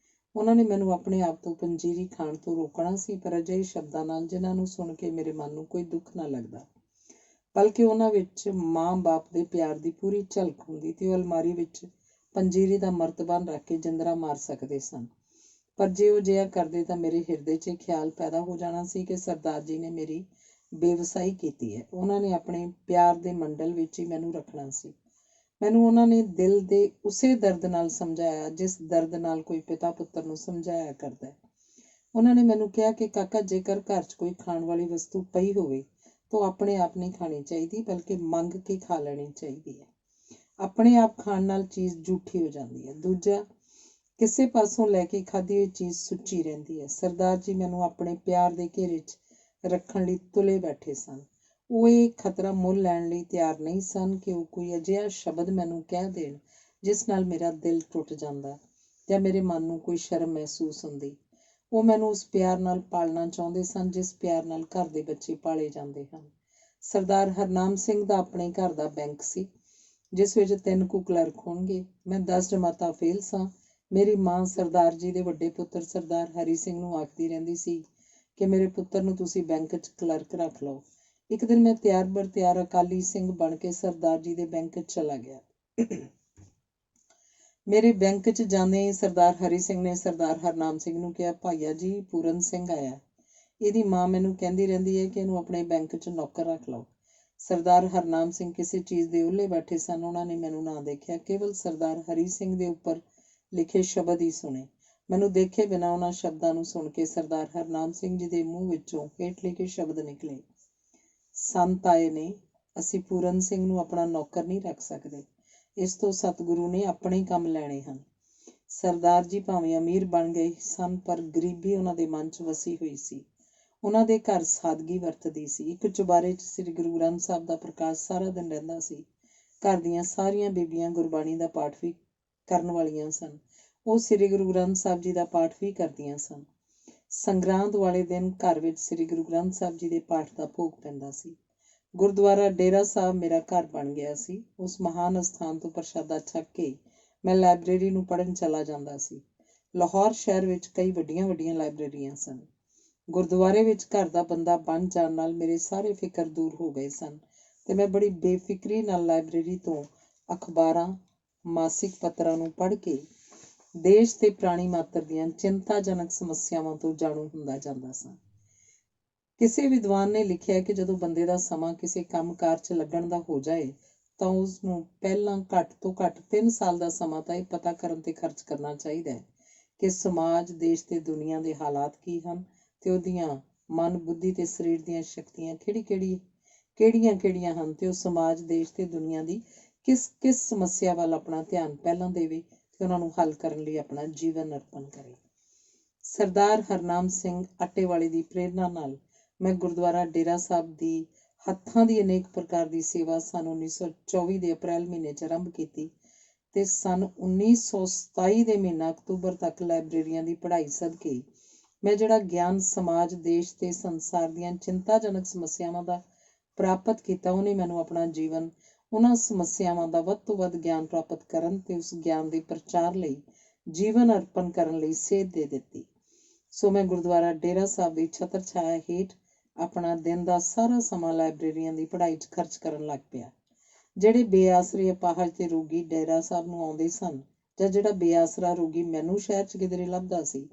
ਉਹਨਾਂ ਨੇ ਮੈਨੂੰ ਆਪਣੇ ਆਪ ਤੋਂ ਪੰਜੀਰੀ ਖਾਣ ਤੋਂ ਰੋਕਣਾ ਸੀ, ਪਰ ਅਜਿਹੇ ਸ਼ਬਦਾਂ ਨਾਲ ਜਿਨ੍ਹਾਂ ਨੂੰ ਸੁਣ ਕੇ ਮੇਰੇ ਮਨ ਨੂੰ ਕੋਈ ਦੁੱਖ ਨਾ ਲੱਗਦਾ, ਬਲਕਿ ਉਹਨਾਂ ਵਿੱਚ ਮਾਂ-ਬਾਪ ਦੇ ਪਿਆਰ ਦੀ ਪੂਰੀ ਝਲਕ ਹੁੰਦੀ ਤੇ ਉਹ ਅਲਮਾਰੀ ਵਿੱਚ ਪੰਜੀਰੀ ਦਾ ਮਰਤਬਾਨ ਰੱਖ ਕੇ ਜਿੰਦਰਾ ਮਾਰ ਸਕਦੇ ਸਨ। ਪਰ ਜੇ ਉਹ ਅਜਿਹਾ ਕਰਦੇ ਤਾਂ ਮੇਰੇ ਹਿਰਦੇ 'ਚ ਇਹ ਖਿਆਲ ਪੈਦਾ ਹੋ ਜਾਣਾ ਸੀ ਕਿ ਸਰਦਾਰ ਜੀ ਨੇ ਮੇਰੀ ਬੇਵਸਾਈ ਕੀਤੀ ਹੈ। ਉਹਨਾਂ ਨੇ ਆਪਣੇ ਪਿਆਰ ਦੇ ਮੰਡਲ ਵਿੱਚ ਹੀ ਮੈਨੂੰ ਰੱਖਣਾ ਸੀ। ਮੈਨੂੰ ਉਹਨਾਂ ਨੇ ਦਿਲ ਦੇ ਉਸੇ ਦਰਦ ਨਾਲ ਸਮਝਾਇਆ ਜਿਸ ਦਰਦ ਨਾਲ ਕੋਈ ਪਿਤਾ ਪੁੱਤਰ ਨੂੰ ਸਮਝਾਇਆ ਕਰਦਾ ਹੈ। ਉਹਨਾਂ ਨੇ ਮੈਨੂੰ ਕਿਹਾ ਕਿ ਕਾਕਾ, ਜੇਕਰ ਘਰ 'ਚ ਕੋਈ ਖਾਣ ਵਾਲੀ ਵਸਤੂ ਪਈ ਹੋਵੇ ਤਾਂ ਆਪਣੇ ਆਪ ਨਹੀਂ ਖਾਣੀ ਚਾਹੀਦੀ, ਬਲਕਿ ਮੰਗ ਕੇ ਖਾ ਲੈਣੀ ਚਾਹੀਦੀ ਹੈ। ਆਪਣੇ ਆਪ ਖਾਣ ਨਾਲ ਚੀਜ਼ ਝੂਠੀ ਹੋ ਜਾਂਦੀ ਹੈ। ਦੂਜਾ, ਕਿਸੇ ਪਾਸੋਂ ਲੈ ਕੇ ਖਾਧੀ ਹੋਈ ਚੀਜ਼ ਸੁੱਚੀ ਰਹਿੰਦੀ ਹੈ। ਸਰਦਾਰ ਜੀ ਮੈਨੂੰ ਆਪਣੇ ਪਿਆਰ ਦੇ ਘੇਰੇ 'ਚ ਰੱਖਣ ਲਈ ਤੁਲੇ ਬੈਠੇ ਸਨ। ਉਹ ਇਹ ਖਤਰਾ ਮੁੱਲ ਲੈਣ ਲਈ ਤਿਆਰ ਨਹੀਂ ਸਨ ਕਿ ਉਹ ਕੋਈ ਅਜਿਹਾ ਸ਼ਬਦ ਮੈਨੂੰ ਕਹਿ ਦੇਣ ਜਿਸ ਨਾਲ ਮੇਰਾ ਦਿਲ ਟੁੱਟ ਜਾਂਦਾ ਜਾਂ ਮੇਰੇ ਮਨ ਨੂੰ ਕੋਈ ਸ਼ਰਮ ਮਹਿਸੂਸ ਹੁੰਦੀ। ਉਹ ਮੈਨੂੰ ਉਸ ਪਿਆਰ ਨਾਲ ਪਾਲਣਾ ਚਾਹੁੰਦੇ ਸਨ ਜਿਸ ਪਿਆਰ ਨਾਲ ਘਰ ਦੇ ਬੱਚੇ ਪਾਲੇ ਜਾਂਦੇ ਹਨ। ਸਰਦਾਰ ਹਰਨਾਮ ਸਿੰਘ ਦਾ ਆਪਣੇ ਘਰ ਦਾ ਬੈਂਕ ਸੀ, ਜਿਸ ਵਿੱਚ 3 ਕੁ ਕਲਰਕ ਹੋਣਗੇ। ਮੈਂ 10 ਜਮਾਤਾਂ ਫੇਲ ਸਾਂ। ਮੇਰੀ ਮਾਂ ਸਰਦਾਰ ਜੀ ਦੇ ਵੱਡੇ ਪੁੱਤਰ ਸਰਦਾਰ ਹਰੀ ਸਿੰਘ ਨੂੰ ਆਖਦੀ ਰਹਿੰਦੀ ਸੀ ਕਿ ਮੇਰੇ ਪੁੱਤਰ ਨੂੰ ਤੁਸੀਂ ਬੈਂਕ 'ਚ ਕਲਰਕ ਰੱਖ ਲਓ। ਇੱਕ ਦਿਨ ਮੈਂ ਤਿਆਰ ਬਰ ਤਿਆਰ ਅਕਾਲੀ ਸਿੰਘ ਬਣ ਕੇ ਸਰਦਾਰ ਜੀ ਦੇ ਬੈਂਕ 'ਚ ਚਲਾ ਗਿਆ। ਮੇਰੇ ਬੈਂਕ 'ਚ ਜਾਂਦੇ ਹੀ ਸਰਦਾਰ ਹਰੀ ਸਿੰਘ ਨੇ ਸਰਦਾਰ ਹਰਨਾਮ ਸਿੰਘ ਨੂੰ ਕਿਹਾ, ਭਾਈਆ ਜੀ, ਪੂਰਨ ਸਿੰਘ ਆਇਆ। ਇਹਦੀ ਮਾਂ ਮੈਨੂੰ ਕਹਿੰਦੀ ਰਹਿੰਦੀ ਹੈ ਕਿ ਇਹਨੂੰ ਆਪਣੇ ਬੈਂਕ 'ਚ ਨੌਕਰ ਰੱਖ ਲਓ। ਸਰਦਾਰ ਹਰਨਾਮ ਸਿੰਘ ਕਿਸੇ ਚੀਜ਼ ਦੇ ਉਹਲੇ ਬੈਠੇ ਸਨ। ਉਹਨਾਂ ਨੇ ਮੈਨੂੰ ਨਾ ਦੇਖਿਆ, ਕੇਵਲ ਸਰਦਾਰ ਹਰੀ ਸਿੰਘ ਦੇ ਉੱਪਰ ਲਿਖੇ ਸ਼ਬਦ ਹੀ ਸੁਣੇ। ਮੈਨੂੰ ਦੇਖੇ ਬਿਨਾਂ ਉਹਨਾਂ ਸ਼ਬਦਾਂ ਨੂੰ ਸੁਣ ਕੇ ਸਰਦਾਰ ਹਰਨਾਮ ਸਿੰਘ ਜੀ ਦੇ ਮੂੰਹ ਵਿੱਚੋਂ ਹੇਠ ਲਿਖੇ ਸ਼ਬਦ ਨਿਕਲੇ, ਸੰਤ ਆਏ ਨੇ, ਅਸੀਂ ਪੂਰਨ ਸਿੰਘ ਨੂੰ ਆਪਣਾ ਨੌਕਰ ਨਹੀਂ ਰੱਖ ਸਕਦੇ। ਇਸ ਤੋਂ ਸਤਿਗੁਰੂ ਨੇ ਆਪਣੇ ਕੰਮ ਲੈਣੇ ਹਨ। ਸਰਦਾਰ ਜੀ ਭਾਵੇਂ ਅਮੀਰ ਬਣ ਗਏ ਸਨ, ਪਰ ਗਰੀਬੀ ਉਹਨਾਂ ਦੇ ਮਨ 'ਚ ਵਸੀ ਹੋਈ ਸੀ। ਉਹਨਾਂ ਦੇ ਘਰ ਸਾਦਗੀ ਵਰਤਦੀ ਸੀ। ਇੱਕ ਚੁਬਾਰੇ 'ਚ ਸ੍ਰੀ ਗੁਰੂ ਗ੍ਰੰਥ ਸਾਹਿਬ ਦਾ ਪ੍ਰਕਾਸ਼ ਸਾਰਾ ਦਿਨ ਰਹਿੰਦਾ ਸੀ। ਘਰ ਦੀਆਂ ਸਾਰੀਆਂ ਬੀਬੀਆਂ ਗੁਰਬਾਣੀ ਦਾ ਪਾਠ ਵੀ ਕਰਨ ਵਾਲੀਆਂ ਸਨ। ਉਹ ਸ੍ਰੀ ਗੁਰੂ ਗ੍ਰੰਥ ਸਾਹਿਬ ਜੀ ਦਾ ਪਾਠ ਵੀ ਕਰਦੀਆਂ ਸਨ। ਸੰਗਰਾਂਦ ਵਾਲੇ ਦਿਨ ਘਰ ਵਿੱਚ ਸ੍ਰੀ ਗੁਰੂ ਗ੍ਰੰਥ ਸਾਹਿਬ ਜੀ ਦੇ ਪਾਠ ਦਾ ਭੋਗ ਪੈਂਦਾ ਸੀ। ਗੁਰਦੁਆਰਾ ਡੇਰਾ ਸਾਹਿਬ ਮੇਰਾ ਘਰ ਬਣ ਗਿਆ ਸੀ। ਉਸ ਮਹਾਨ ਅਸਥਾਨ ਤੋਂ ਪ੍ਰਸ਼ਾਦਾ ਛਕ ਕੇ ਮੈਂ ਲਾਇਬ੍ਰੇਰੀ ਨੂੰ ਪੜ੍ਹਨ ਚਲਾ ਜਾਂਦਾ ਸੀ। ਲਾਹੌਰ ਸ਼ਹਿਰ ਵਿੱਚ ਕਈ ਵੱਡੀਆਂ ਵੱਡੀਆਂ ਲਾਇਬ੍ਰੇਰੀਆਂ ਸਨ। ਗੁਰਦੁਆਰੇ ਵਿੱਚ ਘਰ ਦਾ ਬੰਦਾ ਬਣ ਜਾਣ ਨਾਲ ਮੇਰੇ ਸਾਰੇ ਫਿਕਰ ਦੂਰ ਹੋ ਗਏ ਸਨ ਤੇ ਮੈਂ ਬੜੀ ਬੇਫਿਕਰੀ ਨਾਲ ਲਾਇਬ੍ਰੇਰੀ ਤੋਂ ਅਖਬਾਰਾਂ, ਮਾਸਿਕ ਪੱਤਰਾਂ ਨੂੰ ਪੜ੍ਹ ਕੇ ਦੇਸ਼ ਤੇ ਪ੍ਰਾਣੀ ਮਾਤਰ ਦੀਆਂ ਚਿੰਤਾਜਨਕ ਸਮੱਸਿਆਵਾਂ ਤੋਂ ਜਾਣੂ ਹੁੰਦਾ ਜਾਂਦਾ ਸਾਂ। ਕਿਸੇ ਵਿਦਵਾਨ ਨੇ ਲਿਖਿਆ ਕਿ ਜਦੋਂ ਬੰਦੇ ਦਾ ਸਮਾਂ ਕਿਸੇ ਕੰਮਕਾਰ 'ਚ ਲੱਗਣ ਦਾ ਹੋ ਜਾਏ ਤਾਂ ਉਸ ਨੂੰ ਪਹਿਲਾਂ ਘੱਟ ਤੋਂ ਘੱਟ 3 ਸਾਲ ਦਾ ਸਮਾਂ ਤਾਂ ਇਹ ਪਤਾ ਕਰਨ 'ਤੇ ਖਰਚ ਕਰਨਾ ਚਾਹੀਦਾ ਹੈ ਕਿ ਸਮਾਜ, ਦੇਸ਼ ਤੇ ਦੁਨੀਆ ਦੇ ਹਾਲਾਤ ਕੀ ਹਨ ਤੇ ਉਹਦੀਆਂ ਮਨ, ਬੁੱਧੀ ਤੇ ਸਰੀਰ ਦੀਆਂ ਸ਼ਕਤੀਆਂ ਕਿਹੜੀਆਂ ਹਨ ਤੇ ਉਹ ਸਮਾਜ, ਦੇਸ਼ ਤੇ ਦੁਨੀਆ ਦੀ ਕਿਸ ਸਮੱਸਿਆ ਵੱਲ ਆਪਣਾ ਧਿਆਨ ਪਹਿਲਾਂ ਦੇਵੇ ਤੇ ਉਹਨਾਂ ਨੂੰ ਹੱਲ ਕਰਨ ਲਈ ਆਪਣਾ ਜੀਵਨ ਅਰਪਣ ਕਰੇ। ਸਰਦਾਰ ਹਰਨਾਮ ਸਿੰਘ ਆਟੇਵਾਲੇ ਦੀ ਪ੍ਰੇਰਨਾ ਨਾਲ ਮੈਂ ਗੁਰਦੁਆਰਾ ਡੇਰਾ ਸਾਹਿਬ ਦੀ ਹੱਥਾਂ ਦੀ ਅਨੇਕ ਪ੍ਰਕਾਰ ਦੀ ਸੇਵਾ ਸੰਨ 1924 ਦੇ ਅਪ੍ਰੈਲ ਮਹੀਨੇ 'ਚ ਆਰੰਭ ਕੀਤੀ ਤੇ ਸੰਨ 1927 ਦੇ ਮਹੀਨਾ ਅਕਤੂਬਰ ਤੱਕ ਲਾਇਬ੍ਰੇਰੀਆਂ ਦੀ ਪੜ੍ਹਾਈ ਸਦਕੇ ਮੈਂ ਜਿਹੜਾ ਗਿਆਨ ਸਮਾਜ, ਦੇਸ਼ ਤੇ ਸੰਸਾਰ ਦੀਆਂ ਚਿੰਤਾਜਨਕ ਸਮੱਸਿਆਵਾਂ ਦਾ ਪ੍ਰਾਪਤ ਕੀਤਾ, ਉਹਨੇ ਮੈਨੂੰ ਆਪਣਾ ਜੀਵਨ ਉਹਨਾਂ ਸਮੱਸਿਆਵਾਂ ਦਾ ਵੱਧ ਤੋਂ ਵੱਧ ਗਿਆਨ ਪ੍ਰਾਪਤ ਕਰਨ ਤੇ ਉਸ ਗਿਆਨ ਦੇ ਪ੍ਰਚਾਰ ਲਈ ਜੀਵਨ ਅਰਪਣ ਕਰਨ ਲਈ ਸੇਧ ਦੇ ਦਿੱਤੀ। ਸੋ ਮੈਂ ਗੁਰਦੁਆਰਾ ਡੇਰਾ ਸਾਹਿਬ ਦੀ ਛਤਰ ਛਾਇਆ ਹੇਠ ਆਪਣਾ ਦਿਨ ਦਾ ਸਾਰਾ ਸਮਾਂ ਲਾਇਬ੍ਰੇਰੀਆਂ ਦੀ ਪੜ੍ਹਾਈ 'ਚ ਖਰਚ ਕਰਨ ਲੱਗ ਪਿਆ। ਜਿਹੜੇ ਬੇਆਸਰੇ, ਅਪਾਹਜ ਤੇ ਰੋਗੀ ਡੇਰਾ ਸਾਹਿਬ ਨੂੰ ਆਉਂਦੇ ਸਨ ਜਾਂ ਜਿਹੜਾ ਬੇਆਸਰਾ ਰੋਗੀ ਮੈਨੂੰ ਸ਼ਹਿਰ 'ਚ ਕਿਧਰੇ ਲੱਭਦਾ ਸੀ,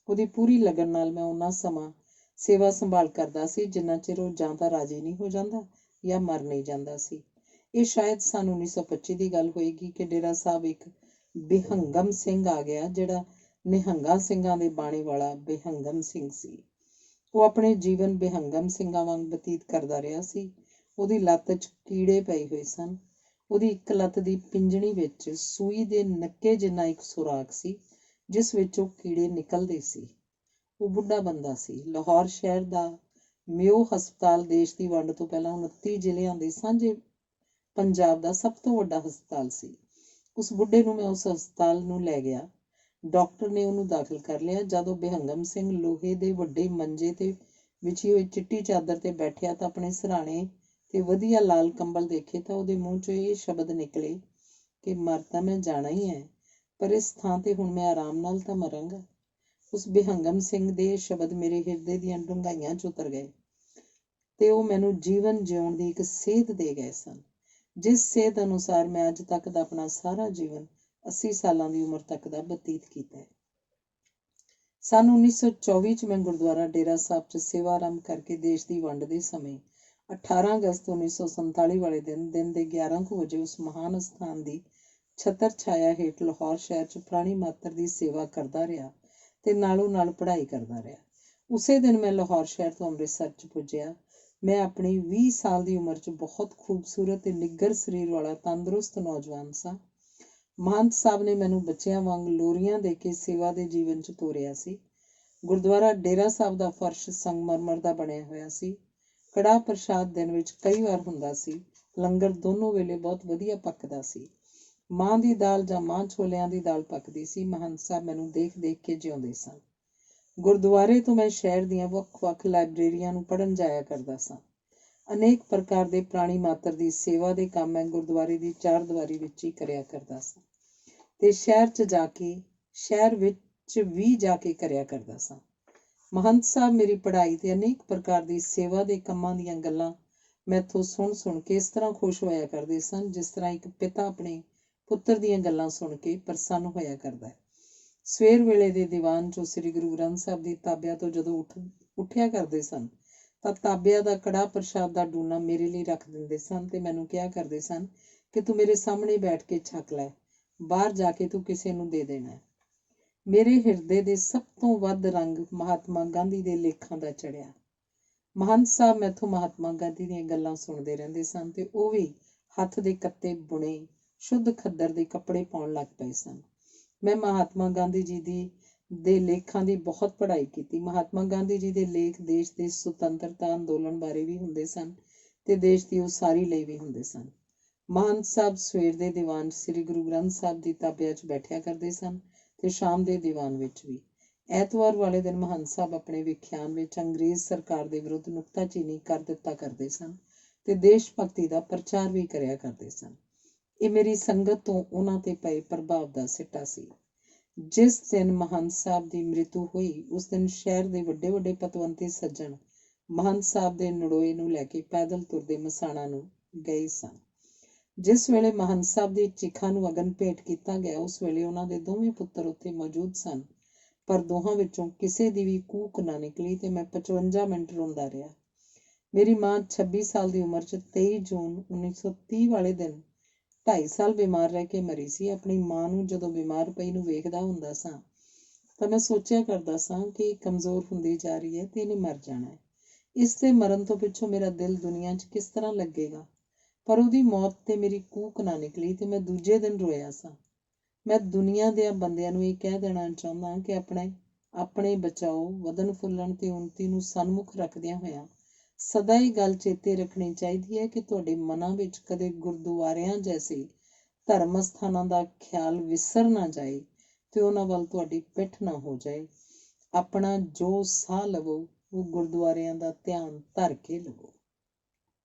ਉਹਦੀ ਪੂਰੀ ਲਗਨ ਨਾਲ ਮੈਂ ਉਹਨਾਂ ਸਮਾਂ ਸੇਵਾ ਸੰਭਾਲ ਕਰਦਾ ਸੀ ਜਿੰਨਾ ਚਿਰ ਉਹ ਜਾਂ ਤਾਂ ਰਾਜੀ ਨਹੀਂ ਹੋ ਜਾਂਦਾ ਜਾਂ ਮਰ ਨਹੀਂ ਜਾਂਦਾ ਸੀ। ਇਹ ਸ਼ਾਇਦ ਸੰਨ 1925 ਦੀ ਗੱਲ ਹੋਏਗੀ ਕਿ ਡੇਰਾ ਸਾਹਿਬ ਇੱਕ ਬਿਹੰਗਮ ਸਿੰਘ ਆ ਗਿਆ, ਜਿਹੜਾ ਨਿਹੰਗਾਂ ਸਿੰਘਾਂ ਦੇ ਬਾਣੇ ਵਾਲਾ ਬਿਹੰਗਮ ਸਿੰਘ ਸੀ। ਉਹ ਆਪਣੇ ਜੀਵਨ ਬਿਹੰਗਮ ਸਿੰਘਾਂ ਵਾਂਗ ਬਤੀਤ ਕਰਦਾ ਰਿਹਾ ਸੀ। ਉਹਦੀ ਲੱਤ 'ਚ ਕੀੜੇ ਪਏ ਹੋਏ ਸਨ। ਉਹਦੀ ਇੱਕ ਲੱਤ ਦੀ ਪਿੰਜਣੀ ਵਿੱਚ ਸੂਈ ਦੇ ਨੱਕੇ ਜਿੰਨਾ ਇੱਕ ਸੁਰਾਖ ਸੀ, ਜਿਸ ਵਿੱਚੋਂ ਕੀੜੇ ਨਿਕਲਦੇ ਸੀ। ਉਹ ਬੁੱਢਾ ਬੰਦਾ ਸੀ। ਲਾਹੌਰ ਸ਼ਹਿਰ ਦਾ ਮਿਓ ਹਸਪਤਾਲ ਦੇਸ਼ ਦੀ ਵੰਡ ਤੋਂ ਪਹਿਲਾਂ 29 ਜ਼ਿਲ੍ਹਿਆਂ ਦੇ ਸਾਂਝੇ ਪੰਜਾਬ ਦਾ ਸਭ ਤੋਂ ਵੱਡਾ ਹਸਪਤਾਲ ਸੀ। ਉਸ ਬੁੱਢੇ ਨੂੰ ਮੈਂ ਉਸ ਹਸਪਤਾਲ ਨੂੰ ਲੈ ਗਿਆ। ਡਾਕਟਰ ਨੇ ਉਹਨੂੰ ਦਾਖਲ ਕਰ ਲਿਆ। ਜਦੋਂ ਬਿਹੰਗਮ ਸਿੰਘ ਲੋਹੇ ਦੇ ਵੱਡੇ ਮੰਜੇ ਤੇ ਵਿਛੀ ਹੋਈ ਚਿੱਟੀ ਚਾਦਰ ਤੇ ਬੈਠਿਆ ਤਾਂ ਆਪਣੇ ਸਿਰਹਾਣੇ ਤੇ ਵਧੀਆ ਲਾਲ ਕੰਬਲ ਦੇਖੇ ਤਾਂ ਉਹਦੇ ਮੂੰਹ 'ਚੋਂ ਇਹ ਸ਼ਬਦ ਨਿਕਲੇ ਕਿ ਮਰ ਤਾਂ ਮੈਂ ਜਾਣਾ ਹੀ ਹੈ, ਪਰ ਇਸ ਥਾਂ ਤੇ ਹੁਣ ਮੈਂ ਆਰਾਮ ਨਾਲ ਤਾਂ ਮਰਾਂਗਾ। ਉਸ ਬਿਹੰਗਮ ਸਿੰਘ ਦੇ ਇਹ ਸ਼ਬਦ ਮੇਰੇ ਹਿਰਦੇ ਦੀਆਂ ਡੂੰਘਾਈਆਂ 'ਚ ਉਤਰ ਗਏ ਤੇ ਉਹ ਮੈਨੂੰ ਜੀਵਨ ਜਿਉਣ ਦੀ ਇੱਕ ਸੇਧ ਦੇ ਗਏ ਸਨ, ਜਿਸ ਸੇਧ ਅਨੁਸਾਰ ਮੈਂ ਅੱਜ ਤੱਕ ਦਾ ਆਪਣਾ ਸਾਰਾ ਜੀਵਨ 80 ਸਾਲਾਂ ਦੀ ਉਮਰ ਤੱਕ ਦਾ ਬਤੀਤ ਕੀਤਾ ਹੈ। ਸੰਨ 1924 'ਚ ਮੈਂ ਗੁਰਦੁਆਰਾ ਡੇਰਾ ਸਾਹਿਬ 'ਚ ਸੇਵਾ ਆਰੰਭ ਕਰਕੇ ਦੇਸ਼ ਦੀ ਵੰਡ ਦੇ ਸਮੇਂ 18 ਅਗਸਤ 1947 ਵਾਲੇ ਦਿਨ ਦੇ 11 ਕੁ ਵਜੇ ਉਸ ਮਹਾਨ ਅਸਥਾਨ ਦੀ ਛਤਰ ਛਾਇਆ ਹੇਠ ਲਾਹੌਰ ਸ਼ਹਿਰ 'ਚ ਪ੍ਰਾਣੀ ਮਾਤਰ ਦੀ ਸੇਵਾ ਕਰਦਾ ਰਿਹਾ ਤੇ ਨਾਲੋਂ ਨਾਲ ਪੜ੍ਹਾਈ ਕਰਦਾ ਰਿਹਾ। ਉਸੇ ਦਿਨ ਮੈਂ ਲਾਹੌਰ ਸ਼ਹਿਰ ਤੋਂ ਅੰਮ੍ਰਿਤਸਰ 'ਚ ਪੁੱਜਿਆ। ਮੈਂ ਆਪਣੀ 20 ਸਾਲ ਦੀ ਉਮਰ 'ਚ ਬਹੁਤ ਖੂਬਸੂਰਤ ਤੇ ਨਿੱਘਰ ਸਰੀਰ ਵਾਲਾ ਤੰਦਰੁਸਤ ਨੌਜਵਾਨ ਸਾਂ। ਮਹੰਤ ਸਾਹਿਬ ਨੇ ਮੈਨੂੰ ਬੱਚਿਆਂ ਵਾਂਗ ਲੋਰੀਆਂ ਦੇ ਕੇ ਸੇਵਾ ਦੇ ਜੀਵਨ 'ਚ ਤੋਰਿਆ ਸੀ। ਗੁਰਦੁਆਰਾ ਡੇਰਾ ਸਾਹਿਬ ਦਾ ਫਰਸ਼ ਸੰਗਮਰਮਰ ਦਾ ਬਣਿਆ ਹੋਇਆ ਸੀ। ਕੜਾਹ ਪ੍ਰਸ਼ਾਦ ਦਿਨ ਵਿੱਚ ਕਈ ਵਾਰ ਹੁੰਦਾ ਸੀ। ਲੰਗਰ ਦੋਨੋਂ ਵੇਲੇ ਬਹੁਤ ਵਧੀਆ ਪੱਕਦਾ ਸੀ। ਮਾਂ ਦੀ ਦਾਲ ਜਾਂ ਮਾਂ ਛੋਲਿਆਂ ਦੀ ਦਾਲ ਪੱਕਦੀ ਸੀ। ਮਹੰਤ ਸਾਹਿਬ ਮੈਨੂੰ ਦੇਖ ਦੇਖ ਕੇ ਜਿਉਂਦੇ ਸਨ। ਗੁਰਦੁਆਰੇ ਤੋਂ ਮੈਂ ਸ਼ਹਿਰ ਦੀਆਂ ਵੱਖ-ਵੱਖ ਲਾਇਬ੍ਰੇਰੀਆਂ ਨੂੰ ਪੜ੍ਹਨ ਜਾਇਆ ਕਰਦਾ ਸਾਂ। ਅਨੇਕ ਪ੍ਰਕਾਰ ਦੇ ਪ੍ਰਾਣੀ ਮਾਤਰ ਦੀ ਸੇਵਾ ਦੇ ਕੰਮ ਮੈਂ ਗੁਰਦੁਆਰੇ ਦੀ ਚਾਰ ਦੀਵਾਰੀ ਵਿੱਚ ਹੀ ਕਰਿਆ ਕਰਦਾ ਸਾਂ ਤੇ ਸ਼ਹਿਰ ਵਿੱਚ ਵੀ ਜਾ ਕੇ ਕਰਿਆ ਕਰਦਾ ਸਾਂ। ਮਹੰਤ ਸਾਹਿਬ ਮੇਰੀ ਪੜ੍ਹਾਈ ਤੇ ਅਨੇਕ ਪ੍ਰਕਾਰ ਦੀ ਸੇਵਾ ਦੇ ਕੰਮਾਂ ਦੀਆਂ ਗੱਲਾਂ ਮੈਥੋਂ ਸੁਣ ਕੇ ਇਸ ਤਰ੍ਹਾਂ ਖੁਸ਼ ਹੋਇਆ ਕਰਦੇ ਸਨ, ਜਿਸ ਤਰ੍ਹਾਂ ਇੱਕ ਪਿਤਾ ਆਪਣੇ ਪੁੱਤਰ ਦੀਆਂ ਗੱਲਾਂ ਸੁਣ ਕੇ ਪ੍ਰਸੰਨ ਹੋਇਆ ਕਰਦਾ ਹੈ। ਸਵੇਰ ਵੇਲੇ ਦੇ ਦੀਵਾਨ 'ਚੋਂ ਸ੍ਰੀ ਗੁਰੂ ਗ੍ਰੰਥ ਸਾਹਿਬ ਦੀ ਤਾਬਿਆ ਤੋਂ ਜਦੋਂ ਉੱਠਿਆ ਕਰਦੇ ਸਨ ਤਾਂ ਤਾਬਿਆ ਦਾ ਕੜਾਹ ਪ੍ਰਸ਼ਾਦ ਦਾ ਡੂਨਾ ਮੇਰੇ ਲਈ ਰੱਖ ਦਿੰਦੇ ਸਨ ਤੇ ਮੈਨੂੰ ਕਿਹਾ ਕਰਦੇ ਸਨ ਕਿ ਤੂੰ ਮੇਰੇ ਸਾਹਮਣੇ ਬੈਠ ਕੇ ਛਕ ਲੈ, ਬਾਹਰ ਜਾ ਕੇ ਤੂੰ ਕਿਸੇ ਨੂੰ ਦੇ ਦੇਣਾ। ਮੇਰੇ ਹਿਰਦੇ ਦੇ ਸਭ ਤੋਂ ਵੱਧ ਰੰਗ ਮਹਾਤਮਾ ਗਾਂਧੀ ਦੇ ਲੇਖਾਂ ਦਾ ਚੜ੍ਹਿਆ। ਮਹੰਤ ਸਾਹਿਬ ਮੈਥੋਂ ਮਹਾਤਮਾ ਗਾਂਧੀ ਦੀਆਂ ਗੱਲਾਂ ਸੁਣਦੇ ਰਹਿੰਦੇ ਸਨ ਤੇ ਉਹ ਵੀ ਹੱਥ ਦੇ ਕੱਤੇ ਬੁਣੇ ਸ਼ੁੱਧ ਖੱਦਰ ਦੇ ਕੱਪੜੇ ਪਾਉਣ ਲੱਗ ਪਏ ਸਨ। ਮੈਂ ਮਹਾਤਮਾ ਗਾਂਧੀ ਜੀ ਦੇ ਲੇਖਾਂ ਦੀ ਬਹੁਤ ਪੜ੍ਹਾਈ ਕੀਤੀ। ਮਹਾਤਮਾ ਗਾਂਧੀ ਜੀ ਦੇ ਲੇਖ ਦੇਸ਼ ਦੇ ਸੁਤੰਤਰਤਾ ਅੰਦੋਲਨ ਬਾਰੇ ਵੀ ਹੁੰਦੇ ਸਨ ਤੇ ਦੇਸ਼ ਦੀ ਉਸਾਰੀ ਲਈ ਵੀ ਹੁੰਦੇ ਸਨ। ਮਹੰਤ ਸਾਹਿਬ ਸਵੇਰ ਦੇ ਦੀਵਾਨ 'ਚ ਸ੍ਰੀ ਗੁਰੂ ਗ੍ਰੰਥ ਸਾਹਿਬ ਦੀ ਤਾਬਿਆ 'ਚ ਬੈਠਿਆ ਕਰਦੇ ਸਨ ਤੇ ਸ਼ਾਮ ਦੇ ਦੀਵਾਨ ਵਿੱਚ ਵੀ। ਐਤਵਾਰ ਵਾਲੇ ਦਿਨ ਮਹੰਤ ਸਾਹਿਬ ਆਪਣੇ ਵਿਖਿਆਨ ਵਿੱਚ ਅੰਗਰੇਜ਼ ਸਰਕਾਰ ਦੇ ਵਿਰੁੱਧ ਨੁਕਤਾਚੀਨੀ ਕਰ ਦਿੱਤਾ ਕਰਦੇ ਸਨ ਤੇ ਦੇਸ਼ ਭਗਤੀ ਦਾ ਪ੍ਰਚਾਰ ਵੀ ਕਰਿਆ ਕਰਦੇ ਸਨ। ਇਹ ਮੇਰੀ ਸੰਗਤ ਤੋਂ ਉਹਨਾਂ ਤੇ ਪਏ ਪ੍ਰਭਾਵ ਦਾ ਸਿੱਟਾ ਸੀ। ਜਿਸ ਦਿਨ ਮਹੰਤ ਸਾਹਿਬ ਦੀ ਮ੍ਰਿਤੂ ਹੋਈ ਉਸ ਦਿਨ ਸ਼ਹਿਰ ਦੇ ਵੱਡੇ ਵੱਡੇ ਪਤਵੰਤੇ ਸੱਜਣ ਮਹੰਤ ਸਾਹਿਬ ਦੇ ਨੜੋਏ ਨੂੰ ਲੈ ਕੇ ਪੈਦਲ ਤੁਰਦੇ ਮਸਾਣਾ ਨੂੰ ਗਏ ਸਨ। ਜਿਸ ਵੇਲੇ ਮਹੰਤ ਸਾਹਿਬ ਦੀ ਚਿਖਾ ਨੂੰ ਅਗਨ ਭੇਟ ਕੀਤਾ ਗਿਆ ਉਸ ਵੇਲੇ ਉਹਨਾਂ ਦੇ ਦੋਵੇਂ ਪੁੱਤਰ ਉੱਥੇ ਮੌਜੂਦ ਸਨ, ਪਰ ਦੋਹਾਂ ਵਿੱਚੋਂ ਕਿਸੇ ਦੀ ਵੀ ਕੂਕ ਨਾ ਨਿਕਲੀ ਤੇ ਮੈਂ 55 ਮਿੰਟ ਰੋਂਦਾ ਰਿਹਾ। ਮੇਰੀ ਮਾਂ 26 ਸਾਲ ਦੀ ਉਮਰ 'ਚ 23 ਜੂਨ 1930 ਵਾਲੇ ਦਿਨ 2.5 ਸਾਲ ਬਿਮਾਰ ਰਹਿ ਕੇ ਮਰੀ ਸੀ। ਆਪਣੀ ਮਾਂ ਨੂੰ ਜਦੋਂ ਬਿਮਾਰ ਪਈ ਨੂੰ ਵੇਖਦਾ ਹੁੰਦਾ ਸਾਂ ਤਾਂ ਮੈਂ ਸੋਚਿਆ ਕਰਦਾ ਸਾਂ ਕਿ ਇਹ ਕਮਜ਼ੋਰ ਹੁੰਦੀ ਜਾ ਰਹੀ ਹੈ ਤੇ ਇਹਨੇ ਮਰ ਜਾਣਾ ਹੈ। ਇਸ ਦੇ ਮਰਨ ਤੋਂ ਪਿੱਛੋਂ ਮੇਰਾ ਦਿਲ ਦੁਨੀਆ 'ਚ ਕਿਸ ਤਰ੍ਹਾਂ ਲੱਗੇਗਾ, ਪਰ ਉਹਦੀ ਮੌਤ ਤੇ ਮੇਰੀ ਕੂਕ ਨਾ ਨਿਕਲੀ ਤੇ ਮੈਂ ਦੂਜੇ ਦਿਨ ਰੋਇਆ ਸਾਂ। ਮੈਂ ਦੁਨੀਆ ਦੇ ਬੰਦਿਆਂ ਨੂੰ ਇਹ ਕਹਿ ਦੇਣਾ ਚਾਹੁੰਦਾ ਕਿ ਆਪਣੇ ਬਚਾਓ, ਵਧਣ ਫੁੱਲਣ ਤੇ ਉੱਨਤੀ ਨੂੰ ਸਨਮੁਖ ਰੱਖਦਿਆਂ ਹੋਇਆਂ ਸਦਾ ਇਹ ਗੱਲ ਚੇਤੇ ਰੱਖਣੀ ਚਾਹੀਦੀ ਹੈ ਕਿ ਤੁਹਾਡੇ ਮਨਾਂ ਵਿੱਚ ਕਦੇ ਗੁਰਦੁਆਰਿਆਂ ਜੈਸੇ ਧਰਮ ਅਸਥਾਨਾਂ ਦਾ ਖਿਆਲ ਵਿਸਰ ਨਾ ਜਾਏ ਤੇ ਉਹਨਾਂ ਵੱਲ ਤੁਹਾਡੀ ਪਿੱਠ ਨਾ ਹੋ ਜਾਏ। ਆਪਣਾ ਜੋ ਸਾਹ ਲਵੋ ਉਹ ਗੁਰਦੁਆਰਿਆਂ ਦਾ ਧਿਆਨ ਧਰ ਕੇ ਲਵੋ।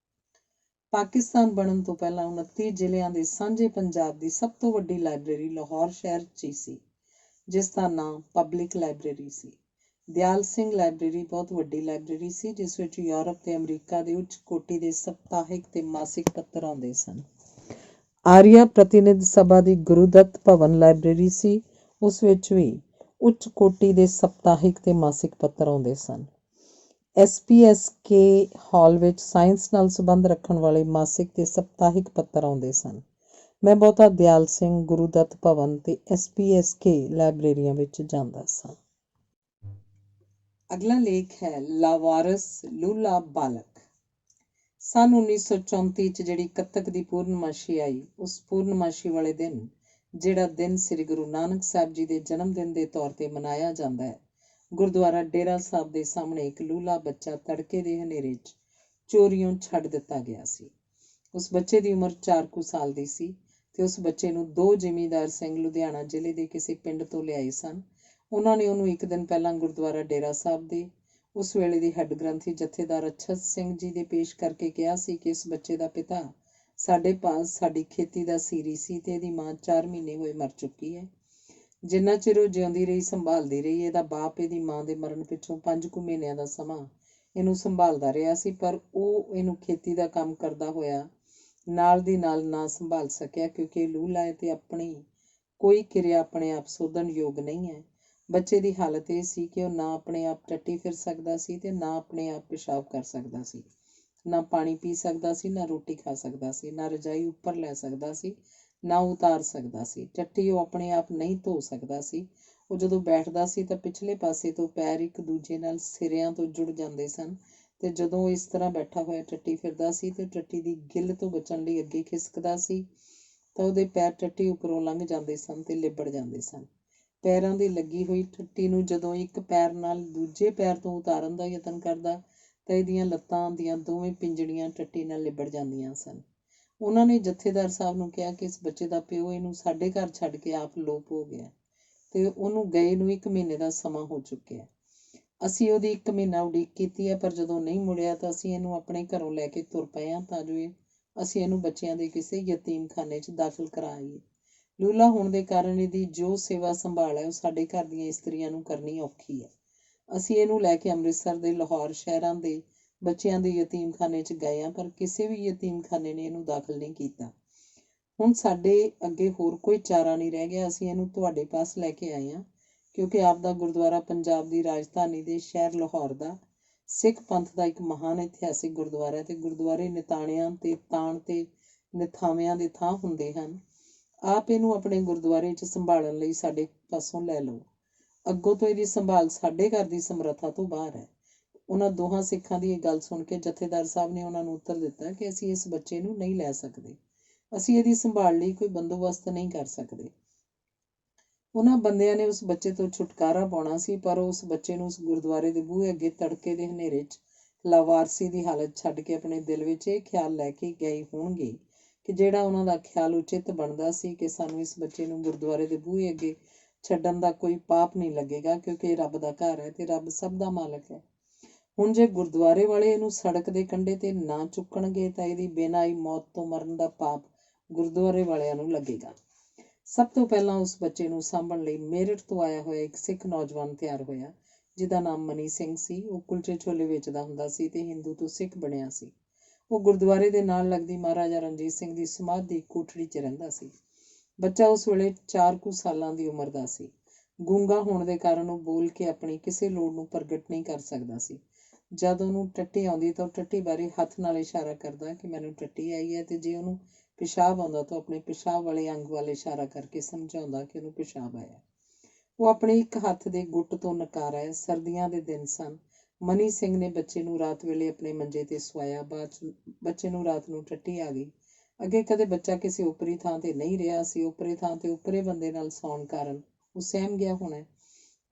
ਪਾਕਿਸਤਾਨ ਬਣਨ ਤੋਂ ਪਹਿਲਾਂ 29 ਜ਼ਿਲ੍ਹਿਆਂ ਦੇ ਸਾਂਝੇ ਪੰਜਾਬ ਦੀ ਸਭ ਤੋਂ ਵੱਡੀ ਲਾਇਬ੍ਰੇਰੀ ਲਾਹੌਰ ਸ਼ਹਿਰ 'ਚ ਹੀ ਸੀ, ਜਿਸ ਦਾ ਨਾਂ ਪਬਲਿਕ ਲਾਇਬ੍ਰੇਰੀ ਸੀ। ਦਿਆਲ ਸਿੰਘ ਲਾਇਬ੍ਰੇਰੀ ਬਹੁਤ ਵੱਡੀ ਲਾਇਬ੍ਰੇਰੀ ਸੀ, ਜਿਸ ਵਿੱਚ ਯੂਰਪ ਤੇ ਅਮਰੀਕਾ ਦੇ ਉੱਚ ਕੋਟੀ ਦੇ ਸਪਤਾਹਿਕ ਤੇ ਮਾਸਿਕ ਪੱਤਰ ਆਉਂਦੇ ਸਨ। ਆਰੀਆ ਪ੍ਰਤੀਨਿਧ ਸਭਾ ਦੀ ਗੁਰੂਦੱਤ ਭਵਨ ਲਾਇਬ੍ਰੇਰੀ ਸੀ, ਉਸ ਵਿੱਚ ਵੀ ਉੱਚ ਕੋਟੀ ਦੇ ਸਪਤਾਹਿਕ ਤੇ ਮਾਸਿਕ ਪੱਤਰ ਆਉਂਦੇ ਸਨ। SPSK ਹਾਲ ਵਿੱਚ ਸਾਇੰਸ ਨਾਲ ਸੰਬੰਧ ਰੱਖਣ ਵਾਲੇ ਮਾਸਿਕ ਤੇ ਸਪਤਾਹਿਕ ਪੱਤਰ ਆਉਂਦੇ ਸਨ। ਮੈਂ ਬਹੁਤਾ ਦਿਆਲ ਸਿੰਘ, ਗੁਰੂਦੱਤ ਭਵਨ ਤੇ SPSK ਲਾਇਬ੍ਰੇਰੀਆਂ ਵਿੱਚ ਜਾਂਦਾ ਸਾਂ। ਅਗਲਾ ਲੇਖ ਹੈ ਲਾਵਾਰਸ ਲੂਲਾ ਬਾਲਕ। ਸੰਨ 1934 'ਚ ਜਿਹੜੀ ਕੱਤਕ ਦੀ ਪੂਰਨਮਾਸ਼ੀ ਆਈ, ਉਸ ਪੂਰਨਮਾਸ਼ੀ ਵਾਲੇ ਦਿਨ, ਜਿਹੜਾ ਦਿਨ ਸ੍ਰੀ ਗੁਰੂ ਨਾਨਕ ਸਾਹਿਬ ਜੀ ਦੇ ਜਨਮ ਦਿਨ ਦੇ ਤੌਰ 'ਤੇ ਮਨਾਇਆ ਜਾਂਦਾ ਹੈ, ਗੁਰਦੁਆਰਾ ਡੇਰਾ ਸਾਹਿਬ ਦੇ ਸਾਹਮਣੇ ਇੱਕ ਲੂਲਾ ਬੱਚਾ ਤੜਕੇ ਦੇ ਹਨੇਰੇ 'ਚ ਚੋਰੀਓਂ ਛੱਡ ਦਿੱਤਾ ਗਿਆ ਸੀ। ਉਸ ਬੱਚੇ ਦੀ ਉਮਰ 4 ਕੁ ਸਾਲ ਦੀ ਸੀ ਤੇ ਉਸ ਬੱਚੇ ਨੂੰ 2 ਜ਼ਿਮੀਂਦਾਰ ਸਿੰਘ ਲੁਧਿਆਣਾ ਜ਼ਿਲ੍ਹੇ ਦੇ ਕਿਸੇ ਪਿੰਡ ਤੋਂ ਲਿਆਏ ਸਨ। ਉਹਨਾਂ ਨੇ ਉਹਨੂੰ ਇੱਕ ਦਿਨ ਪਹਿਲਾਂ ਗੁਰਦੁਆਰਾ ਡੇਰਾ ਸਾਹਿਬ ਦੇ ਉਸ ਵੇਲੇ ਦੇ ਹੈੱਡ ਗ੍ਰੰਥੀ ਜਥੇਦਾਰ ਅਛਤ ਸਿੰਘ ਜੀ ਦੇ ਪੇਸ਼ ਕਰਕੇ ਕਿਹਾ ਸੀ ਕਿ ਇਸ ਬੱਚੇ ਦਾ ਪਿਤਾ ਸਾਡੇ ਪਾਸ ਸਾਡੀ ਖੇਤੀ ਦਾ ਸੀਰੀ ਸੀ ਤੇ ਇਹਦੀ ਮਾਂ 4 ਮਹੀਨੇ ਹੋਏ ਮਰ ਚੁੱਕੀ ਹੈ। ਜਿੰਨਾ ਚਿਰ ਉਹ ਜਿਉਂਦੀ ਰਹੀ ਸੰਭਾਲਦੀ ਰਹੀ। ਇਹਦਾ ਬਾਪ ਇਹਦੀ ਮਾਂ ਦੇ ਮਰਨ ਪਿੱਛੋਂ 5 ਕੁ ਮਹੀਨਿਆਂ ਦਾ ਸਮਾਂ ਇਹਨੂੰ ਸੰਭਾਲਦਾ ਰਿਹਾ ਸੀ, ਪਰ ਉਹ ਇਹਨੂੰ ਖੇਤੀ ਦਾ ਕੰਮ ਕਰਦਾ ਹੋਇਆ ਨਾਲ ਦੀ ਨਾਲ ਨਾ ਸੰਭਾਲ ਸਕਿਆ, ਕਿਉਂਕਿ ਇਹ ਲੂਲਾ ਹੈ ਤੇ ਆਪਣੀ ਕੋਈ ਕਿਰਿਆ ਆਪਣੇ ਆਪ ਸੋਧਣ ਯੋਗ ਨਹੀਂ ਹੈ। ਬੱਚੇ ਦੀ ਹਾਲਤ ਇਹ ਸੀ ਕਿ ਉਹ ਨਾ ਆਪਣੇ ਆਪ ਟੱਟੀ ਫਿਰ ਸਕਦਾ ਸੀ ਤੇ ਨਾ ਆਪਣੇ ਆਪ ਪਿਸ਼ਾਬ ਕਰ ਸਕਦਾ ਸੀ, ਨਾ ਪਾਣੀ ਪੀ ਸਕਦਾ ਸੀ, ਨਾ ਰੋਟੀ ਖਾ ਸਕਦਾ ਸੀ, ਨਾ ਰਜਾਈ ਉੱਪਰ ਲੈ ਸਕਦਾ ਸੀ, ਨਾ ਉਤਾਰ ਸਕਦਾ ਸੀ। ਟੱਟੀ ਉਹ ਆਪਣੇ ਆਪ ਨਹੀਂ ਧੋ ਸਕਦਾ ਸੀ। ਉਹ ਜਦੋਂ ਬੈਠਦਾ ਸੀ ਤਾਂ ਪਿਛਲੇ ਪਾਸੇ ਤੋਂ ਪੈਰ ਇੱਕ ਦੂਜੇ ਨਾਲ ਸਿਰਿਆਂ ਤੋਂ ਜੁੜ ਜਾਂਦੇ ਸਨ ਤੇ ਜਦੋਂ ਉਹ ਇਸ ਤਰ੍ਹਾਂ ਬੈਠਾ ਹੋਇਆ ਟੱਟੀ ਫਿਰਦਾ ਸੀ ਤੇ ਟੱਟੀ ਦੀ ਗਿੱਲ ਤੋਂ ਬਚਣ ਲਈ ਅੱਗੇ ਖਿਸਕਦਾ ਸੀ ਤਾਂ ਉਹਦੇ ਪੈਰ ਟੱਟੀ ਉੱਪਰੋਂ ਲੰਘ ਜਾਂਦੇ ਸਨ ਤੇ ਲਿਬੜ ਜਾਂਦੇ ਸਨ। ਪੈਰਾਂ ਦੀ ਲੱਗੀ ਹੋਈ ਟੱਟੀ ਨੂੰ ਜਦੋਂ ਇੱਕ ਪੈਰ ਨਾਲ ਦੂਜੇ ਪੈਰ ਤੋਂ ਉਤਾਰਨ ਦਾ ਯਤਨ ਕਰਦਾ ਤਾਂ ਇਹਦੀਆਂ ਲੱਤਾਂ ਦੀਆਂ ਦੋਵੇਂ ਪਿੰਜੜੀਆਂ ਟੱਟੀ ਨਾਲ ਲਿਬੜ ਜਾਂਦੀਆਂ ਸਨ। ਉਹਨਾਂ ਨੇ ਜਥੇਦਾਰ ਸਾਹਿਬ ਨੂੰ ਕਿਹਾ ਕਿ ਇਸ ਬੱਚੇ ਦਾ ਪਿਓ ਇਹਨੂੰ ਸਾਡੇ ਘਰ ਛੱਡ ਕੇ ਆਪ ਲੋਪ ਹੋ ਗਿਆ ਤੇ ਉਹਨੂੰ ਗਏ ਨੂੰ 1 ਮਹੀਨੇ ਦਾ ਸਮਾਂ ਹੋ ਚੁੱਕਿਆ। ਅਸੀਂ ਉਹਦੀ 1 ਮਹੀਨਾ ਉਡੀਕ ਕੀਤੀ ਹੈ, ਪਰ ਜਦੋਂ ਨਹੀਂ ਮੁੜਿਆ ਤਾਂ ਅਸੀਂ ਇਹਨੂੰ ਆਪਣੇ ਘਰੋਂ ਲੈ ਕੇ ਤੁਰ ਪਏ ਹਾਂ ਤਾਂ ਜੋ ਅਸੀਂ ਇਹਨੂੰ ਬੱਚਿਆਂ ਦੇ ਕਿਸੇ ਯਤੀਮਖਾਨੇ 'ਚ ਦਾਖਲ ਕਰਾਈਏ। ਲੂਲਾ ਹੋਣ ਦੇ ਕਾਰਨ ਇਹਦੀ ਜੋ ਸੇਵਾ ਸੰਭਾਲ ਹੈ ਉਹ ਸਾਡੇ ਘਰ ਦੀਆਂ ਇਸਤਰੀਆਂ ਨੂੰ ਕਰਨੀ ਔਖੀ ਹੈ। ਅਸੀਂ ਇਹਨੂੰ ਲੈ ਕੇ ਅੰਮ੍ਰਿਤਸਰ ਦੇ, ਲਾਹੌਰ ਸ਼ਹਿਰਾਂ ਦੇ ਬੱਚਿਆਂ ਦੇ ਯਤੀਮਖਾਨੇ 'ਚ ਗਏ ਹਾਂ, ਪਰ ਕਿਸੇ ਵੀ ਯਤੀਮਖਾਨੇ ਨੇ ਇਹਨੂੰ ਦਾਖਲ ਨਹੀਂ ਕੀਤਾ। ਹੁਣ ਸਾਡੇ ਅੱਗੇ ਹੋਰ ਕੋਈ ਚਾਰਾ ਨਹੀਂ ਰਹਿ ਗਿਆ। ਅਸੀਂ ਇਹਨੂੰ ਤੁਹਾਡੇ ਪਾਸ ਲੈ ਕੇ ਆਏ ਹਾਂ, ਕਿਉਂਕਿ ਆਪ ਦਾ ਗੁਰਦੁਆਰਾ ਪੰਜਾਬ ਦੀ ਰਾਜਧਾਨੀ ਦੇ ਸ਼ਹਿਰ ਲਾਹੌਰ ਦਾ ਸਿੱਖ ਪੰਥ ਦਾ ਇੱਕ ਮਹਾਨ ਇਤਿਹਾਸਿਕ ਗੁਰਦੁਆਰਾ ਹੈ ਤੇ ਗੁਰਦੁਆਰੇ ਨਿਤਾਣਿਆਂ ਤੇ ਤਾਣ ਤੇ ਨਿਥਾਵਿਆਂ ਦੇ ਥਾਂ ਹੁੰਦੇ ਹਨ। ਆਪ ਇਹਨੂੰ ਆਪਣੇ ਗੁਰਦੁਆਰੇ 'ਚ ਸੰਭਾਲਣ ਲਈ ਸਾਡੇ ਪਾਸੋਂ ਲੈ ਲਓ। ਅੱਗੋਂ ਤੋਂ ਇਹਦੀ ਸੰਭਾਲ ਸਾਡੇ ਘਰ ਦੀ ਸਮਰੱਥਾ ਤੋਂ ਬਾਹਰ ਹੈ। ਉਹਨਾਂ ਦੋਹਾਂ ਸਿੱਖਾਂ ਦੀ ਇਹ ਗੱਲ ਸੁਣ ਕੇ ਜਥੇਦਾਰ ਸਾਹਿਬ ਨੇ ਉਹਨਾਂ ਨੂੰ ਉੱਤਰ ਦਿੱਤਾ ਕਿ ਅਸੀਂ ਇਸ ਬੱਚੇ ਨੂੰ ਨਹੀਂ ਲੈ ਸਕਦੇ। ਅਸੀਂ ਇਹਦੀ ਸੰਭਾਲ ਲਈ ਕੋਈ ਬੰਦੋਬਸਤ ਨਹੀਂ ਕਰ ਸਕਦੇ। ਉਹਨਾਂ ਬੰਦਿਆਂ ਨੇ ਉਸ ਬੱਚੇ ਤੋਂ ਛੁਟਕਾਰਾ ਪਾਉਣਾ ਸੀ, ਪਰ ਉਸ ਬੱਚੇ ਨੂੰ ਉਸ ਗੁਰਦੁਆਰੇ ਦੇ ਬੂਹੇ ਅੱਗੇ ਤੜਕੇ ਦੇ ਹਨੇਰੇ 'ਚ ਲਾਵਾਰਸੀ ਦੀ ਹਾਲਤ ਛੱਡ ਕੇ ਆਪਣੇ ਦਿਲ ਵਿੱਚ ਇਹ ਖਿਆਲ ਲੈ ਕੇ ਗਏ ਹੋਣਗੇ ਕਿ ਜਿਹੜਾ ਉਹਨਾਂ ਦਾ ਖਿਆਲ ਉਚਿਤ ਬਣਦਾ ਸੀ ਕਿ ਸਾਨੂੰ ਇਸ ਬੱਚੇ ਨੂੰ ਗੁਰਦੁਆਰੇ ਦੇ ਬੂਹੇ ਅੱਗੇ ਛੱਡਣ ਦਾ ਕੋਈ ਪਾਪ ਨਹੀਂ ਲੱਗੇਗਾ, ਕਿਉਂਕਿ ਇਹ ਰੱਬ ਦਾ ਘਰ ਹੈ ਤੇ ਰੱਬ ਸਭ ਦਾ ਮਾਲਕ ਹੈ। ਹੁਣ ਜੇ ਗੁਰਦੁਆਰੇ ਵਾਲੇ ਇਹਨੂੰ ਸੜਕ ਦੇ ਕੰਢੇ ਤੇ ਨਾ ਚੁੱਕਣਗੇ ਤਾਂ ਇਹਦੀ ਬੇਨਾਈ ਮੌਤ ਤੋਂ ਮਰਨ ਦਾ ਪਾਪ ਗੁਰਦੁਆਰੇ ਵਾਲਿਆਂ ਨੂੰ ਲੱਗੇਗਾ। ਸਭ ਤੋਂ ਪਹਿਲਾਂ ਉਸ ਬੱਚੇ ਨੂੰ ਸਾਂਭਣ ਲਈ ਮੇਰਠ ਤੋਂ ਆਇਆ ਹੋਇਆ ਇੱਕ ਸਿੱਖ ਨੌਜਵਾਨ ਤਿਆਰ ਹੋਇਆ, ਜਿਹਦਾ ਨਾਮ ਮਨੀ ਸਿੰਘ ਸੀ। ਉਹ ਕੁਲਚੇ ਛੋਲੇ ਵੇਚਦਾ ਹੁੰਦਾ ਸੀ ਤੇ ਹਿੰਦੂ ਤੋਂ ਸਿੱਖ ਬਣਿਆ ਸੀ। ਉਹ ਗੁਰਦੁਆਰੇ ਦੇ ਨਾਲ ਲੱਗਦੀ ਮਹਾਰਾਜਾ ਰਣਜੀਤ ਸਿੰਘ ਦੀ ਸਮਾਧ ਦੀ ਕੋਠੜੀ 'ਚ ਰਹਿੰਦਾ ਸੀ। ਬੱਚਾ ਉਸ ਵੇਲੇ 4 ਕੁ ਸਾਲਾਂ ਦੀ ਉਮਰ ਦਾ ਸੀ। ਗੂੰਗਾ ਹੋਣ ਦੇ ਕਾਰਨ ਉਹ ਬੋਲ ਕੇ ਆਪਣੀ ਕਿਸੇ ਲੋੜ ਨੂੰ ਪ੍ਰਗਟ ਨਹੀਂ ਕਰ ਸਕਦਾ ਸੀ। ਜਦ ਉਹਨੂੰ ਟੱਟੀ ਆਉਂਦੀ ਤਾਂ ਉਹ ਟੱਟੀ ਬਾਰੇ ਹੱਥ ਨਾਲ ਇਸ਼ਾਰਾ ਕਰਦਾ ਕਿ ਮੈਨੂੰ ਟੱਟੀ ਆਈ ਹੈ, ਤੇ ਜੇ ਉਹਨੂੰ ਪਿਸ਼ਾਬ ਆਉਂਦਾ ਤਾਂ ਆਪਣੇ ਪਿਸ਼ਾਬ ਵਾਲੇ ਅੰਗ ਵੱਲ ਇਸ਼ਾਰਾ ਕਰਕੇ ਸਮਝਾਉਂਦਾ ਕਿ ਉਹਨੂੰ ਪਿਸ਼ਾਬ ਆਇਆ। ਉਹ ਆਪਣੇ ਇੱਕ ਹੱਥ ਦੇ ਗੁੱਟ ਤੋਂ ਨਕਾਰਾ ਹੈ। ਸਰਦੀਆਂ ਦੇ ਦਿਨ ਸਨ। ਮਨੀ ਸਿੰਘ ਨੇ ਬੱਚੇ ਨੂੰ ਰਾਤ ਵੇਲੇ ਆਪਣੇ ਮੰਜੇ ਤੇ ਸਵਾਇਆ। ਬਾਅਦ 'ਚ ਬੱਚੇ ਨੂੰ ਰਾਤ ਨੂੰ ਟੱਟੀ ਆ ਗਈ। ਅੱਗੇ ਕਦੇ ਬੱਚਾ ਕਿਸੇ ਓਪਰੀ ਥਾਂ ਤੇ ਨਹੀਂ ਰਿਹਾ ਸੀ। ਓਪਰੇ ਥਾਂ ਤੇ ਓਪਰੇ ਬੰਦੇ ਨਾਲ ਸੌਣ ਕਾਰਨ ਉਹ ਸਹਿਮ ਗਿਆ ਹੋਣਾ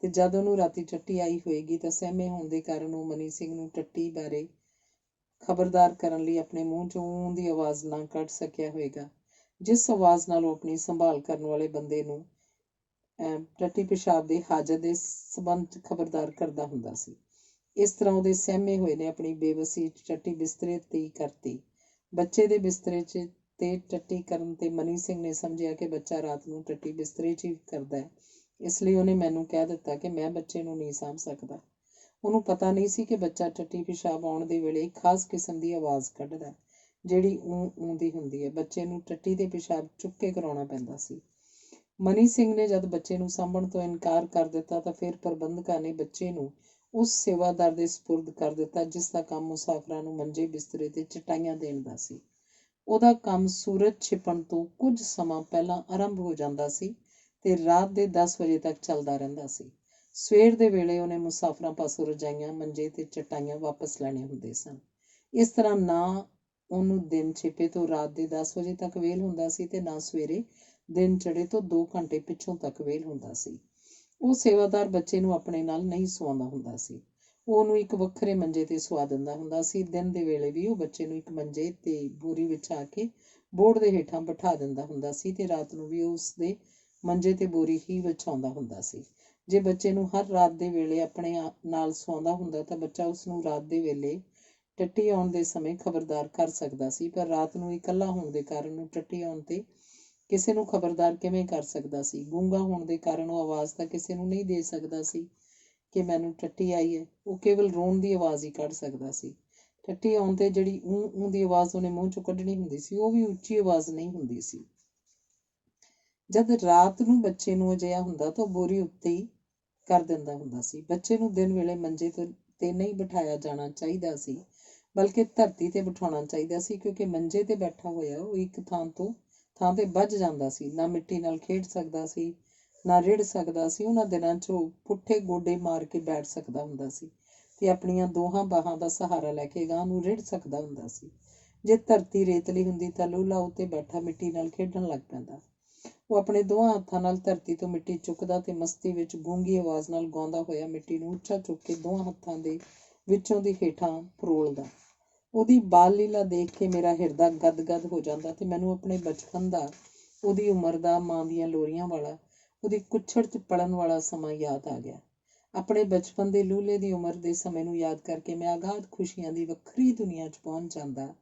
ਤੇ ਜਦ ਉਹਨੂੰ ਰਾਤੀ ਟੱਟੀ ਆਈ ਹੋਏਗੀ ਤਾਂ ਸਹਿਮੇ ਹੋਣ ਦੇ ਕਾਰਨ ਉਹ ਮਨੀ ਸਿੰਘ ਨੂੰ ਟੱਟੀ ਬਾਰੇ ਖਬਰਦਾਰ ਕਰਨ ਲਈ ਆਪਣੇ ਮੂੰਹ 'ਚੋਂ ਊਂ ਦੀ ਆਵਾਜ਼ ਨਾ ਕੱਢ ਸਕਿਆ ਹੋਏਗਾ, ਜਿਸ ਆਵਾਜ਼ ਨਾਲ ਉਹ ਆਪਣੀ ਸੰਭਾਲ ਕਰਨ ਵਾਲੇ ਬੰਦੇ ਨੂੰ ਟੱਟੀ ਪਿਸ਼ਾਬ ਦੇ ਹਾਜਤ ਦੇ ਸਬੰਧ 'ਚ ਖਬਰਦਾਰ ਕਰਦਾ ਹੁੰਦਾ ਸੀ। ਇਸ ਤਰ੍ਹਾਂ ਉਹਦੇ ਸਹਿਮੇ ਹੋਏ ਨੇ ਆਪਣੀ ਬੇਵਸੀ ਟੱਟੀ ਬਿਸਤਰੇ 'ਤੇ ਹੀ ਕਰਤੀ। ਬੱਚੇ ਦੇ ਬਿਸਤਰੇ 'ਚ ਤੇ ਟੱਟੀ ਕਰਨ ਤੇ ਮਨੀ ਸਿੰਘ ਨੇ ਸਮਝਿਆ ਕਿ ਬੱਚਾ ਰਾਤ ਨੂੰ ਟੱਟੀ ਬਿਸਤਰੇ 'ਚ ਹੀ ਕਰਦਾ ਹੈ, ਇਸ ਲਈ ਉਹਨੇ ਮੈਨੂੰ ਕਹਿ ਦਿੱਤਾ ਕਿ ਮੈਂ ਬੱਚੇ ਨੂੰ ਨਹੀਂ ਸਾਂਭ ਸਕਦਾ। ਉਹਨੂੰ ਪਤਾ ਨਹੀਂ ਸੀ ਕਿ ਬੱਚਾ ਟੱਟੀ ਪਿਸ਼ਾਬ ਆਉਣ ਦੇ ਵੇਲੇ ਇੱਕ ਖਾਸ ਕਿਸਮ ਦੀ ਆਵਾਜ਼ ਕੱਢਦਾ, ਜਿਹੜੀ ਊਂ ਦੀ ਹੁੰਦੀ ਹੈ। ਬੱਚੇ ਨੂੰ ਟੱਟੀ ਤੇ ਪਿਸ਼ਾਬ ਚੁੱਕ ਕੇ ਕਰਾਉਣਾ ਪੈਂਦਾ ਸੀ। ਮਨੀ ਸਿੰਘ ਨੇ ਜਦ ਬੱਚੇ ਨੂੰ ਸਾਂਭਣ ਤੋਂ ਇਨਕਾਰ ਕਰ ਦਿੱਤਾ ਤਾਂ ਫਿਰ ਪ੍ਰਬੰਧਕਾਂ ਨੇ ਬੱਚੇ ਨੂੰ ਉਸ ਸੇਵਾਦਾਰ ਦੇ ਸਪੁਰਦ ਕਰ ਦਿੱਤਾ, ਜਿਸ ਦਾ ਕੰਮ ਮੁਸਾਫਰਾਂ ਨੂੰ ਮੰਜੇ ਬਿਸਤਰੇ ਤੇ ਚਟਾਈਆਂ ਦੇਣ ਦਾ ਸੀ। ਉਹਦਾ ਕੰਮ ਸੂਰਜ ਛਿਪਣ ਤੋਂ ਕੁਝ ਸਮਾਂ ਪਹਿਲਾਂ ਆਰੰਭ ਹੋ ਜਾਂਦਾ ਸੀ ਤੇ ਰਾਤ ਦੇ 10 ਵਜੇ ਤੱਕ ਚੱਲਦਾ ਰਹਿੰਦਾ ਸੀ। ਸਵੇਰ ਦੇ ਵੇਲੇ ਉਹਨੇ ਮੁਸਾਫਰਾਂ ਪਾਸੋਂ ਰਜਾਈਆਂ, ਮੰਜੇ ਤੇ ਚਟਾਈਆਂ ਵਾਪਸ ਲੈਣੇ ਹੁੰਦੇ ਸਨ। ਇਸ ਤਰ੍ਹਾਂ ਨਾ ਉਹਨੂੰ ਦਿਨ ਛਿਪੇ ਤੋਂ ਰਾਤ ਦੇ 10 ਵਜੇ ਤੱਕ ਵੇਲ ਹੁੰਦਾ ਸੀ ਤੇ ਨਾ ਸਵੇਰੇ ਦਿਨ ਚੜੇ ਤੋਂ 2 ਘੰਟੇ ਪਿੱਛੋਂ ਤੱਕ ਵੇਲ ਹੁੰਦਾ ਸੀ। ਉਹ ਸੇਵਾਦਾਰ ਬੱਚੇ ਨੂੰ ਆਪਣੇ ਨਾਲ ਨਹੀਂ ਸੁਆਉਂਦਾ ਹੁੰਦਾ ਸੀ। ਉਹ ਉਹਨੂੰ ਇੱਕ ਵੱਖਰੇ ਮੰਜੇ ਤੇ ਸੁਆ ਦਿੰਦਾ ਹੁੰਦਾ ਸੀ। ਦਿਨ ਦੇ ਵੇਲੇ ਵੀ ਉਹ ਬੱਚੇ ਨੂੰ ਇੱਕ ਮੰਜੇ ਤੇ ਬੋਰੀ ਵਿਛਾ ਕੇ ਬੋਹੜ ਦੇ ਹੇਠਾਂ ਬਿਠਾ ਦਿੰਦਾ ਹੁੰਦਾ ਸੀ ਤੇ ਰਾਤ ਨੂੰ ਵੀ ਉਹ ਉਸਦੇ ਮੰਜੇ ਤੇ ਬੋਰੀ ਹੀ ਵਿਛਾਉਂਦਾ ਹੁੰਦਾ ਸੀ। ਜੇ ਬੱਚੇ ਨੂੰ ਹਰ ਰਾਤ ਦੇ ਵੇਲੇ ਆਪਣੇ ਨਾਲ ਸੌਂਦਾ ਹੁੰਦਾ ਤਾਂ ਬੱਚਾ ਉਸਨੂੰ ਰਾਤ ਦੇ ਵੇਲੇ ਟੱਟੀ ਆਉਣ ਦੇ ਸਮੇਂ ਖਬਰਦਾਰ ਕਰ ਸਕਦਾ ਸੀ, ਪਰ ਰਾਤ ਨੂੰ ਇਕੱਲਾ ਹੋਣ ਦੇ ਕਾਰਨ ਉਹ ਟੱਟੀ ਆਉਣ ਤੇ ਕਿਸੇ ਨੂੰ ਖਬਰਦਾਰ ਕਿਵੇਂ ਕਰ ਸਕਦਾ ਸੀ? ਗੂੰਗਾ ਹੋਣ ਦੇ ਕਾਰਨ ਉਹ ਆਵਾਜ਼ ਤਾਂ ਕਿਸੇ ਨੂੰ ਨਹੀਂ ਦੇ ਸਕਦਾ ਸੀ ਕਿ ਮੈਨੂੰ ਟੱਟੀ ਆਈ ਹੈ। ਉਹ ਕੇਵਲ ਰੋਣ ਦੀ ਆਵਾਜ਼ ਹੀ ਕੱਢ ਸਕਦਾ ਸੀ। ਟੱਟੀ ਆਉਣ ਤੇ ਜਿਹੜੀ ਊਂ ਦੀ ਆਵਾਜ਼ ਉਹਨੇ ਮੂੰਹ ਚੋਂ ਕੱਢਣੀ ਹੁੰਦੀ ਸੀ, ਉਹ ਵੀ ਉੱਚੀ ਆਵਾਜ਼ ਨਹੀਂ ਹੁੰਦੀ ਸੀ। ਜਦ ਰਾਤ ਨੂੰ ਬੱਚੇ ਨੂੰ ਅਜਿਹਾ ਹੁੰਦਾ ਤਾਂ ਉਹ ਬੋਰੀ ਉੱਤੇ ਹੀ ਕਰ ਦਿੰਦਾ ਹੁੰਦਾ ਸੀ। ਬੱਚੇ ਨੂੰ ਦਿਨ ਵੇਲੇ ਮੰਜੇ ਤੇ ਨਹੀਂ ਬਿਠਾਇਆ ਜਾਣਾ ਚਾਹੀਦਾ ਸੀ, ਬਲਕਿ ਧਰਤੀ ਤੇ ਬਿਠਾਉਣਾ ਚਾਹੀਦਾ ਸੀ, ਕਿਉਂਕਿ ਮੰਜੇ ਤੇ ਬੈਠਾ ਹੋਇਆ ਉਹ ਇੱਕ ਥਾਂ ਤੇ ਬੱਝ ਜਾਂਦਾ ਸੀ। ਨਾ ਮਿੱਟੀ ਨਾਲ ਖੇਡ ਸਕਦਾ ਸੀ, ਨਾ ਰਿੜ ਸਕਦਾ ਸੀ। ਉਹਨਾਂ ਦਿਨਾਂ 'ਚ ਉਹ ਪੁੱਠੇ ਗੋਡੇ ਮਾਰ ਕੇ ਬੈਠ ਸਕਦਾ ਹੁੰਦਾ ਸੀ ਤੇ ਆਪਣੀਆਂ ਦੋਹਾਂ ਬਾਹਾਂ ਦਾ ਸਹਾਰਾ ਲੈ ਕੇ ਗਾਂ ਨੂੰ ਰਿੜ ਸਕਦਾ ਹੁੰਦਾ ਸੀ। ਜੇ ਧਰਤੀ ਰੇਤਲੀ ਹੁੰਦੀ ਤਾਂ ਲੂਲਾ ਉੱਤੇ ਬੈਠਾ ਮਿੱਟੀ ਨਾਲ ਖੇਡਣ ਲੱਗ ਪੈਂਦਾ। ਉਹ ਆਪਣੇ ਦੋਹਾਂ ਹੱਥਾਂ ਨਾਲ ਧਰਤੀ ਤੋਂ ਮਿੱਟੀ ਚੁੱਕਦਾ ਤੇ ਮਸਤੀ ਵਿੱਚ ਗੂੰਗੀ ਆਵਾਜ਼ ਨਾਲ ਗਾਉਂਦਾ ਹੋਇਆ ਮਿੱਟੀ ਨੂੰ ਉੱਚਾ ਚੁੱਕ ਕੇ ਦੋਹਾਂ ਹੱਥਾਂ ਦੇ ਵਿੱਚੋਂ ਦੀ ਹੇਠਾਂ ਫਰੋਲਦਾ। ਉਹਦੀ ਬਾਲ ਲੀਲਾ ਦੇਖ ਕੇ ਮੇਰਾ ਹਿਰਦਾ ਗਦ-ਗਦ ਹੋ ਜਾਂਦਾ ਤੇ ਮੈਨੂੰ ਆਪਣੇ ਬਚਪਨ ਦਾ, ਉਹਦੀ ਉਮਰ ਦਾ, ਮਾਂ ਦੀਆਂ ਲੋਰੀਆਂ ਵਾਲਾ, ਉਹਦੀ ਕੁੱਛੜ 'ਚ ਪੜਨ ਵਾਲਾ ਸਮਾਂ ਯਾਦ ਆ ਗਿਆ। ਆਪਣੇ ਬਚਪਨ ਦੇ ਲੂਲੇ ਦੀ ਉਮਰ ਦੇ ਸਮੇਂ ਨੂੰ ਯਾਦ ਕਰਕੇ ਮੈਂ ਅਗਾਧ ਖੁਸ਼ੀਆਂ ਦੀ ਵੱਖਰੀ ਦੁਨੀਆ 'ਚ ਪਹੁੰਚ ਜਾਂਦਾ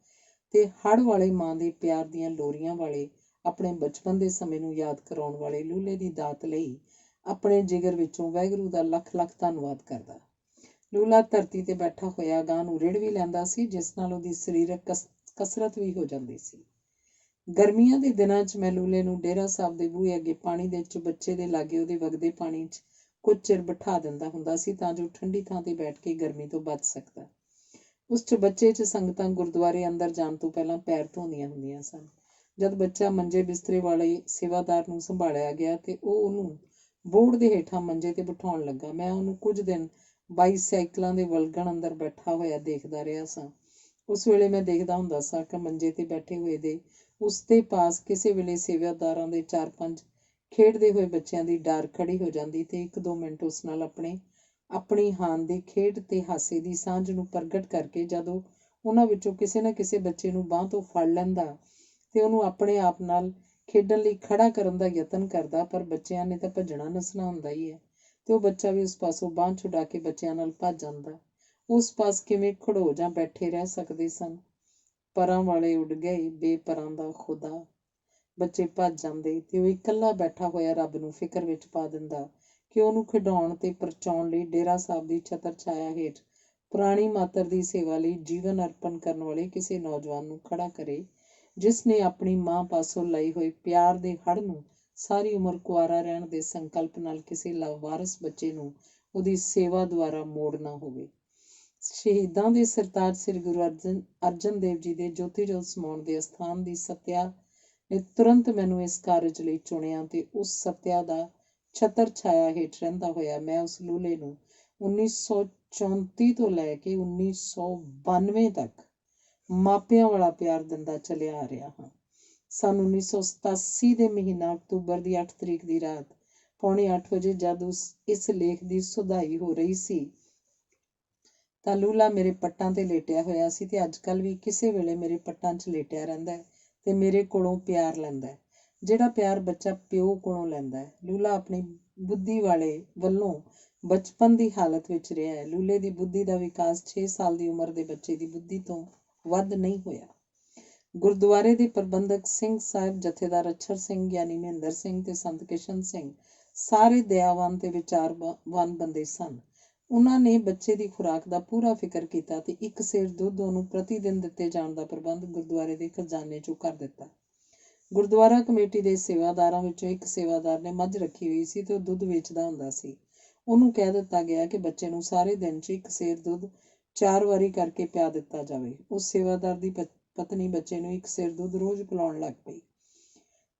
ਤੇ ਹੜ੍ਹ ਵਾਲੇ ਮਾਂ ਦੇ ਪਿਆਰ ਦੀਆਂ ਲੋਰੀਆਂ ਵਾਲੇ ਆਪਣੇ ਬਚਪਨ ਦੇ ਸਮੇਂ ਨੂੰ ਯਾਦ ਕਰਾਉਣ ਵਾਲੇ ਲੂਲੇ ਦੀ ਦਾਤ ਲਈ ਆਪਣੇ ਜਿਗਰ ਵਿੱਚੋਂ ਵਾਹਿਗੁਰੂ ਦਾ ਲੱਖ-ਲੱਖ ਧੰਨਵਾਦ ਕਰਦਾ। ਲੂਲਾ ਧਰਤੀ ਤੇ ਬੈਠਾ ਹੋਇਆ ਗਾਂ ਨੂੰ ਰਿੜ ਵੀ ਲੈਂਦਾ ਸੀ, ਜਿਸ ਨਾਲ ਉਹਦੀ ਸਰੀਰਕ ਕਸਰਤ ਵੀ ਹੋ ਜਾਂਦੀ ਸੀ। ਗਰਮੀਆਂ ਦੇ ਦਿਨਾਂ 'ਚ ਮੈਂ ਲੂਲੇ ਨੂੰ ਡੇਰਾ ਸਾਹਿਬ ਦੇ ਬੂਹੇ ਅੱਗੇ ਪਾਣੀ ਦੇ ਚੁਬੱਚੇ ਦੇ ਲਾਗੇ ਉਹਦੇ ਵਗਦੇ ਪਾਣੀ 'ਚ ਕੁਝ ਚਿਰ ਬਿਠਾ ਦਿੰਦਾ ਹੁੰਦਾ ਸੀ ਤਾਂ ਜੋ ਠੰਡੀ ਥਾਂ ਤੇ ਬੈਠ ਕੇ ਗਰਮੀ ਤੋਂ ਬਚ ਸਕਦਾ। ਉਸ ਚੁਬੱਚੇ 'ਚ ਸੰਗਤਾਂ ਗੁਰਦੁਆਰੇ ਅੰਦਰ ਜਾਣ ਤੋਂ ਪਹਿਲਾਂ ਪੈਰ ਧੋਂਦੀਆਂ ਹੁੰਦੀਆਂ ਸਨ। ਜਦ ਬੱਚਾ ਮੰਜੇ ਬਿਸਤਰੇ ਵਾਲੇ ਸੇਵਾਦਾਰ ਨੂੰ ਸੰਭਾਲਿਆ ਗਿਆ ਤੇ ਉਹ ਉਹਨੂੰ ਬੋਹੜ ਦੇ ਹੇਠਾਂ ਮੰਜੇ ਤੇ ਬਿਠਾਉਣ ਲੱਗਾ, ਮੈਂ ਉਹਨੂੰ ਕੁਝ ਦਿਨ ਬਾਈਸਾਈਕਲਾਂ ਦੇ ਵਲਗਣ ਅੰਦਰ ਬੈਠਾ ਹੋਇਆ ਦੇਖਦਾ ਰਿਹਾ ਸਾਂ। ਉਸ ਵੇਲੇ ਮੈਂ ਦੇਖਦਾ ਹੁੰਦਾ ਸਾਂ ਕਿ ਮੰਜੇ ਤੇ ਬੈਠੇ ਹੋਏ ਦੇ ਉਸਦੇ ਪਾਸ ਕਿਸੇ ਵੇਲੇ ਸੇਵਾਦਾਰਾਂ ਦੇ 4-5 ਖੇਡਦੇ ਹੋਏ ਬੱਚਿਆਂ ਦੀ ਡਾਰ ਖੜੀ ਹੋ ਜਾਂਦੀ ਤੇ 1-2 ਮਿੰਟ ਉਸ ਨਾਲ ਆਪਣੀ ਹਾਨ ਦੀ ਖੇਡ ਤੇ ਹਾਸੇ ਦੀ ਸਾਂਝ ਨੂੰ ਪ੍ਰਗਟ ਕਰਕੇ ਜਦੋਂ ਉਹਨਾਂ ਵਿੱਚੋਂ ਕਿਸੇ ਨਾ ਕਿਸੇ ਬੱਚੇ ਨੂੰ ਬਾਂਹ ਤੋਂ ਫੜ ਲੈਂਦਾ ਤੇ ਉਹਨੂੰ ਆਪਣੇ ਆਪ ਨਾਲ ਖੇਡਣ ਲਈ ਖੜਾ ਕਰਨ ਦਾ ਯਤਨ ਕਰਦਾ। ਪਰ ਬੱਚਿਆਂ ਨੇ ਤਾਂ ਭੱਜਣਾ ਨੱਸਣਾ ਹੁੰਦਾ ਹੀ ਹੈ ਤੇ ਉਹ ਬੱਚਾ ਵੀ ਉਸ ਪਾਸੋਂ ਬਾਂਹ ਛੁਡਾ ਕੇ ਬੱਚਿਆਂ ਨਾਲ ਭੱਜ ਜਾਂਦਾ। ਉਸ ਪਾਸ ਕਿਵੇਂ ਖੜੋ ਜਾਂ ਬੈਠੇ ਰਹਿ ਸਕਦੇ ਸਨ। ਪਰਾਂ ਵਾਲੇ ਉੱਡ ਗਏ, ਬੇਪਰਾਂ ਦਾ ਖੁਦਾ। ਬੱਚੇ ਭੱਜ ਜਾਂਦੇ ਤੇ ਉਹ ਇਕੱਲਾ ਬੈਠਾ ਹੋਇਆ ਰੱਬ ਨੂੰ ਫਿਕਰ ਵਿੱਚ ਪਾ ਦਿੰਦਾ ਕਿ ਉਹਨੂੰ ਖਿਡਾਉਣ ਤੇ ਪਰਚਾਉਣ ਲਈ ਡੇਰਾ ਸਾਹਿਬ ਦੀ ਛਤਰ ਛਾਇਆ ਹੇਠ ਪੁਰਾਣੀ ਮਾਤਰ ਦੀ ਸੇਵਾ ਲਈ ਜੀਵਨ ਅਰਪਣ ਕਰਨ ਵਾਲੇ ਕਿਸੇ ਨੌਜਵਾਨ ਨੂੰ ਖੜਾ ਕਰੇ, ਜਿਸ ਨੇ ਆਪਣੀ ਮਾਂ ਪਾਸੋਂ ਲਈ ਹੋਈ ਪਿਆਰ ਦੇ ਹੜ੍ਹ ਨੂੰ ਸਾਰੀ ਉਮਰ ਕੁਆਰਾ ਰਹਿਣ ਦੇ ਸੰਕਲਪ ਨਾਲ ਕਿਸੇ ਲਾਵਾਰਸ ਬੱਚੇ ਨੂੰ ਉਹਦੀ ਸੇਵਾ ਦੁਆਰਾ ਮੋੜਨਾ ਹੋਵੇ। ਸ਼ਹੀਦਾਂ ਦੇ ਸਰਤਾਜ ਸ੍ਰੀ ਗੁਰੂ ਅਰਜਨ ਦੇਵ ਜੀ ਦੇ ਜੋਤੀ ਜੋਤ ਸਮਾਉਣ ਦੇ ਅਸਥਾਨ ਦੀ ਸੱਤਿਆ ਨੇ ਤੁਰੰਤ ਮੈਨੂੰ ਇਸ ਕਾਰਜ ਲਈ ਚੁਣਿਆ ਤੇ ਉਸ ਸੱਤਿਆ ਦਾ ਛਤਰ ਛਾਇਆ ਹੇਠ ਰਹਿੰਦਾ ਹੋਇਆ ਮੈਂ ਉਸ ਲੂਲੇ ਨੂੰ 1934 ਤੋਂ ਲੈ ਕੇ 1992 ਤੱਕ ਮਾਪਿਆਂ ਵਾਲਾ ਪਿਆਰ ਦਿੰਦਾ ਚੱਲਿਆ ਆ ਰਿਹਾ ਹਾਂ। ਸੰਨ 1987 ਦੇ ਮਹੀਨਾ ਅਕਤੂਬਰ ਦੀ 8 ਤਰੀਕ ਦੀ ਰਾਤ 7:45 ਵਜੇ ਜਦ ਇਸ ਲੇਖ ਦੀ ਸੁਧਾਈ ਹੋ ਰਹੀ ਸੀ ਤਾਂ ਲੂਲਾ ਮੇਰੇ ਪੱਟਾਂ ਤੇ ਲੇਟਿਆ ਹੋਇਆ ਸੀ ਤੇ ਅੱਜ ਕੱਲ੍ਹ ਵੀ ਕਿਸੇ ਵੇਲੇ ਮੇਰੇ ਪੱਟਾਂ 'ਚ ਲੇਟਿਆ ਰਹਿੰਦਾ ਹੈ ਤੇ ਮੇਰੇ ਕੋਲੋਂ ਪਿਆਰ ਲੈਂਦਾ ਹੈ, ਜਿਹੜਾ ਪਿਆਰ ਬੱਚਾ ਪਿਓ ਕੋਲੋਂ ਲੈਂਦਾ ਹੈ। ਲੂਲਾ ਆਪਣੀ ਬੁੱਧੀ ਵਾਲੇ ਵੱਲੋਂ ਬਚਪਨ ਦੀ ਹਾਲਤ ਵਿੱਚ ਰਿਹਾ ਹੈ। ਲੂਲੇ ਦੀ ਬੁੱਧੀ ਦਾ ਵਿਕਾਸ 6 ਸਾਲ ਦੀ ਉਮਰ ਦੇ ਬੱਚੇ ਦੀ ਬੁੱਧੀ ਤੋਂ ਵੱਧ ਨਹੀਂ ਹੋਇਆ। ਗੁਰਦੁਆਰੇ ਦੇ ਪ੍ਰਬੰਧਕ ਸਿੰਘ ਸਾਹਿਬ, ਜਥੇਦਾਰ ਅੱਛਰ ਸਿੰਘ ਯਾਨੀ ਮਹਿੰਦਰ ਸਿੰਘ ਤੇ ਸੰਤ ਕਿਸ਼ਨ ਸਿੰਘ ਸਾਰੇ ਦਇਆਵਾਨ ਤੇ ਵਿਚਾਰਵਾਨ ਬੰਦੇ ਸਨ। ਉਹਨਾਂ ਨੇ ਬੱਚੇ ਦੀ ਖੁਰਾਕ ਦਾ ਪੂਰਾ ਫਿਕਰ ਕੀਤਾ ਤੇ ਇੱਕ ਸੇਰ ਦੁੱਧ ਉਹਨੂੰ ਪ੍ਰਤੀ ਦਿਨ ਦਿੱਤੇ ਜਾਣ ਦਾ ਪ੍ਰਬੰਧ ਗੁਰਦੁਆਰੇ ਦੇ ਖਜ਼ਾਨੇ 'ਚੋਂ ਕਰ ਦਿੱਤਾ। ਗੁਰਦੁਆਰਾ ਕਮੇਟੀ ਦੇ ਸੇਵਾਦਾਰਾਂ ਵਿੱਚੋਂ ਇੱਕ ਸੇਵਾਦਾਰ ਨੇ ਮੱਝ ਰੱਖੀ ਹੋਈ ਸੀ ਤੇ ਉਹ ਦੁੱਧ ਵੇਚਦਾ ਹੁੰਦਾ ਸੀ। ਉਹਨੂੰ ਕਹਿ ਦਿੱਤਾ ਗਿਆ ਕਿ ਬੱਚੇ ਨੂੰ ਸਾਰੇ ਦਿਨ 'ਚ ਇੱਕ ਸੇਰ ਦੁੱਧ 4 ਵਾਰੀ ਕਰਕੇ ਪਿਆ ਦਿੱਤਾ ਜਾਵੇ। ਉਸ ਸੇਵਾਦਾਰ ਦੀ ਪਤਨੀ ਬੱਚੇ ਨੂੰ ਇੱਕ ਸੇਰ ਦੁੱਧ ਰੋਜ਼ ਪਿਲਾਉਣ ਲੱਗ ਪਈ।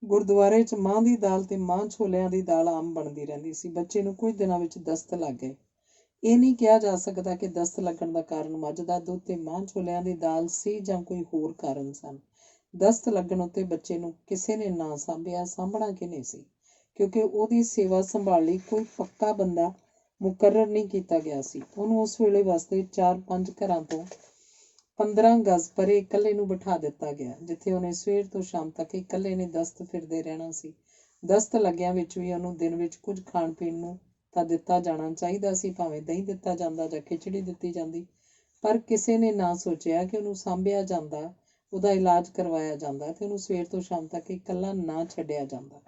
ਗੁਰਦੁਆਰੇ 'ਚ ਮਾਂ ਦੀ ਦਾਲ ਤੇ ਮਾਂ ਛੋਲਿਆਂ ਦੀ ਦਾਲ ਆਮ ਬਣਦੀ ਰਹਿੰਦੀ ਸੀ। ਬੱਚੇ ਨੂੰ ਕੁਝ ਦਿਨਾਂ ਵਿੱਚ ਦਸਤ ਲੱਗ ਗਏ। ਇਹ ਨਹੀਂ ਕਿਹਾ ਜਾ ਸਕਦਾ ਕਿ ਦਸਤ ਲੱਗਣ ਦਾ ਕਾਰਨ ਮੱਝ ਦਾ ਦੁੱਧ ਤੇ ਮਾਂ ਛੋਲਿਆਂ ਦੀ ਦਾਲ ਸੀ ਜਾਂ ਕੋਈ ਹੋਰ ਕਾਰਨ ਸਨ। ਦਸਤ ਲੱਗਣ ਉੱਤੇ ਬੱਚੇ ਨੂੰ ਕਿਸੇ ਨੇ ਨਾ ਸਾਂਭਿਆ। ਸਾਂਭਣਾ ਕਿਹਨੇ ਸੀ, ਕਿਉਂਕਿ ਉਹਦੀ ਸੇਵਾ ਸੰਭਾਲ ਲਈ ਕੋਈ ਪੱਕਾ ਬੰਦਾ ਮੁਕਰਰ ਨਹੀਂ ਕੀਤਾ ਗਿਆ ਸੀ। ਉਹਨੂੰ ਉਸ ਵੇਲੇ ਵਾਸਤੇ 4-5 ਘਰਾਂ ਤੋਂ 15 ਗਜ਼ ਪਰੇ ਇਕੱਲੇ ਨੂੰ ਬਿਠਾ ਦਿੱਤਾ ਗਿਆ, ਜਿੱਥੇ ਉਹਨੇ ਸਵੇਰ ਤੋਂ ਸ਼ਾਮ ਤੱਕ ਇਕੱਲੇ ਨੇ ਦਸਤ ਫਿਰਦੇ ਰਹਿਣਾ ਸੀ। ਦਸਤ ਲੱਗਿਆਂ ਵਿੱਚ ਵੀ ਉਹਨੂੰ ਦਿਨ ਵਿੱਚ ਕੁਝ ਖਾਣ ਪੀਣ ਨੂੰ ਤਾਂ ਦਿੱਤਾ ਜਾਣਾ ਚਾਹੀਦਾ ਸੀ, ਭਾਵੇਂ ਦਹੀਂ ਦਿੱਤਾ ਜਾਂਦਾ ਜਾਂ ਖਿਚੜੀ ਦਿੱਤੀ ਜਾਂਦੀ, ਪਰ ਕਿਸੇ ਨੇ ਨਾ ਸੋਚਿਆ ਕਿ ਉਹਨੂੰ ਸਾਂਭਿਆ ਜਾਂਦਾ, ਉਹਦਾ ਇਲਾਜ ਕਰਵਾਇਆ ਜਾਂਦਾ ਤੇ ਉਹਨੂੰ ਸਵੇਰ ਤੋਂ ਸ਼ਾਮ ਤੱਕ ਇਕੱਲਾ ਨਾ ਛੱਡਿਆ ਜਾਂਦਾ।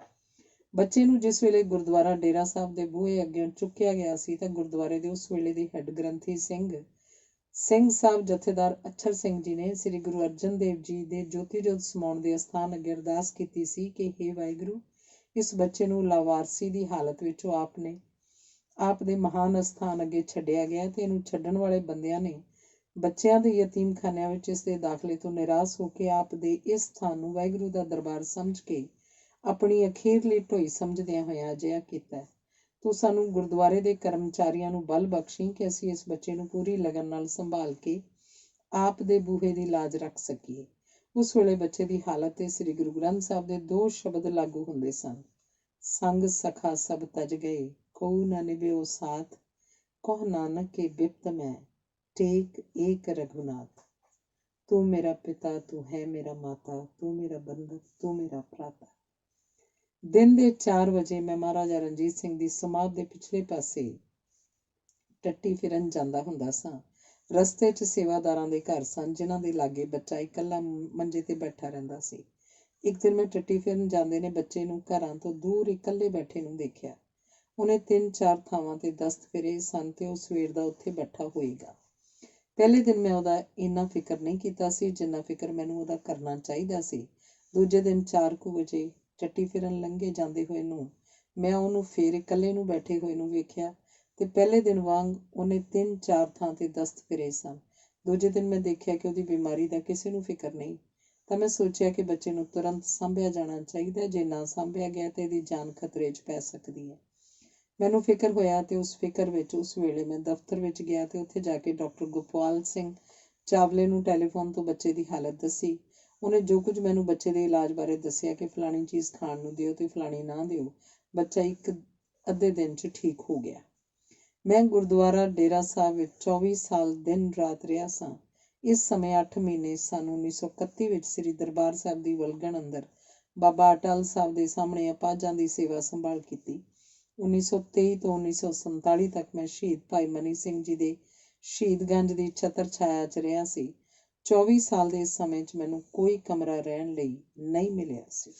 ਬੱਚੇ ਨੂੰ ਜਿਸ ਵੇਲੇ ਗੁਰਦੁਆਰਾ ਡੇਰਾ ਸਾਹਿਬ ਦੇ ਬੂਹੇ ਅੱਗੇ ਚੁੱਕਿਆ ਗਿਆ ਸੀ ਤਾਂ ਗੁਰਦੁਆਰੇ ਦੇ ਉਸ ਵੇਲੇ ਦੇ ਹੈੱਡ ਗ੍ਰੰਥੀ ਸਿੰਘ ਸਾਹਿਬ ਜਥੇਦਾਰ ਅੱਛਰ ਸਿੰਘ ਜੀ ਨੇ ਸ੍ਰੀ ਗੁਰੂ ਅਰਜਨ ਦੇਵ ਜੀ ਦੇ ਜੋਤੀ ਜੋਤ ਸਮਾਉਣ ਦੇ ਅਸਥਾਨ ਅੱਗੇ ਅਰਦਾਸ ਕੀਤੀ ਸੀ ਕਿ ਹੇ ਵਾਹਿਗੁਰੂ, ਇਸ ਬੱਚੇ ਨੂੰ ਲਾਵਾਰਸੀ ਦੀ ਹਾਲਤ ਵਿੱਚੋਂ ਆਪ ਦੇ ਮਹਾਨ ਅਸਥਾਨ ਅੱਗੇ ਛੱਡਿਆ ਗਿਆ ਤੇ ਇਹਨੂੰ ਛੱਡਣ ਵਾਲੇ ਬੰਦਿਆਂ ਨੇ ਬੱਚਿਆਂ ਦੇ ਯਤੀਮਖਾਨਿਆਂ ਵਿੱਚ ਇਸ ਦੇ ਦਾਖਲੇ ਤੋਂ ਨਿਰਾਸ਼ ਹੋ ਕੇ ਆਪ ਦੇ ਇਸ ਸਥਾਨ ਨੂੰ ਵਾਹਿਗੁਰੂ ਦਾ ਦਰਬਾਰ ਸਮਝ ਕੇ ਆਪਣੀ ਅਖੀਰਲੀ ਢੋਈ ਸਮਝਦਿਆਂ ਹੋਇਆਂ ਅਜਿਹਾ ਕੀਤਾ। ਤੂੰ ਸਾਨੂੰ ਗੁਰਦੁਆਰੇ ਦੇ ਕਰਮਚਾਰੀਆਂ ਨੂੰ ਬਲ ਬਖਸ਼ੀ ਕਿ ਅਸੀਂ ਇਸ ਬੱਚੇ ਨੂੰ ਪੂਰੀ ਲਗਨ ਨਾਲ ਸੰਭਾਲ ਕੇ ਆਪ ਦੇ ਬੂਹੇ ਦੀ ਲਾਜ ਰੱਖ ਸਕੀਏ। ਉਸ ਵੇਲੇ ਬੱਚੇ ਦੀ ਹਾਲਤ ਤੇ ਸ੍ਰੀ ਗੁਰੂ ਗ੍ਰੰਥ ਸਾਹਿਬ ਦੇ 2 ਸ਼ਬਦ ਲਾਗੂ ਹੁੰਦੇ ਸਨ, ਸੰਗ ਸਖਾ ਸਭ ਤਜ ਗਏ, ਕਉ ਨ ਨਿਭਿਓ ਸਾਥ, ਕਹੁ ਨਾਨਕ ਕੇ ਬਿਪਤ ਮੈਂ, ਟੇਕ ਏਕ ਰਘੁਨਾਥ। ਤੂੰ ਮੇਰਾ ਪਿਤਾ, ਤੂੰ ਹੈ ਮੇਰਾ ਮਾਤਾ, ਤੂੰ ਮੇਰਾ ਬੰਧਕ, ਤੂੰ ਮੇਰਾ ਭਰਾਤਾ। ਦਿਨ ਦੇ 4 ਵਜੇ ਮੈਂ ਮਹਾਰਾਜਾ ਰਣਜੀਤ ਸਿੰਘ ਦੀ ਸਮਾਧ ਦੇ ਪਿਛਲੇ ਪਾਸੇ ਟੱਟੀ ਫਿਰਨ ਜਾਂਦਾ ਹੁੰਦਾ ਸਾਂ। ਰਸਤੇ 'ਚ ਸੇਵਾਦਾਰਾਂ ਦੇ ਘਰ ਸਨ, ਜਿਨ੍ਹਾਂ ਦੇ ਲਾਗੇ ਬੱਚਾ ਇਕੱਲਾ ਮੰਜੇ ਤੇ ਬੈਠਾ ਰਹਿੰਦਾ ਸੀ। ਇੱਕ ਦਿਨ ਮੈਂ ਟੱਟੀ ਫਿਰਨ ਜਾਂਦੇ ਨੇ ਬੱਚੇ ਨੂੰ ਘਰਾਂ ਤੋਂ ਦੂਰ ਇਕੱਲੇ ਬੈਠੇ ਨੂੰ ਦੇਖਿਆ। ਉਹਨੇ 3-4 ਥਾਵਾਂ ਤੇ ਦਸਤ ਫਿਰੇ ਸਨ ਤੇ ਉਹ ਸਵੇਰ ਦਾ ਉੱਥੇ ਬੈਠਾ ਹੋਏਗਾ। ਪਹਿਲੇ ਦਿਨ ਮੈਂ ਉਹਦਾ ਇੰਨਾ ਫਿਕਰ ਨਹੀਂ ਕੀਤਾ ਸੀ ਜਿੰਨਾ ਫਿਕਰ ਮੈਨੂੰ ਉਹਦਾ ਕਰਨਾ ਚਾਹੀਦਾ ਸੀ। ਦੂਜੇ ਦਿਨ 4 ਕੁ ਵਜੇ ਟੱਟੀ ਫਿਰਨ ਲੰਘੇ ਜਾਂਦੇ ਹੋਏ ਨੂੰ ਮੈਂ ਉਹਨੂੰ ਫੇਰ ਇਕੱਲੇ ਨੂੰ ਬੈਠੇ ਹੋਏ ਨੂੰ ਵੇਖਿਆ ਤੇ ਪਹਿਲੇ ਦਿਨ ਵਾਂਗ ਉਹਨੇ 3-4 ਥਾਂ ਤੇ ਦਸਤ ਫਿਰੇ ਸਨ। ਦੂਜੇ ਦਿਨ ਮੈਂ ਦੇਖਿਆ ਕਿ ਉਹਦੀ ਬਿਮਾਰੀ ਦਾ ਕਿਸੇ ਨੂੰ ਫਿਕਰ ਨਹੀਂ, ਤਾਂ ਮੈਂ ਸੋਚਿਆ ਕਿ ਬੱਚੇ ਨੂੰ ਤੁਰੰਤ ਸਾਂਭਿਆ ਜਾਣਾ ਚਾਹੀਦਾ। ਜੇ ਨਾ ਸਾਂਭਿਆ ਗਿਆ ਤੇ ਇਹਦੀ ਜਾਨ ਖਤਰੇ 'ਚ ਪੈ ਸਕਦੀ ਹੈ। ਮੈਨੂੰ ਫਿਕਰ ਹੋਇਆ ਤੇ ਉਸ ਫਿਕਰ ਵਿੱਚ ਉਸ ਵੇਲੇ ਮੈਂ ਦਫ਼ਤਰ ਵਿੱਚ ਗਿਆ ਤੇ ਉੱਥੇ ਜਾ ਕੇ ਡਾਕਟਰ ਗੋਪਾਲ ਸਿੰਘ ਚਾਵਲੇ ਨੂੰ ਟੈਲੀਫੋਨ ਤੋਂ ਬੱਚੇ ਦੀ ਹਾਲਤ ਦੱਸੀ। ਉਹਨੇ ਜੋ ਕੁਝ ਮੈਨੂੰ ਬੱਚੇ ਦੇ ਇਲਾਜ ਬਾਰੇ ਦੱਸਿਆ ਕਿ ਫਲਾਣੀ ਚੀਜ਼ ਖਾਣ ਨੂੰ ਦਿਓ ਤੇ ਫਲਾਣੀ ਨਾ ਦਿਓ, ਬੱਚਾ 1-ਅੱਧੇ ਦਿਨ 'ਚ ਠੀਕ ਹੋ ਗਿਆ। ਮੈਂ ਗੁਰਦੁਆਰਾ ਡੇਰਾ ਸਾਹਿਬ ਵਿੱਚ 24 ਸਾਲ ਦਿਨ ਰਾਤ ਰਿਹਾ ਸਾਂ। ਇਸ ਸਮੇਂ 8 ਮਹੀਨੇ ਸਨ 1931 ਵਿੱਚ ਸ੍ਰੀ ਦਰਬਾਰ ਸਾਹਿਬ ਦੀ ਵਲਗਣ ਅੰਦਰ ਬਾਬਾ ਅਟਲ ਸਾਹਿਬ ਦੇ ਸਾਹਮਣੇ ਅਪਾਹਜਾਂ ਦੀ ਸੇਵਾ ਸੰਭਾਲ ਕੀਤੀ। 1923 ਤੋਂ 1947 ਤੱਕ ਮੈਂ ਸ਼ਹੀਦ ਭਾਈ ਮਨੀ ਸਿੰਘ ਜੀ ਦੇ ਸ਼ਹੀਦਗੰਜ ਦੀ ਛਤਰ ਛਾਇਆ 'ਚ ਰਿਹਾ ਸੀ। 24 ਸਾਲ ਦੇ ਇਸ ਸਮੇਂ 'ਚ ਮੈਨੂੰ ਕੋਈ ਕਮਰਾ ਰਹਿਣ ਲਈ ਨਹੀਂ ਮਿਲਿਆ ਸੀ।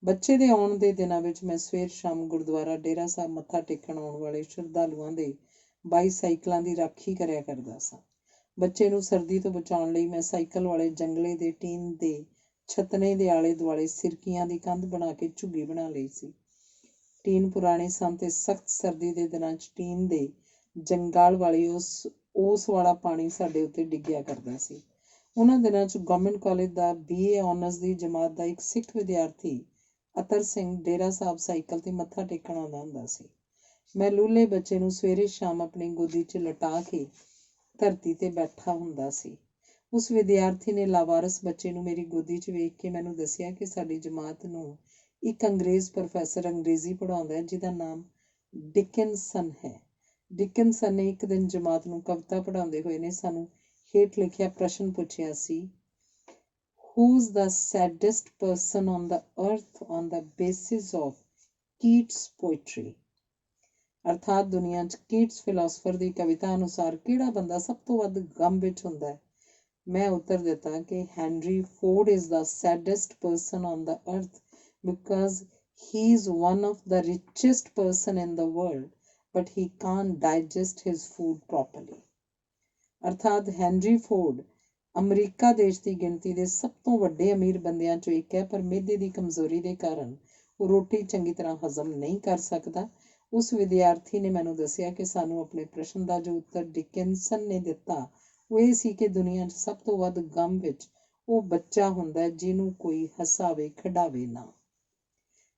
ਬੱਚੇ ਦੇ ਆਉਣ ਦੇ ਦਿਨਾਂ ਵਿੱਚ ਮੈਂ ਸਵੇਰ ਸ਼ਾਮ ਗੁਰਦੁਆਰਾ ਡੇਰਾ ਸਾਹਿਬ ਮੱਥਾ ਟੇਕਣ ਆਉਣ ਵਾਲੇ ਸ਼ਰਧਾਲੂਆਂ ਦੇ ਬਾਈਸਾਈਕਲਾਂ ਦੀ ਰਾਖੀ ਕਰਿਆ ਕਰਦਾ ਸਾਂ। ਬੱਚੇ ਨੂੰ ਸਰਦੀ ਤੋਂ ਬਚਾਉਣ ਲਈ ਮੈਂ ਸਾਈਕਲ ਵਾਲੇ ਜੰਗਲੇ ਦੇ ਟੀਨ ਦੇ ਛਤਨੇ ਦੇ ਆਲੇ ਦੁਆਲੇ ਸਿਰਕੀਆਂ ਦੀ ਕੰਧ ਬਣਾ ਕੇ ਝੁੱਗੀ ਬਣਾ ਲਈ ਸੀ। ਟੀਨ ਪੁਰਾਣੇ ਸਨ ਤੇ ਸਖਤ ਸਰਦੀ ਦੇ ਦਿਨਾਂ 'ਚ ਟੀਨ ਦੇ ਜੰਗਾਲ ਵਾਲੀ ਉਸ ਵਾਲਾ ਪਾਣੀ ਸਾਡੇ ਉੱਤੇ ਡਿੱਗਿਆ ਕਰਦਾ ਸੀ। ਉਹਨਾਂ ਦਿਨਾਂ 'ਚ ਗਵਰਨਮੈਂਟ ਕਾਲਜ ਦਾ BA ਆਨਰਸ ਦੀ ਜਮਾਤ ਦਾ ਇੱਕ ਸਿੱਖ ਵਿਦਿਆਰਥੀ ਅਤਰ ਸਿੰਘ ਡੇਰਾ ਸਾਹਿਬ ਸਾਈਕਲ ਤੇ ਮੱਥਾ ਟੇਕਣ ਆਉਂਦਾ ਹੁੰਦਾ ਸੀ। ਮੈਂ ਲੂਲੇ ਬੱਚੇ ਨੂੰ ਸਵੇਰੇ ਸ਼ਾਮ ਆਪਣੀ ਗੋਦੀ 'ਚ ਲਟਾ ਕੇ ਧਰਤੀ ਤੇ ਬੈਠਾ ਹੁੰਦਾ ਸੀ। ਉਸ ਵਿਦਿਆਰਥੀ ਨੇ ਲਾਵਾਰਸ ਬੱਚੇ ਨੂੰ ਮੇਰੀ ਗੋਦੀ 'ਚ ਵੇਖ ਕੇ ਮੈਨੂੰ ਦੱਸਿਆ ਕਿ ਸਾਡੀ ਜਮਾਤ ਨੂੰ ਇੱਕ ਅੰਗਰੇਜ਼ ਪ੍ਰੋਫੈਸਰ ਅੰਗਰੇਜ਼ੀ ਪੜ੍ਹਾਉਂਦਾ ਹੈ ਜਿਹਦਾ ਨਾਮ ਡਿਕਿੰਸਨ ਹੈ। ਡਿਕਿੰਸਨ ਨੇ ਇੱਕ ਦਿਨ ਜਮਾਤ ਨੂੰ ਕਵਿਤਾ ਪੜ੍ਹਾਉਂਦੇ ਹੋਏ ਨੇ ਸਾਨੂੰ ਹੇਠ ਲਿਖਿਆ ਪ੍ਰਸ਼ਨ ਪੁੱਛਿਆ ਸੀ, Who's the saddest person on the earth on the basis of Keats' poetry? ਅਰਥਾਤ ਦੁਨੀਆ 'ਚ ਕੀਟਸ ਫਿਲਾਸਫਰ ਦੀ ਕਵਿਤਾ ਅਨੁਸਾਰ ਕਿਹੜਾ ਬੰਦਾ ਸਭ ਤੋਂ ਵੱਧ ਗਮ ਵਿੱਚ ਹੁੰਦਾ ਹੈ? ਮੈਂ ਉੱਤਰ ਦਿੱਤਾ ਕਿ Henry Ford is the saddest person on the earth because he is one of the richest person in the world, but he can't digest his food properly. ਅਰਥਾਤ ਹੈਨਰੀ ਫੋਰਡ ਅਮਰੀਕਾ ਦੇਸ਼ ਦੀ ਗਿਣਤੀ ਦੇ ਸਭ ਤੋਂ ਵੱਡੇ ਅਮੀਰ ਬੰਦਿਆਂ 'ਚੋਂ ਇੱਕ ਹੈ, ਪਰ ਮਿਹਦੇ ਦੀ ਕਮਜ਼ੋਰੀ ਦੇ ਕਾਰਨ ਉਹ ਰੋਟੀ ਚੰਗੀ ਤਰ੍ਹਾਂ ਹਜ਼ਮ ਨਹੀਂ ਕਰ ਸਕਦਾ। ਉਸ ਵਿਦਿਆਰਥੀ ਨੇ ਮੈਨੂੰ ਦੱਸਿਆ ਕਿ ਸਾਨੂੰ ਆਪਣੇ ਪ੍ਰਸ਼ਨ ਦਾ ਜੋ ਉੱਤਰ ਡਿਕਿੰਸਨ ਨੇ ਦਿੱਤਾ ਉਹ ਇਹ ਸੀ ਕਿ ਦੁਨੀਆ 'ਚ ਸਭ ਤੋਂ ਵੱਧ ਗਮ ਵਿੱਚ ਉਹ ਬੱਚਾ ਹੁੰਦਾ ਜਿਹਨੂੰ ਕੋਈ ਹਸਾਵੇ ਖਿਡਾਵੇ ਨਾ।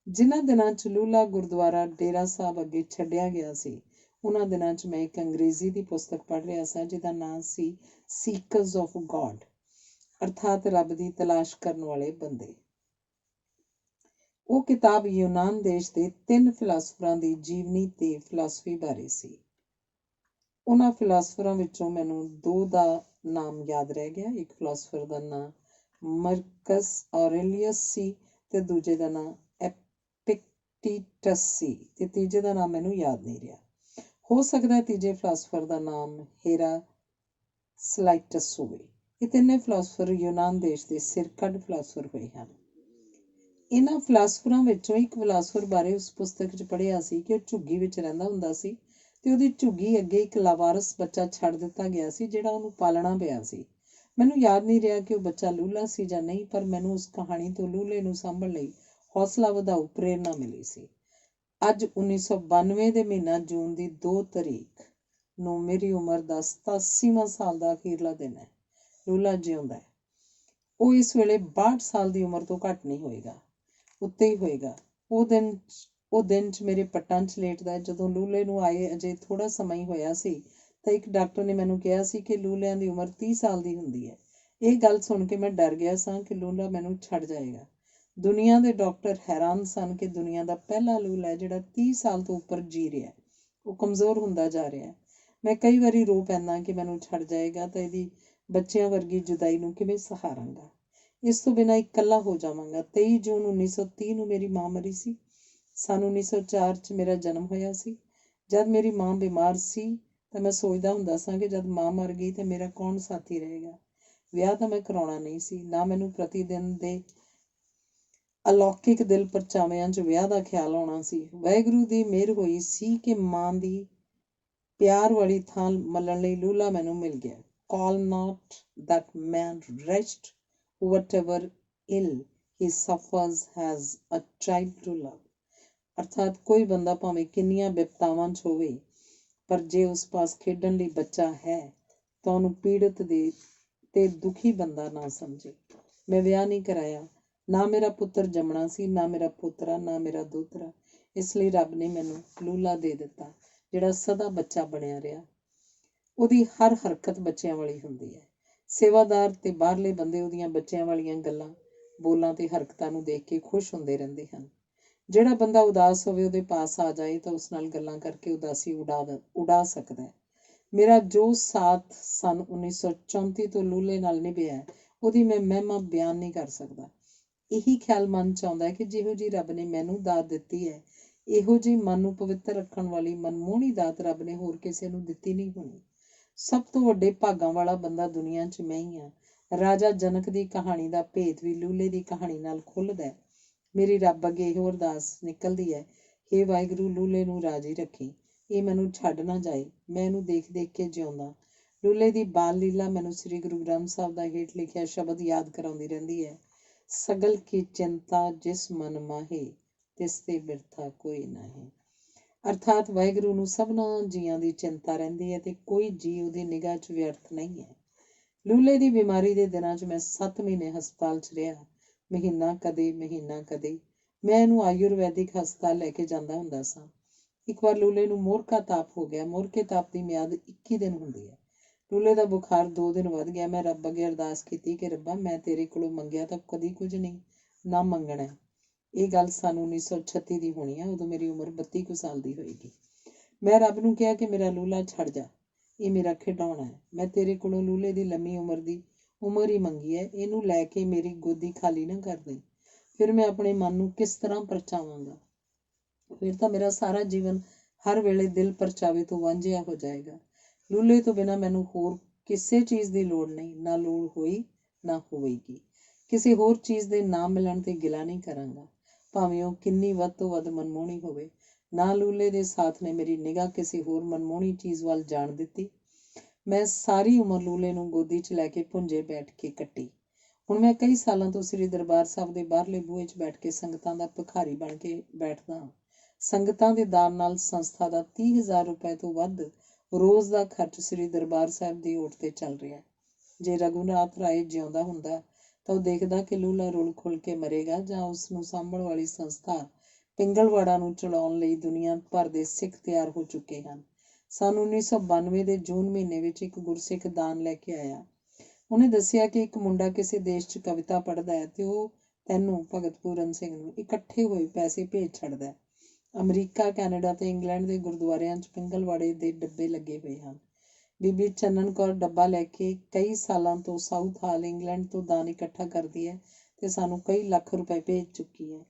ਜਿਨ੍ਹਾਂ ਦਿਨਾਂ 'ਚ ਲੂਲਾ ਗੁਰਦੁਆਰਾ ਡੇਰਾ ਸਾਹਿਬ ਅੱਗੇ ਛੱਡਿਆ ਗਿਆ ਸੀ ਉਹਨਾਂ ਦਿਨਾਂ 'ਚ ਮੈਂ ਇੱਕ ਅੰਗਰੇਜ਼ੀ ਦੀ ਪੁਸਤਕ ਪੜ੍ਹ ਰਿਹਾ ਸਾਂ ਜਿਹਦਾ ਨਾਂ ਸੀ ਸੀਕਰਸ ਆਫ ਗॉड, ਅਰਥਾਤ ਰੱਬ ਦੀ ਤਲਾਸ਼ ਕਰਨ ਵਾਲੇ ਬੰਦੇ। ਉਹ ਕਿਤਾਬ ਯੂਨਾਨ ਦੇਸ਼ ਦੇ 3 ਫਿਲਾਸਫਰਾਂ ਦੀ ਜੀਵਨੀ ਤੇ ਫਿਲਾਸਫੀ ਬਾਰੇ ਸੀ। ਉਹਨਾਂ ਫਿਲਾਸਫਰਾਂ ਵਿੱਚੋਂ ਮੈਨੂੰ 2 ਦਾ ਨਾਮ ਯਾਦ ਰਹਿ ਗਿਆ। ਇੱਕ ਫਿਲਾਸਫਰ ਦਾ ਨਾਂ ਮਾਰਕਸ ਔਰੇਲੀਅਸ ਸੀ ਤੇ ਦੂਜੇ ਦਾ ਨਾਂ ਐਪਿਕਟੀਟਸ ਸੀ ਤੇ ਤੀਜੇ ਦਾ ਨਾਮ ਮੈਨੂੰ ਯਾਦ ਨਹੀਂ ਰਿਹਾ। ਹੋ ਸਕਦਾ ਤੀਜੇ ਫਿਲਾਸਫਰ ਦਾ ਨਾਮ ਹੈਰਾਕਲਾਈਟਸ ਹੋਵੇ। ਇਹ ਤਿੰਨੇ ਫਿਲਾਸਫਰ ਯੂਨਾਨ ਦੇਸ਼ ਦੇ ਸਿਰਕੱਢ ਫਿਲਾਸਫਰ ਹੋਏ ਹਨ। ਇਹਨਾਂ ਫਿਲਾਸਫਰਾਂ ਵਿੱਚੋਂ ਇੱਕ ਫਿਲਾਸਫਰ ਬਾਰੇ ਉਸ ਪੁਸਤਕ 'ਚ ਪੜ੍ਹਿਆ ਸੀ ਕਿ ਉਹ ਝੁੱਗੀ ਵਿੱਚ ਰਹਿੰਦਾ ਹੁੰਦਾ ਸੀ ਤੇ ਉਹਦੀ ਝੁੱਗੀ ਅੱਗੇ ਇੱਕ ਲਾਵਾਰਸ ਬੱਚਾ ਛੱਡ ਦਿੱਤਾ ਗਿਆ ਸੀ ਜਿਹੜਾ ਉਹਨੂੰ ਪਾਲਣਾ ਪਿਆ ਸੀ। ਮੈਨੂੰ ਯਾਦ ਨਹੀਂ ਰਿਹਾ ਕਿ ਉਹ ਬੱਚਾ ਲੂਲਾ ਸੀ ਜਾਂ ਨਹੀਂ, ਪਰ ਮੈਨੂੰ ਉਸ ਕਹਾਣੀ ਤੋਂ ਲੂਲੇ ਨੂੰ ਸਾਂਭਣ ਲਈ ਹੌਸਲਾ ਵਧਾਊ ਪ੍ਰੇਰਨਾ ਮਿਲੀ ਸੀ। ਅੱਜ 1992 ਦੇ ਮਹੀਨਾ ਜੂਨ ਦੀ 2 ਤਰੀਕ ਨੂੰ ਮੇਰੀ ਉਮਰ ਦਾ 87ਵਾਂ ਸਾਲ ਦਾ ਅਖੀਰਲਾ ਦਿਨ ਹੈ। ਲੂਲਾ ਜਿਉਂਦਾ ਹੈ। ਉਹ ਇਸ ਵੇਲੇ 62 ਸਾਲ ਦੀ ਉਮਰ ਤੋਂ ਘੱਟ ਨਹੀਂ ਹੋਏਗਾ, ਉੱਤੇ ਹੀ ਹੋਏਗਾ। ਉਹ ਦਿਨ 'ਚ ਮੇਰੇ ਪੱਟਾਂ 'ਚ ਲੇਟਦਾ ਹੈ। ਜਦੋਂ ਲੂਲੇ ਨੂੰ ਆਏ ਅਜੇ ਥੋੜ੍ਹਾ ਸਮਾਂ ਹੀ ਹੋਇਆ ਸੀ ਤਾਂ ਇੱਕ ਡਾਕਟਰ ਨੇ ਮੈਨੂੰ ਕਿਹਾ ਸੀ ਕਿ ਲੂਲਿਆਂ ਦੀ ਉਮਰ 30 ਸਾਲ ਦੀ ਹੁੰਦੀ ਹੈ। ਇਹ ਗੱਲ ਸੁਣ ਕੇ ਮੈਂ ਡਰ ਗਿਆ ਸਾਂ ਕਿ ਲੂਲਾ ਮੈਨੂੰ ਛੱਡ ਜਾਏਗਾ। ਦੁਨੀਆ ਦੇ ਡਾਕਟਰ ਹੈਰਾਨ ਸਨ ਕਿ ਦੁਨੀਆ ਦਾ ਪਹਿਲਾ ਲੂਲਾ ਜਿਹੜਾ 30 ਸਾਲ ਤੋਂ ਉੱਪਰ ਜੀ ਰਿਹਾ, ਉਹ ਕਮਜ਼ੋਰ ਹੁੰਦਾ ਜਾ ਰਿਹਾ। ਮੈਂ ਕਈ ਵਾਰੀ ਰੋ ਪੈਂਦਾ ਕਿ ਮੈਨੂੰ ਛੱਡ ਜਾਏਗਾ ਤਾਂ ਇਹਦੀ ਬੱਚਿਆਂ ਵਰਗੀ ਜੁਦਾਈ ਨੂੰ ਕਿਵੇਂ ਸਹਾਰਾਂਗਾ। ਇਸ ਤੋਂ ਬਿਨਾਂ ਇਕੱਲਾ ਹੋ ਜਾਵਾਂਗਾ। 23 ਜੂਨ 1930 ਨੂੰ ਮੇਰੀ ਮਾਂ ਮਰੀ ਸੀ। ਸੰਨ 1904 'ਚ ਮੇਰਾ ਜਨਮ ਹੋਇਆ ਸੀ। ਜਦ ਮੇਰੀ ਮਾਂ ਬਿਮਾਰ ਸੀ ਤਾਂ ਮੈਂ ਸੋਚਦਾ ਹੁੰਦਾ ਸਾਂ ਕਿ ਜਦ ਮਾਂ ਮਰ ਗਈ ਤਾਂ ਮੇਰਾ ਕੌਣ ਸਾਥੀ ਰਹੇਗਾ। ਵਿਆਹ ਤਾਂ ਮੈਂ ਕਰਾਉਣਾ ਨਹੀਂ ਸੀ, ਨਾ ਮੈਨੂੰ ਪ੍ਰਤੀ ਦਿਨ ਦੇ ਅਲੌਕਿਕ ਦਿਲ ਪਰਚਾਵਿਆਂ 'ਚ ਵਿਆਹ ਦਾ ਖਿਆਲ ਆਉਣਾ ਸੀ। ਵਾਹਿਗੁਰੂ ਦੀ ਮਿਹਰ ਹੋਈ ਸੀ ਕਿ ਮਾਂ ਦੀ ਪਿਆਰ ਵਾਲੀ ਥਾਂ ਮੱਲਣ ਲਈ ਲੂਲਾ ਮੈਨੂੰ ਮਿਲ ਗਿਆ। Call not that man wretched, whatever ill he suffers has a child to love। ਅਰਥਾਤ ਕੋਈ ਬੰਦਾ ਭਾਵੇਂ ਕਿੰਨੀਆਂ ਬਿਪਤਾਵਾਂ 'ਚ ਹੋਵੇ, ਪਰ ਜੇ ਉਸ ਪਾਸ ਖੇਡਣ ਲਈ ਬੱਚਾ ਹੈ ਤਾਂ ਉਹਨੂੰ ਪੀੜਤ ਦੇ ਤੇ ਦੁਖੀ ਬੰਦਾ ਨਾ ਸਮਝੇ। ਮੈਂ ਵਿਆਹ ਨਹੀਂ ਕਰਾਇਆ। ਨਾ ਮੇਰਾ ਪੁੱਤਰ ਜੰਮਣਾ ਸੀ, ਨਾ ਮੇਰਾ ਪੋਤਰਾ, ਨਾ ਮੇਰਾ ਦੋਤਰਾ। ਇਸ ਲਈ ਰੱਬ ਨੇ ਮੈਨੂੰ ਲੂਲਾ ਦੇ ਦਿੱਤਾ ਜਿਹੜਾ ਸਦਾ ਬੱਚਾ ਬਣਿਆ ਰਿਹਾ। ਉਹਦੀ ਹਰ ਹਰਕਤ ਬੱਚਿਆਂ ਵਾਲੀ ਹੁੰਦੀ ਹੈ। ਸੇਵਾਦਾਰ ਤੇ ਬਾਹਰਲੇ ਬੰਦੇ ਉਹਦੀਆਂ ਬੱਚਿਆਂ ਵਾਲੀਆਂ ਗੱਲਾਂ, ਬੋਲਾਂ ਤੇ ਹਰਕਤਾਂ ਨੂੰ ਦੇਖ ਕੇ ਖੁਸ਼ ਹੁੰਦੇ ਰਹਿੰਦੇ ਹਨ। ਜਿਹੜਾ ਬੰਦਾ ਉਦਾਸ ਹੋਵੇ ਉਹਦੇ ਪਾਸ ਆ ਜਾਏ ਤਾਂ ਉਸ ਨਾਲ ਗੱਲਾਂ ਕਰਕੇ ਉਦਾਸੀ ਉਡਾ ਸਕਦਾ ਹੈ। ਮੇਰਾ ਜੋ ਸਾਥ ਸੰਨ 1934 ਤੋਂ ਲੂਲੇ ਨਾਲ ਨਿਭਿਆ, ਉਹਦੀ ਮੈਂ ਮਹਿਮਾ ਬਿਆਨ ਨਹੀਂ ਕਰ ਸਕਦਾ। ਇਹੀ ਖਿਆਲ ਮਨ 'ਚ ਆਉਂਦਾ ਕਿ ਜਿਹੋ ਜਿਹੀ ਰੱਬ ਨੇ ਮੈਨੂੰ ਦਾਤ ਦਿੱਤੀ ਹੈ, ਇਹੋ ਜਿਹੀ ਮਨ ਨੂੰ ਪਵਿੱਤਰ ਰੱਖਣ ਵਾਲੀ ਮਨਮੋਹਣੀ ਦਾਤ ਰੱਬ ਨੇ ਹੋਰ ਕਿਸੇ ਨੂੰ ਦਿੱਤੀ ਨਹੀਂ ਹੋਣੀ। ਸਭ ਤੋਂ ਵੱਡੇ ਭਾਗਾਂ ਵਾਲਾ ਬੰਦਾ ਦੁਨੀਆ 'ਚ ਮੈਂ ਹੀ ਹਾਂ। ਰਾਜਾ ਜਨਕ ਦੀ ਕਹਾਣੀ ਦਾ ਭੇਤ ਵੀ ਲੂਲੇ ਦੀ ਕਹਾਣੀ ਨਾਲ ਖੁੱਲ੍ਹਦਾ ਹੈ। ਮੇਰੀ ਰੱਬ ਅੱਗੇ ਇਹੋ ਅਰਦਾਸ ਨਿਕਲਦੀ ਹੈ, ਹੇ ਵਾਹਿਗੁਰੂ ਲੂਲੇ ਨੂੰ ਰਾਜੀ ਰੱਖੀ, ਇਹ ਮੈਨੂੰ ਛੱਡ ਨਾ ਜਾਏ। ਮੈਂ ਇਹਨੂੰ ਦੇਖ ਦੇਖ ਕੇ ਜਿਉਂਦਾ। ਲੂਲੇ ਦੀ ਬਾਲ ਲੀਲਾ ਮੈਨੂੰ ਸ੍ਰੀ ਗੁਰੂ ਗ੍ਰੰਥ ਸਾਹਿਬ ਦਾ ਹੇਠ ਲਿਖਿਆ ਸ਼ਬਦ ਯਾਦ ਕਰਾਉਂਦੀ ਰਹਿੰਦੀ ਹੈ। ਸਗਲ ਕੀ ਚਿੰਤਾ ਜਿਸ ਮਨ ਮਾਹੇ, ਤਿਸ ਤੇ ਬਿਰਥਾ ਕੋਈ ਨਾਹੀਂ। ਅਰਥਾਤ ਵਾਹਿਗੁਰੂ ਨੂੰ ਸਭਨਾਂ ਜੀਆਂ ਦੀ ਚਿੰਤਾ ਰਹਿੰਦੀ ਹੈ ਤੇ ਕੋਈ ਜੀ ਉਹਦੀ ਨਿਗਾਹ 'ਚ ਵਿਅਰਥ ਨਹੀਂ ਹੈ। ਲੂਲੇ ਦੀ ਬਿਮਾਰੀ ਦੇ ਦਿਨਾਂ 'ਚ ਮੈਂ 7 ਮਹੀਨੇ ਹਸਪਤਾਲ 'ਚ ਰਿਹਾ। ਮਹੀਨਾ ਕਦੇ, ਮਹੀਨਾ ਕਦੇ। ਮੈਂ ਇਹਨੂੰ ਆਯੁਰਵੈਦਿਕ ਹਸਪਤਾਲ ਲੈ ਕੇ ਜਾਂਦਾ ਹੁੰਦਾ ਸਾਂ। ਇੱਕ ਵਾਰ ਲੂਲੇ ਨੂੰ ਮੋਰਕਾ ਤਾਪ ਹੋ ਗਿਆ। ਮੋਰਕੇ ਤਾਪ ਦੀ ਮਿਆਦ 21 ਦਿਨ ਹੁੰਦੀ ਹੈ। ਲੂਲੇ ਦਾ ਬੁਖਾਰ 2 ਦਿਨ ਵੱਧ ਗਿਆ। ਮੈਂ ਰੱਬ ਅੱਗੇ ਅਰਦਾਸ ਕੀਤੀ ਕਿ ਰੱਬਾ, ਮੈਂ ਤੇਰੇ ਕੋਲੋਂ ਮੰਗਿਆ ਤਾਂ ਕਦੀ ਕੁਝ ਨਹੀਂ, ਨਾ ਮੰਗਣਾ। ਇਹ ਗੱਲ ਸੰਨ 1936 ਦੀ ਹੋਣੀ ਹੈ। ਉਦੋਂ ਮੇਰੀ ਉਮਰ 32 ਕੁ ਸਾਲ ਦੀ ਹੋਏਗੀ। ਮੈਂ ਰੱਬ ਨੂੰ ਕਿਹਾ ਕਿ ਮੇਰਾ ਲੂਲਾ ਛੱਡ ਜਾ, ਇਹ ਮੇਰਾ ਖਿਡੌਣਾ ਹੈ। ਮੈਂ ਤੇਰੇ ਕੋਲੋਂ ਲੂਲੇ ਦੀ ਲੰਮੀ ਉਮਰ ਹੀ ਮੰਗੀ ਹੈ। ਇਹਨੂੰ ਲੈ ਕੇ ਮੇਰੀ ਗੋਦੀ ਖਾਲੀ ਨਾ ਕਰ ਦੇਈਂ। ਫਿਰ ਮੈਂ ਆਪਣੇ ਮਨ ਨੂੰ ਕਿਸ ਤਰ੍ਹਾਂ ਪਰਚਾਵਾਂਗਾ? ਫਿਰ ਤਾਂ ਮੇਰਾ ਸਾਰਾ ਜੀਵਨ ਹਰ ਵੇਲੇ ਦਿਲ ਪਰਚਾਵੇ ਤੋਂ ਵਾਂਝਿਆ ਹੋ ਜਾਏਗਾ। ਲੂਲੇ ਤੋਂ ਬਿਨਾਂ ਮੈਨੂੰ ਹੋਰ ਕਿਸੇ ਚੀਜ਼ ਦੀ ਲੋੜ ਨਹੀਂ, ਨਾ ਲੋੜ ਹੋਈ ਨਾ ਹੋਵੇਗੀ। ਕਿਸੇ ਹੋਰ ਚੀਜ਼ ਦੇ ਨਾ ਮਿਲਣ 'ਤੇ ਗਿਲਾ ਨਹੀਂ ਕਰਾਂਗਾ, ਭਾਵੇਂ ਉਹ ਕਿੰਨੀ ਵੱਧ ਤੋਂ ਵੱਧ ਮਨਮੋਹਣੀ ਹੋਵੇ। ਨਾ ਲੂਲੇ ਦੇ ਸਾਥ ਨੇ ਮੇਰੀ ਨਿਗਾਹ ਕਿਸੇ ਹੋਰ ਮਨਮੋਹਣੀ ਚੀਜ਼ ਵੱਲ ਜਾਣ ਦਿੱਤੀ। ਮੈਂ ਸਾਰੀ ਉਮਰ ਲੂਲੇ ਨੂੰ ਗੋਦੀ 'ਚ ਲੈ ਕੇ ਭੁੰਜੇ ਬੈਠ ਕੇ ਕੱਟੀ। ਹੁਣ ਮੈਂ ਕਈ ਸਾਲਾਂ ਤੋਂ ਸ੍ਰੀ ਦਰਬਾਰ ਸਾਹਿਬ ਦੇ ਬਾਹਰਲੇ ਬੂਹੇ 'ਚ ਬੈਠ ਕੇ ਸੰਗਤਾਂ ਦਾ ਭਿਖਾਰੀ ਬਣ ਕੇ ਬੈਠਦਾ ਹਾਂ। ਸੰਗਤਾਂ ਦੇ ਦਾਨ ਨਾਲ ਸੰਸਥਾ ਦਾ 30,000 ਰੁਪਏ ਤੋਂ ਵੱਧ ਰੋਜ਼ ਦਾ ਖਰਚ ਸ੍ਰੀ ਦਰਬਾਰ ਸਾਹਿਬ ਦੀ ਓਟ 'ਤੇ ਚੱਲ ਰਿਹਾ। ਜੇ ਰਘੂਨਾਥ ਰਾਏ ਜਿਉਂਦਾ ਹੁੰਦਾ ਤਾਂ ਉਹ ਦੇਖਦਾ ਕਿ ਲੂਲਾ ਰੁਲ ਖੁੱਲ ਕੇ ਮਰੇਗਾ ਜਾਂ ਉਸ ਨੂੰ ਸਾਂਭਣ ਵਾਲੀ ਸੰਸਥਾ ਪਿੰਗਲਵਾੜਾ ਨੂੰ ਚਲਾਉਣ ਲਈ ਦੁਨੀਆ ਭਰ ਦੇ ਸਿੱਖ ਤਿਆਰ ਹੋ ਚੁੱਕੇ ਹਨ। ਸੰਨ 1992 ਦੇ ਜੂਨ ਮਹੀਨੇ ਵਿੱਚ ਇੱਕ ਗੁਰਸਿੱਖ ਦਾਨ ਲੈ ਕੇ ਆਇਆ। ਉਹਨੇ ਦੱਸਿਆ ਕਿ ਇੱਕ ਮੁੰਡਾ ਕਿਸੇ ਦੇਸ਼ 'ਚ ਕਵਿਤਾ ਪੜ੍ਹਦਾ ਹੈ ਤੇ ਉਹ ਤੈਨੂੰ, ਭਗਤ ਪੂਰਨ ਸਿੰਘ ਨੂੰ, ਇਕੱਠੇ ਹੋਏ ਪੈਸੇ ਭੇਜ ਛੱਡਦਾ ਹੈ। ਅਮਰੀਕਾ, ਕੈਨੇਡਾ ਤੇ ਇੰਗਲੈਂਡ ਦੇ ਗੁਰਦੁਆਰਿਆਂ 'ਚ ਪਿੰਗਲਵਾੜੇ ਦੇ ਡੱਬੇ ਲੱਗੇ ਹੋਏ ਹਨ। ਬੀਬੀ ਚੰਨਨ ਕੌਰ ਡੱਬਾ ਲੈ ਕੇ ਕਈ ਸਾਲਾਂ ਤੋਂ ਸਾਊਥ ਹਾਲ, ਇੰਗਲੈਂਡ ਤੋਂ ਦਾਨ ਇਕੱਠਾ ਕਰਦੀ ਹੈ ਤੇ ਸਾਨੂੰ ਕਈ ਲੱਖ ਰੁਪਏ ਭੇਜ ਚੁੱਕੀ ਹੈ।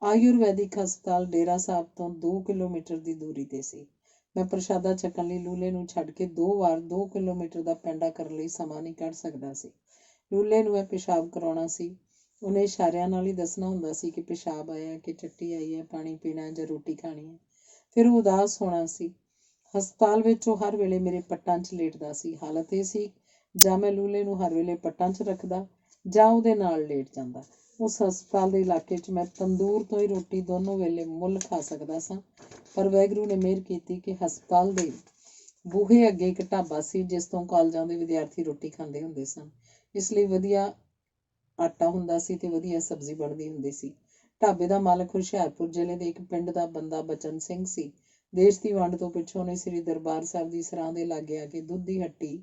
ਆਯੁਰਵੈਦਿਕ ਹਸਪਤਾਲ ਡੇਰਾ ਸਾਹਿਬ ਤੋਂ 2 ਕਿਲੋਮੀਟਰ ਦੀ ਦੂਰੀ 'ਤੇ ਸੀ। ਮੈਂ ਪ੍ਰਸ਼ਾਦਾ ਛਕਣ ਲਈ ਲੂਲੇ ਨੂੰ ਛੱਡ ਕੇ 2 ਵਾਰ 2 ਕਿਲੋਮੀਟਰ ਦਾ ਪੈਂਡਾ ਕਰਨ ਲਈ ਸਮਾਂ ਨਹੀਂ ਕੱਢ ਸਕਦਾ ਸੀ। ਲੂਲੇ ਨੂੰ ਮੈਂ ਪਿਸ਼ਾਬ ਕਰਾਉਣਾ ਸੀ। ਉਹਨੇ ਇਸ਼ਾਰਿਆਂ ਨਾਲ ਹੀ ਦੱਸਣਾ ਹੁੰਦਾ ਸੀ ਕਿ ਪਿਸ਼ਾਬ ਆਇਆ, ਕਿ ਟੱਟੀ ਆਈ ਹੈ, ਪਾਣੀ ਪੀਣਾ ਜਾਂ ਰੋਟੀ ਖਾਣੀ ਹੈ। ਫਿਰ ਉਹ ਉਦਾਸ ਹੋਣਾ ਸੀ। ਹਸਪਤਾਲ ਵਿੱਚ ਉਹ ਹਰ ਵੇਲੇ ਮੇਰੇ ਪੱਟਾਂ 'ਚ ਲੇਟਦਾ ਸੀ। ਹਾਲਤ ਇਹ ਸੀ, ਜਾਂ ਮੈਂ ਲੂਲੇ ਨੂੰ ਹਰ ਵੇਲੇ ਪੱਟਾਂ 'ਚ ਰੱਖਦਾ ਜਾਂ ਉਹਦੇ ਨਾਲ ਲੇਟ ਜਾਂਦਾ। ਉਸ ਹਸਪਤਾਲ ਦੇ ਇਲਾਕੇ 'ਚ ਮੈਂ ਤੰਦੂਰ ਤੋਂ ਹੀ ਰੋਟੀ ਦੋਨੋਂ ਵੇਲੇ ਮੁੱਲ ਖਾ ਸਕਦਾ ਸਾਂ। ਪਰ ਵਾਹਿਗੁਰੂ ਨੇ ਮਿਹਰ ਕੀਤੀ ਕਿ ਹਸਪਤਾਲ ਦੇ ਬੂਹੇ ਅੱਗੇ ਇੱਕ ਢਾਬਾ ਸੀ ਜਿਸ ਤੋਂ ਕਾਲਜਾਂ ਦੇ ਵਿਦਿਆਰਥੀ ਰੋਟੀ ਖਾਂਦੇ ਹੁੰਦੇ ਸਨ। ਇਸ ਲਈ ਵਧੀਆ ਆਟਾ ਹੁੰਦਾ ਸੀ ਤੇ ਵਧੀਆ ਸਬਜ਼ੀ ਬਣਦੀ ਹੁੰਦੀ ਸੀ। ਢਾਬੇ ਦਾ ਮਾਲਕ ਹੁਸ਼ਿਆਰਪੁਰ ਜ਼ਿਲ੍ਹੇ ਦੇ ਇੱਕ ਪਿੰਡ ਦਾ ਬੰਦਾ ਬਚਨ ਸਿੰਘ ਸੀ। ਦੇਸ਼ ਦੀ ਵੰਡ ਤੋਂ ਪਿੱਛੋਂ ਉਹਨੇ ਸ੍ਰੀ ਦਰਬਾਰ ਸਾਹਿਬ ਦੀ ਸਰਾਂ ਦੇ ਲਾਗੇ ਆ ਕੇ ਦੁੱਧ ਦੀ ਹੱਟੀ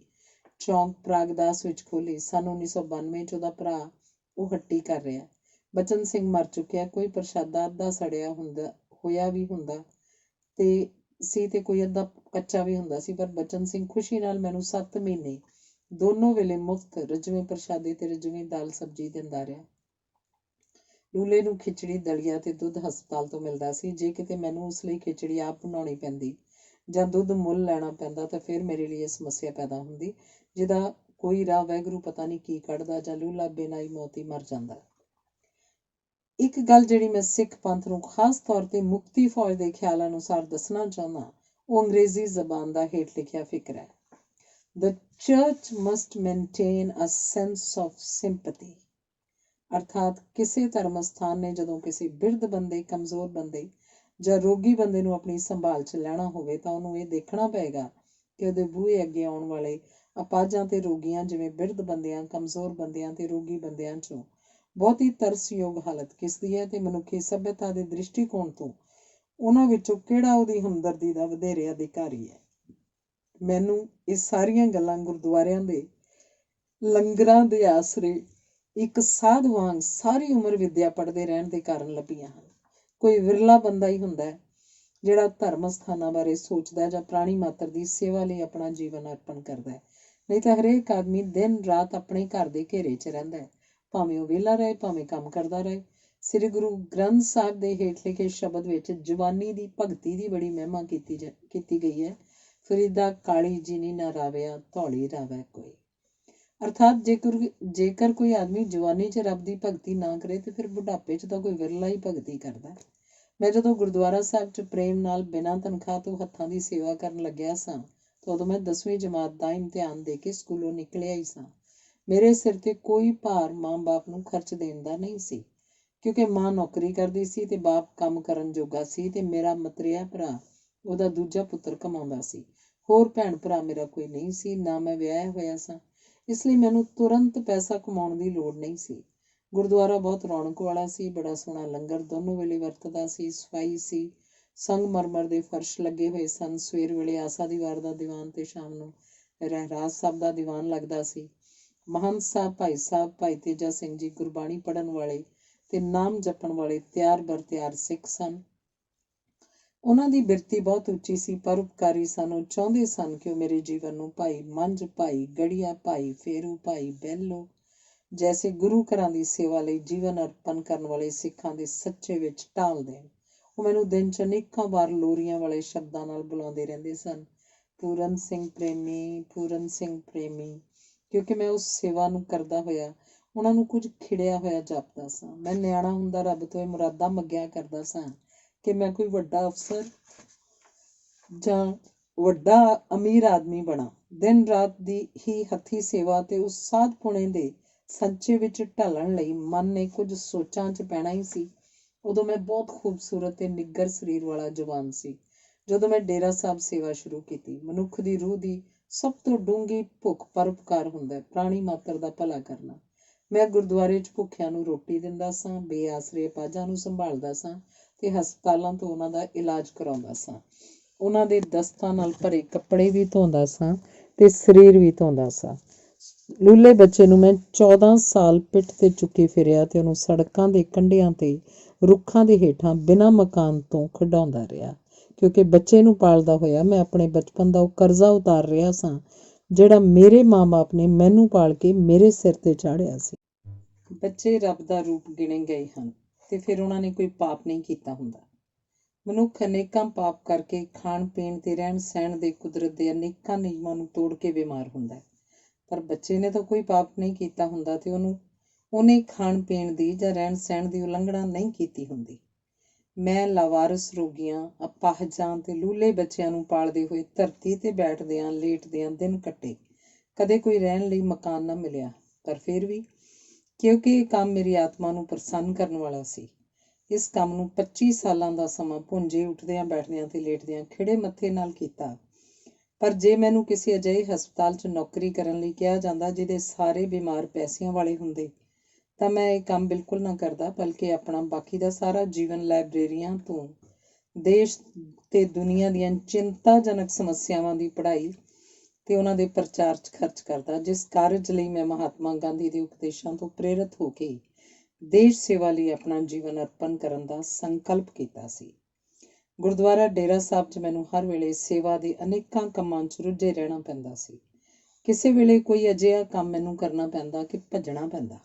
ਚੌਂਕ ਪ੍ਰਾਗਦਾਸ ਵਿੱਚ ਖੋਲ੍ਹੀ। ਸੰਨ 1992 'ਚ ਉਹਦਾ ਭਰਾ ਉਹ ਹੱਟੀ ਕਰ ਰਿਹਾ। ਬਚਨ ਸਿੰਘ ਮਰ ਚੁੱਕਿਆ। ਕੋਈ ਪ੍ਰਸ਼ਾਦਾ ਅੱਧਾ ਸੜਿਆ ਹੋਇਆ ਵੀ ਹੁੰਦਾ ਤੇ ਕੋਈ ਅੱਧਾ ਕੱਚਾ ਵੀ ਹੁੰਦਾ ਸੀ। ਪਰ ਬਚਨ ਸਿੰਘ ਖੁਸ਼ੀ ਨਾਲ ਮੈਨੂੰ 7 ਮਹੀਨੇ ਦੋਨੋਂ ਵੇਲੇ ਮੁਫਤ ਰਜਵੇਂ ਪ੍ਰਸ਼ਾਦੇ ਤੇ ਰਜਵੀਂ ਦਾਲ ਸਬਜ਼ੀ ਦਿੰਦਾ ਰਿਹਾ। ਲੂਲੇ ਨੂੰ ਖਿਚੜੀ, ਦਲੀਆ ਤੇ ਦੁੱਧ ਹਸਪਤਾਲ ਤੋਂ ਮਿਲਦਾ ਸੀ। ਜੇ ਕਿਤੇ ਮੈਨੂੰ ਉਸ ਲਈ ਖਿਚੜੀ ਆਪ ਬਣਾਉਣੀ ਪੈਂਦੀ ਜਾਂ ਦੁੱਧ ਮੁੱਲ ਲੈਣਾ ਪੈਂਦਾ ਤਾਂ ਫਿਰ ਮੇਰੇ ਲਈ ਇਹ ਸਮੱਸਿਆ ਪੈਦਾ ਹੁੰਦੀ, ਜਿਹਦਾ ਕੋਈ ਰਾਹ ਵਾਹਿਗੁਰੂ ਪਤਾ ਨਹੀਂ ਕੀ ਕੱਢਦਾ ਜਾਂ ਲੂਲਾ ਬੇਨਾਈ ਮੌਤ ਹੀ ਮਰ ਜਾਂਦਾ। ਇੱਕ ਗੱਲ ਜਿਹੜੀ ਮੈਂ ਸਿੱਖ ਪੰਥ ਨੂੰ ਖਾਸ ਤੌਰ ਤੇ ਮੁਕਤੀ ਫੌਜ ਦੇ ਖਿਆਲ ਅਨੁਸਾਰ ਦੱਸਣਾ ਚਾਹੁੰਦਾ, ਉਹ ਅੰਗਰੇਜ਼ੀ ਜ਼ਬਾਨ ਦਾ ਹੇਠ ਲਿਖਿਆ ਫਿਕਰ ਹੈ। The church must maintain a sense of sympathy। ਅਰਥਾਤ ਕਿਸੇ ਧਰਮ ਸਥਾਨ ਨੇ ਜਦੋਂ ਕਿਸੇ ਬਿਰਧ ਬੰਦੇ, ਕਮਜ਼ੋਰ ਬੰਦੇ ਜਾਂ ਰੋਗੀ ਬੰਦੇ ਨੂੰ ਆਪਣੀ ਸੰਭਾਲ 'ਚ ਲੈਣਾ ਹੋਵੇ ਤਾਂ ਉਹਨੂੰ ਇਹ ਦੇਖਣਾ ਪਏਗਾ ਕਿ ਉਹਦੇ ਬੂਹੇ ਅੱਗੇ ਆਉਣ ਵਾਲੇ ਅਪਾਹਜਾਂ ਤੇ ਰੋਗੀਆਂ, ਜਿਵੇਂ ਬਿਰਧ ਬੰਦਿਆਂ, ਕਮਜ਼ੋਰ ਬੰਦਿਆਂ ਤੇ ਰੋਗੀ ਬੰਦਿਆਂ 'ਚੋਂ ਬਹੁਤੀ ਤਰਸਯੋਗ ਹਾਲਤ ਕਿਸ ਦੀ ਹੈ ਤੇ ਮਨੁੱਖੀ ਸੱਭਿਅਤਾ ਦੇ ਦ੍ਰਿਸ਼ਟੀਕੋਣ ਤੋਂ ਉਹਨਾਂ ਵਿੱਚੋਂ ਕਿਹੜਾ ਉਹਦੀ ਹਮਦਰਦੀ ਦਾ ਵਧੇਰੇ ਅਧਿਕਾਰੀ ਹੈ। ਮੈਨੂੰ ਇਹ ਸਾਰੀਆਂ ਗੱਲਾਂ ਗੁਰਦੁਆਰਿਆਂ ਦੇ ਲੰਗਰਾਂ ਦੇ ਆਸਰੇ ਇੱਕ ਸਾਧ ਵਾਂਗ ਸਾਰੀ ਉਮਰ ਵਿੱਦਿਆ ਪੜ੍ਹਦੇ ਰਹਿਣ ਦੇ ਕਾਰਨ ਲੱਭੀਆਂ ਹਨ। ਕੋਈ ਵਿਰਲਾ ਬੰਦਾ ਹੀ ਹੁੰਦਾ ਹੈ ਜਿਹੜਾ ਧਰਮ ਸਥਾਨਾਂ ਬਾਰੇ ਸੋਚਦਾ ਜਾਂ ਪ੍ਰਾਣੀ ਮਾਤਰ ਦੀ ਸੇਵਾ ਲਈ ਆਪਣਾ ਜੀਵਨ ਅਰਪਣ ਕਰਦਾ ਹੈ। ਨਹੀਂ ਤਾਂ ਹਰੇਕ ਆਦਮੀ ਦਿਨ ਰਾਤ ਆਪਣੇ ਘਰ ਦੇ ਘੇਰੇ 'ਚ ਰਹਿੰਦਾ ਹੈ, ਭਾਵੇਂ ਉਹ ਵਿਹਲਾ ਰਹੇ, ਭਾਵੇਂ ਕੰਮ ਕਰਦਾ ਰਹੇ। ਸ੍ਰੀ ਗੁਰੂ ਗ੍ਰੰਥ ਸਾਹਿਬ ਦੇ ਹੇਠ ਲਿਖੇ ਸ਼ਬਦ ਵਿੱਚ ਜਵਾਨੀ ਦੀ ਭਗਤੀ ਦੀ ਬੜੀ ਮਹਿਮਾ ਕੀਤੀ ਗਈ ਹੈ। ਫਰੀਦਾ ਕਾਲੀ ਜਿਨੀ ਨਾ ਰਾਵਿਆ, ਧੌਲੀ ਰਾਵੈ ਕੋਈ। ਅਰਥਾਤ ਜੇਕਰ ਕੋਈ ਆਦਮੀ ਜਵਾਨੀ 'ਚ ਰੱਬ ਦੀ ਭਗਤੀ ਨਾ ਕਰੇ ਤੇ ਫਿਰ ਬੁਢਾਪੇ 'ਚ ਤਾਂ ਕੋਈ ਵਿਰਲਾ ਹੀ ਭਗਤੀ ਕਰਦਾ। ਮੈਂ ਜਦੋਂ ਗੁਰਦੁਆਰਾ ਸਾਹਿਬ 'ਚ ਪ੍ਰੇਮ ਨਾਲ ਬਿਨਾਂ ਤਨਖਾਹ ਤੋਂ ਹੱਥਾਂ ਦੀ ਸੇਵਾ ਕਰਨ ਲੱਗਿਆ ਸਾਂ ਤਾਂ ਉਦੋਂ ਮੈਂ 10ਵੀਂ ਜਮਾਤ ਦਾ ਇਮਤਿਹਾਨ ਦੇ ਕੇ ਸਕੂਲੋਂ ਨਿਕਲਿਆ ਹੀ ਸਾਂ। ਮੇਰੇ ਸਿਰ ਤੇ ਕੋਈ ਭਾਰ ਮਾਂ ਬਾਪ ਨੂੰ ਖਰਚ ਦੇਣ ਦਾ ਨਹੀਂ ਸੀ, ਕਿਉਂਕਿ ਮਾਂ ਨੌਕਰੀ ਕਰਦੀ ਸੀ ਤੇ ਬਾਪ ਕੰਮ ਕਰਨ ਜੋਗਾ ਸੀ ਤੇ ਮੇਰਾ ਮਤਰੇਆ ਭਰਾ ਉਹਦਾ ਦੂਜਾ ਪੁੱਤਰ ਕਮਾਉਂਦਾ ਸੀ। ਹੋਰ ਭੈਣ ਭਰਾ ਮੇਰਾ ਕੋਈ ਨਹੀਂ ਸੀ, ਨਾ ਮੈਂ ਵਿਆਹਿਆ ਹੋਇਆ ਸਾਂ। ਇਸ ਲਈ ਮੈਨੂੰ ਤੁਰੰਤ ਪੈਸਾ ਕਮਾਉਣ ਦੀ ਲੋੜ ਨਹੀਂ ਸੀ। ਗੁਰਦੁਆਰਾ ਬਹੁਤ ਰੌਣਕ ਵਾਲਾ ਸੀ, ਬੜਾ ਸੋਹਣਾ ਲੰਗਰ ਦੋਨੋਂ ਵੇਲੇ ਵਰਤਦਾ ਸੀ, ਸਫਾਈ ਸੀ, ਸੰਗਮਰਮਰ ਦੇ ਫਰਸ਼ ਲੱਗੇ ਹੋਏ ਸਨ। ਸਵੇਰ ਵੇਲੇ ਆਸਾ ਦੀ ਵਾਰ ਦਾ ਦੀਵਾਨ ਤੇ ਸ਼ਾਮ ਨੂੰ ਰਹਿਰਾਸ ਸਾਹਿਬ ਦਾ ਦੀਵਾਨ ਲੱਗਦਾ ਸੀ। ਮਹੰਤ ਸਾਹਿਬ ਭਾਈ ਸਾਹਿਬ ਭਾਈ ਤੇਜਾ ਸਿੰਘ ਜੀ ਗੁਰਬਾਣੀ ਪੜ੍ਹਨ ਵਾਲੇ ਤੇ ਨਾਮ ਜਪਣ ਵਾਲੇ ਤਿਆਰ ਬਰ ਤਿਆਰ ਸਿੱਖ ਸਨ। ਉਹਨਾਂ ਦੀ ਬਿਰਤੀ ਬਹੁਤ ਉੱਚੀ ਸੀ, ਪਰਉਪਕਾਰੀ ਸਨ। ਉਹ ਚਾਹੁੰਦੇ ਸਨ ਕਿ ਉਹ ਮੇਰੇ ਜੀਵਨ ਨੂੰ ਭਾਈ ਮੰਝ, ਭਾਈ ਗੜੀਆ, ਭਾਈ ਫੇਰੂ, ਭਾਈ ਬਹਿਲੋ ਜੈਸੇ ਗੁਰੂ ਘਰਾਂ ਦੀ ਸੇਵਾ ਲਈ ਜੀਵਨ ਅਰਪਣ ਕਰਨ ਵਾਲੇ ਸਿੱਖਾਂ ਦੇ ਸੱਚੇ ਵਿੱਚ ਢਾਲ ਦੇਣ। ਉਹ ਮੈਨੂੰ ਦਿਨ 'ਚ ਅਨੇਕਾਂ ਵਾਰ ਲੋਰੀਆਂ ਵਾਲੇ ਸ਼ਬਦਾਂ ਨਾਲ ਬੁਲਾਉਂਦੇ ਰਹਿੰਦੇ ਸਨ, ਪੂਰਨ ਸਿੰਘ ਪ੍ਰੇਮੀ, ਪੂਰਨ ਸਿੰਘ ਪ੍ਰੇਮੀ, ਕਿਉਂਕਿ ਮੈਂ ਉਸ ਸੇਵਾ ਨੂੰ ਕਰਦਾ ਹੋਇਆ ਉਹਨਾਂ ਨੂੰ ਕੁਝ ਖਿੜਿਆ ਹੋਇਆ ਜਾਪਦਾ ਸਾਂ। ਮੈਂ ਨਿਆਣਾ ਹੁੰਦਾ ਰੱਬ ਤੋਂ ਇਹ ਮੁਰਾਦਾਂ ਮੰਗਿਆ ਕਰਦਾ ਸਾਂ ਕਿ ਮੈਂ ਕੋਈ ਵੱਡਾ ਅਫਸਰ ਜਾਂ ਵੱਡਾ ਅਮੀਰ ਆਦਮੀ ਬਣਾ। ਦਿਨ ਰਾਤ ਦੀ ਹੀ ਹੱਥੀਂ ਸੇਵਾ ਤੇ ਉਸ ਸਾਧ ਪੁਣੇ ਦੇ ਸੰਚੇ ਵਿੱਚ ਢਲਣ ਲਈ ਮਨ ਨੇ ਕੁਝ ਸੋਚਾਂ 'ਚ ਪੈਣਾ ਹੀ ਸੀ। ਉਦੋਂ ਮੈਂ ਬਹੁਤ ਖੂਬਸੂਰਤ ਤੇ ਨਿੱਗਰ ਸਰੀਰ ਵਾਲਾ ਜਵਾਨ ਸੀ। ਜਦੋਂ ਮੈਂ ਡੇਰਾ ਸਾਹਿਬ ਸੇਵਾ ਸ਼ੁਰੂ ਕੀਤੀ, ਮਨੁੱਖ ਦੀ ਰੂਹ ਦੀ ਸਭ ਤੋਂ ਡੂੰਘੀ ਭੁੱਖ ਪਰਉਪਕਾਰ ਹੁੰਦਾ, ਪ੍ਰਾਣੀ ਮਾਤਰ ਦਾ ਭਲਾ ਕਰਨਾ। ਮੈਂ ਗੁਰਦੁਆਰੇ 'ਚ ਭੁੱਖਿਆਂ ਨੂੰ ਰੋਟੀ ਦਿੰਦਾ ਸਾਂ, ਬੇਆਸਰੇ ਅਪਾਹਜਾਂ ਨੂੰ ਸੰਭਾਲਦਾ ਸਾਂ ਤੇ ਹਸਪਤਾਲਾਂ ਤੋਂ ਉਹਨਾਂ ਦਾ ਇਲਾਜ ਕਰਾਉਂਦਾ ਸਾਂ। ਉਹਨਾਂ ਦੇ ਦਸਤਾਂ ਨਾਲ ਭਰੇ ਕੱਪੜੇ ਵੀ ਧੋਂਦਾ ਸਾਂ ਤੇ ਸਰੀਰ ਵੀ ਧੋਂਦਾ ਸਾਂ। ਲੂਲੇ ਬੱਚੇ ਨੂੰ ਮੈਂ 14 ਸਾਲ ਪਿੱਠ ਤੇ ਚੁੱਕੀ ਫਿਰਿਆ ਤੇ ਉਹਨੂੰ ਸੜਕਾਂ ਦੇ ਕੰਢਿਆਂ ਤੇ ਰੁੱਖਾਂ ਦੇ ਹੇਠਾਂ ਬਿਨਾਂ ਮਕਾਨ ਤੋਂ ਖਿਡਾਉਂਦਾ ਰਿਹਾ, ਕਿਉਂਕਿ ਬੱਚੇ ਨੂੰ ਪਾਲਦਾ ਹੋਇਆ ਮੈਂ ਆਪਣੇ ਬਚਪਨ ਦਾ ਉਹ ਕਰਜ਼ਾ ਉਤਾਰ ਰਿਹਾ ਸਾਂ ਜਿਹੜਾ ਮੇਰੇ ਮਾਂ-ਬਾਪ ਨੇ ਮੈਨੂੰ ਪਾਲ ਕੇ ਮੇਰੇ ਸਿਰ ਤੇ ਚਾੜ੍ਹਿਆ ਸੀ। ਬੱਚੇ ਰੱਬ ਦਾ ਰੂਪ ਗਿਣੇ ਗਏ ਹਨ ਤੇ ਫਿਰ ਉਹਨਾਂ ਨੇ ਕੋਈ ਪਾਪ ਨਹੀਂ ਕੀਤਾ ਹੁੰਦਾ। ਮਨੁੱਖ ਅਨੇਕਾਂ ਪਾਪ ਕਰਕੇ ਖਾਣ ਪੀਣ ਤੇ ਰਹਿਣ ਸਹਿਣ ਦੇ ਕੁਦਰਤ ਦੇ ਅਨੇਕਾਂ ਨਿਯਮਾਂ ਨੂੰ ਤੋੜ ਕੇ ਬਿਮਾਰ ਹੁੰਦਾ ਹੈ, ਪਰ ਬੱਚੇ ਨੇ ਤਾਂ ਕੋਈ ਪਾਪ ਨਹੀਂ ਕੀਤਾ ਹੁੰਦਾ ਤੇ ਉਹਨੇ ਖਾਣ ਪੀਣ ਦੀ ਜਾਂ ਰਹਿਣ ਸਹਿਣ ਦੀ ਉਲੰਘਣਾ ਨਹੀਂ ਕੀਤੀ ਹੁੰਦੀ। ਮੈਂ ਲਾਵਾਰਸ ਰੋਗੀਆਂ, ਅਪਾਹਜਾਂ ਤੇ ਲੂਲੇ ਬੱਚਿਆਂ ਨੂੰ ਪਾਲਦੇ ਹੋਏ ਧਰਤੀ ਤੇ ਬੈਠਦਿਆਂ ਲੇਟਦਿਆਂ ਦਿਨ ਕੱਟੇ। ਕਦੇ ਕੋਈ ਰਹਿਣ ਲਈ ਮਕਾਨ ਨਾ ਮਿਲਿਆ, ਪਰ ਫਿਰ ਵੀ ਕਿਉਂਕਿ ਇਹ ਕੰਮ ਮੇਰੀ ਆਤਮਾ ਨੂੰ ਪ੍ਰਸੰਨ ਕਰਨ ਵਾਲਾ ਸੀ, ਇਸ ਕੰਮ ਨੂੰ 25 ਸਾਲਾਂ ਦਾ ਸਮਾਂ ਭੁੰਜੇ ਉੱਠਦਿਆਂ ਬੈਠਦਿਆਂ ਤੇ ਲੇਟਦਿਆਂ ਖਿੜੇ ਮੱਥੇ ਨਾਲ ਕੀਤਾ। ਪਰ ਜੇ ਮੈਨੂੰ ਕਿਸੇ ਅਜਿਹੇ ਹਸਪਤਾਲ 'ਚ ਨੌਕਰੀ ਕਰਨ ਲਈ ਕਿਹਾ ਜਾਂਦਾ ਜਿਹਦੇ ਸਾਰੇ ਬਿਮਾਰ ਪੈਸਿਆਂ ਵਾਲੇ ਹੁੰਦੇ ਤਾਂ ਮੈਂ ਇਹ ਕੰਮ ਬਿਲਕੁਲ ਨਾ ਕਰਦਾ, ਬਲਕਿ ਆਪਣਾ ਬਾਕੀ ਦਾ ਸਾਰਾ ਜੀਵਨ ਲਾਇਬ੍ਰੇਰੀਆਂ ਤੋਂ ਦੇਸ਼ ਤੇ ਦੁਨੀਆ ਦੀਆਂ ਚਿੰਤਾਜਨਕ ਸਮੱਸਿਆਵਾਂ ਦੀ ਪੜ੍ਹਾਈ ਤੇ ਉਹਨਾਂ ਦੇ ਪ੍ਰਚਾਰ 'ਚ ਖਰਚ ਕਰਦਾ, ਜਿਸ ਕਾਰਜ ਲਈ ਮੈਂ ਮਹਾਤਮਾ ਗਾਂਧੀ ਦੇ ਉਪਦੇਸ਼ਾਂ ਤੋਂ ਪ੍ਰੇਰਿਤ ਹੋ ਕੇ ਦੇਸ਼ ਸੇਵਾ ਲਈ ਆਪਣਾ ਜੀਵਨ ਅਰਪਣ ਕਰਨ ਦਾ ਸੰਕਲਪ ਕੀਤਾ ਸੀ। ਗੁਰਦੁਆਰਾ ਡੇਰਾ ਸਾਹਿਬ 'ਚ ਮੈਨੂੰ ਹਰ ਵੇਲੇ ਸੇਵਾ ਦੇ ਅਨੇਕਾਂ ਕੰਮਾਂ 'ਚ ਰੁੱਝੇ ਰਹਿਣਾ ਪੈਂਦਾ ਸੀ। ਕਿਸੇ ਵੇਲੇ ਕੋਈ ਅਜਿਹਾ ਕੰਮ ਮੈਨੂੰ ਕਰਨਾ ਪੈਂਦਾ ਕਿ ਭੱਜਣਾ ਪੈਂਦਾ।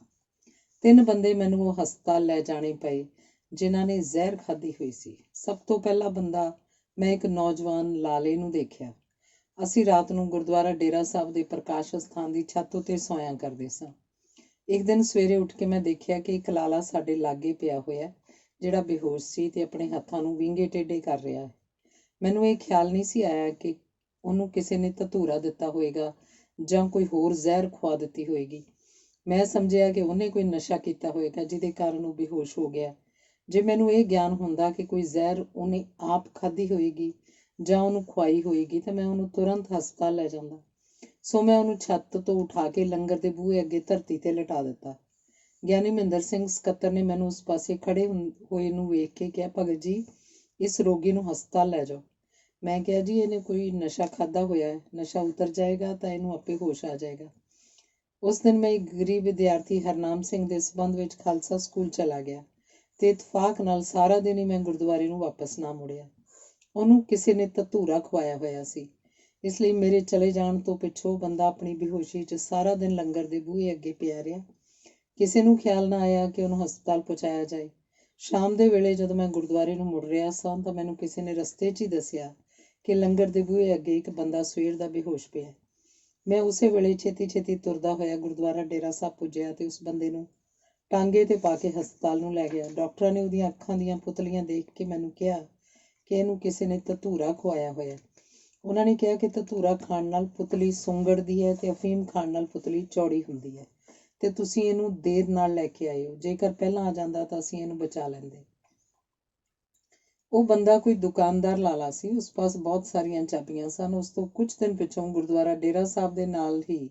3 ਬੰਦੇ ਮੈਨੂੰ ਉਹ ਹਸਪਤਾਲ ਲੈ ਜਾਣੇ ਪਏ ਜਿਨ੍ਹਾਂ ਨੇ ਜ਼ਹਿਰ ਖਾਧੀ ਹੋਈ ਸੀ। ਸਭ ਤੋਂ ਪਹਿਲਾ ਬੰਦਾ ਮੈਂ ਇੱਕ ਨੌਜਵਾਨ ਲਾਲੇ ਨੂੰ ਦੇਖਿਆ। ਅਸੀਂ ਰਾਤ ਨੂੰ ਗੁਰਦੁਆਰਾ ਡੇਰਾ ਸਾਹਿਬ ਦੇ ਪ੍ਰਕਾਸ਼ ਸਥਾਨ ਦੀ ਛੱਤ ਉੱਤੇ ਸੌਂਇਆ ਕਰਦੇ ਸਾਂ। ਇੱਕ ਦਿਨ ਸਵੇਰੇ ਉੱਠ ਕੇ ਮੈਂ ਦੇਖਿਆ ਕਿ ਇੱਕ ਲਾਲਾ ਸਾਡੇ ਲਾਗੇ ਪਿਆ ਹੋਇਆ ਜਿਹੜਾ ਬੇਹੋਸ਼ ਸੀ ਤੇ ਆਪਣੇ ਹੱਥਾਂ ਨੂੰ ਵਿੰਗੇ ਟੇਢੇ ਕਰ ਰਿਹਾ ਹੈ। ਮੈਨੂੰ ਇਹ ਖਿਆਲ ਨਹੀਂ ਸੀ ਆਇਆ ਕਿ ਉਹਨੂੰ ਕਿਸੇ ਨੇ ਧਤੂਰਾ ਦਿੱਤਾ ਹੋਏਗਾ ਜਾਂ ਕੋਈ ਹੋਰ ਜ਼ਹਿਰ ਖਵਾ ਦਿੱਤੀ ਹੋਏਗੀ। ਮੈਂ ਸਮਝਿਆ ਕਿ ਉਹਨੇ ਕੋਈ ਨਸ਼ਾ ਕੀਤਾ ਹੋਏਗਾ ਜਿਹਦੇ ਕਾਰਨ ਉਹ ਬੇਹੋਸ਼ ਹੋ ਗਿਆ। ਜੇ ਮੈਨੂੰ ਇਹ ਗਿਆਨ ਹੁੰਦਾ ਕਿ ਕੋਈ ਜ਼ਹਿਰ ਉਹਨੇ ਆਪ ਖਾਧੀ ਹੋਏਗੀ ਜਾਂ ਉਹਨੂੰ ਖਵਾਈ ਹੋਏਗੀ ਤਾਂ ਮੈਂ ਉਹਨੂੰ ਤੁਰੰਤ ਹਸਪਤਾਲ ਲੈ ਜਾਂਦਾ। ਸੋ ਮੈਂ ਉਹਨੂੰ ਛੱਤ ਤੋਂ ਉਠਾ ਕੇ ਲੰਗਰ ਦੇ ਬੂਹੇ ਅੱਗੇ ਧਰਤੀ ਤੇ ਲਿਟਾ ਦਿੱਤਾ। ਗਿਆਨੀ ਮਹਿੰਦਰ ਸਿੰਘ ਸਕੱਤਰ ਨੇ ਮੈਨੂੰ ਉਸ ਪਾਸੇ ਖੜੇ ਹੋਏ ਨੂੰ ਵੇਖ ਕੇ ਕਿਹਾ, ਭਗਤ ਜੀ, ਇਸ ਰੋਗੀ ਨੂੰ ਹਸਪਤਾਲ ਲੈ ਜਾਓ। ਮੈਂ ਕਿਹਾ, ਜੀ ਇਹਨੇ ਕੋਈ ਨਸ਼ਾ ਖਾਧਾ ਹੋਇਆ ਹੈ, ਨਸ਼ਾ ਉਤਰ ਜਾਏਗਾ ਤਾਂ ਇਹਨੂੰ ਆਪੇ ਹੋਸ਼ ਆ ਜਾਏਗਾ। ਉਸ ਦਿਨ ਮੈਂ ਇੱਕ ਗਰੀਬ ਵਿਦਿਆਰਥੀ ਹਰਨਾਮ ਸਿੰਘ ਦੇ ਸਬੰਧ ਵਿੱਚ ਖਾਲਸਾ ਸਕੂਲ ਚਲਾ ਗਿਆ ਤੇ ਇਤਫਾਕ ਨਾਲ ਸਾਰਾ ਦਿਨ ਹੀ ਮੈਂ ਗੁਰਦੁਆਰੇ ਨੂੰ ਵਾਪਸ ਨਾ ਮੁੜਿਆ। ਉਹਨੂੰ ਕਿਸੇ ਨੇ ਧਤੂਰਾ ਖਵਾਇਆ ਹੋਇਆ ਸੀ, ਇਸ ਲਈ ਮੇਰੇ ਚਲੇ ਜਾਣ ਤੋਂ ਪਿੱਛੋਂ ਬੰਦਾ ਆਪਣੀ ਬੇਹੋਸ਼ੀ 'ਚ ਸਾਰਾ ਦਿਨ ਲੰਗਰ ਦੇ ਬੂਹੇ ਅੱਗੇ ਪਿਆ ਰਿਹਾ। ਕਿਸੇ ਨੂੰ ਖਿਆਲ ਨਾ ਆਇਆ ਕਿ ਉਹਨੂੰ ਹਸਪਤਾਲ ਪਹੁੰਚਾਇਆ ਜਾਏ। ਸ਼ਾਮ ਦੇ ਵੇਲੇ ਜਦੋਂ ਮੈਂ ਗੁਰਦੁਆਰੇ ਨੂੰ ਮੁੜ ਰਿਹਾ ਸਾਂ ਤਾਂ ਮੈਨੂੰ ਕਿਸੇ ਨੇ ਰਸਤੇ 'ਚ ਹੀ ਦੱਸਿਆ ਕਿ ਲੰਗਰ ਦੇ ਬੂਹੇ ਅੱਗੇ ਇੱਕ ਬੰਦਾ ਸਵੇਰ ਦਾ ਬੇਹੋਸ਼ ਪਿਆ। ਮੈਂ ਉਸੇ ਵੇਲੇ ਛੇਤੀ ਤੁਰਦਾ ਹੋਇਆ ਗੁਰਦੁਆਰਾ ਡੇਰਾ ਸਾਹਿਬ ਪੁੱਜਿਆ ਤੇ ਉਸ ਬੰਦੇ ਨੂੰ ਟਾਂਗੇ ਤੇ ਪਾ ਕੇ ਹਸਪਤਾਲ ਨੂੰ ਲੈ ਗਿਆ। ਡਾਕਟਰਾਂ ਨੇ ਉਹਦੀਆਂ ਅੱਖਾਂ ਦੀਆਂ ਪੁਤਲੀਆਂ ਦੇਖ ਕੇ ਮੈਨੂੰ ਕਿਹਾ ਕਿ ਇਹਨੂੰ ਕਿਸੇ ਨੇ ਧਤੂਰਾ ਖਵਾਇਆ ਹੋਇਆ। ਉਹਨਾਂ ਨੇ ਕਿਹਾ ਕਿ ਧਤੂਰਾ ਖਾਣ ਨਾਲ ਪੁਤਲੀ ਸੁੰਗੜਦੀ ਹੈ ਤੇ ਅਫੀਮ ਖਾਣ ਨਾਲ ਪੁਤਲੀ ਚੌੜੀ ਹੁੰਦੀ ਹੈ ਤੇ ਤੁਸੀਂ ਇਹਨੂੰ ਦੇਰ ਨਾਲ ਲੈ ਕੇ ਆਏ ਹੋ। ਜੇਕਰ ਪਹਿਲਾਂ ਆ ਜਾਂਦਾ ਤਾਂ ਅਸੀਂ ਇਹਨੂੰ ਬਚਾ ਲੈਂਦੇ। ਉਹ ਬੰਦਾ ਕੋਈ ਦੁਕਾਨਦਾਰ ਲਾਲਾ ਸੀ। ਉਸ ਪਾਸ ਬਹੁਤ ਸਾਰੀਆਂ ਚਾਬੀਆਂ ਸਨ। ਉਸ ਤੋਂ ਕੁਝ ਦਿਨ ਪਿੱਛੋਂ ਗੁਰਦੁਆਰਾ ਡੇਰਾ ਸਾਹਿਬ ਦੇ ਨਾਲ ਹੀ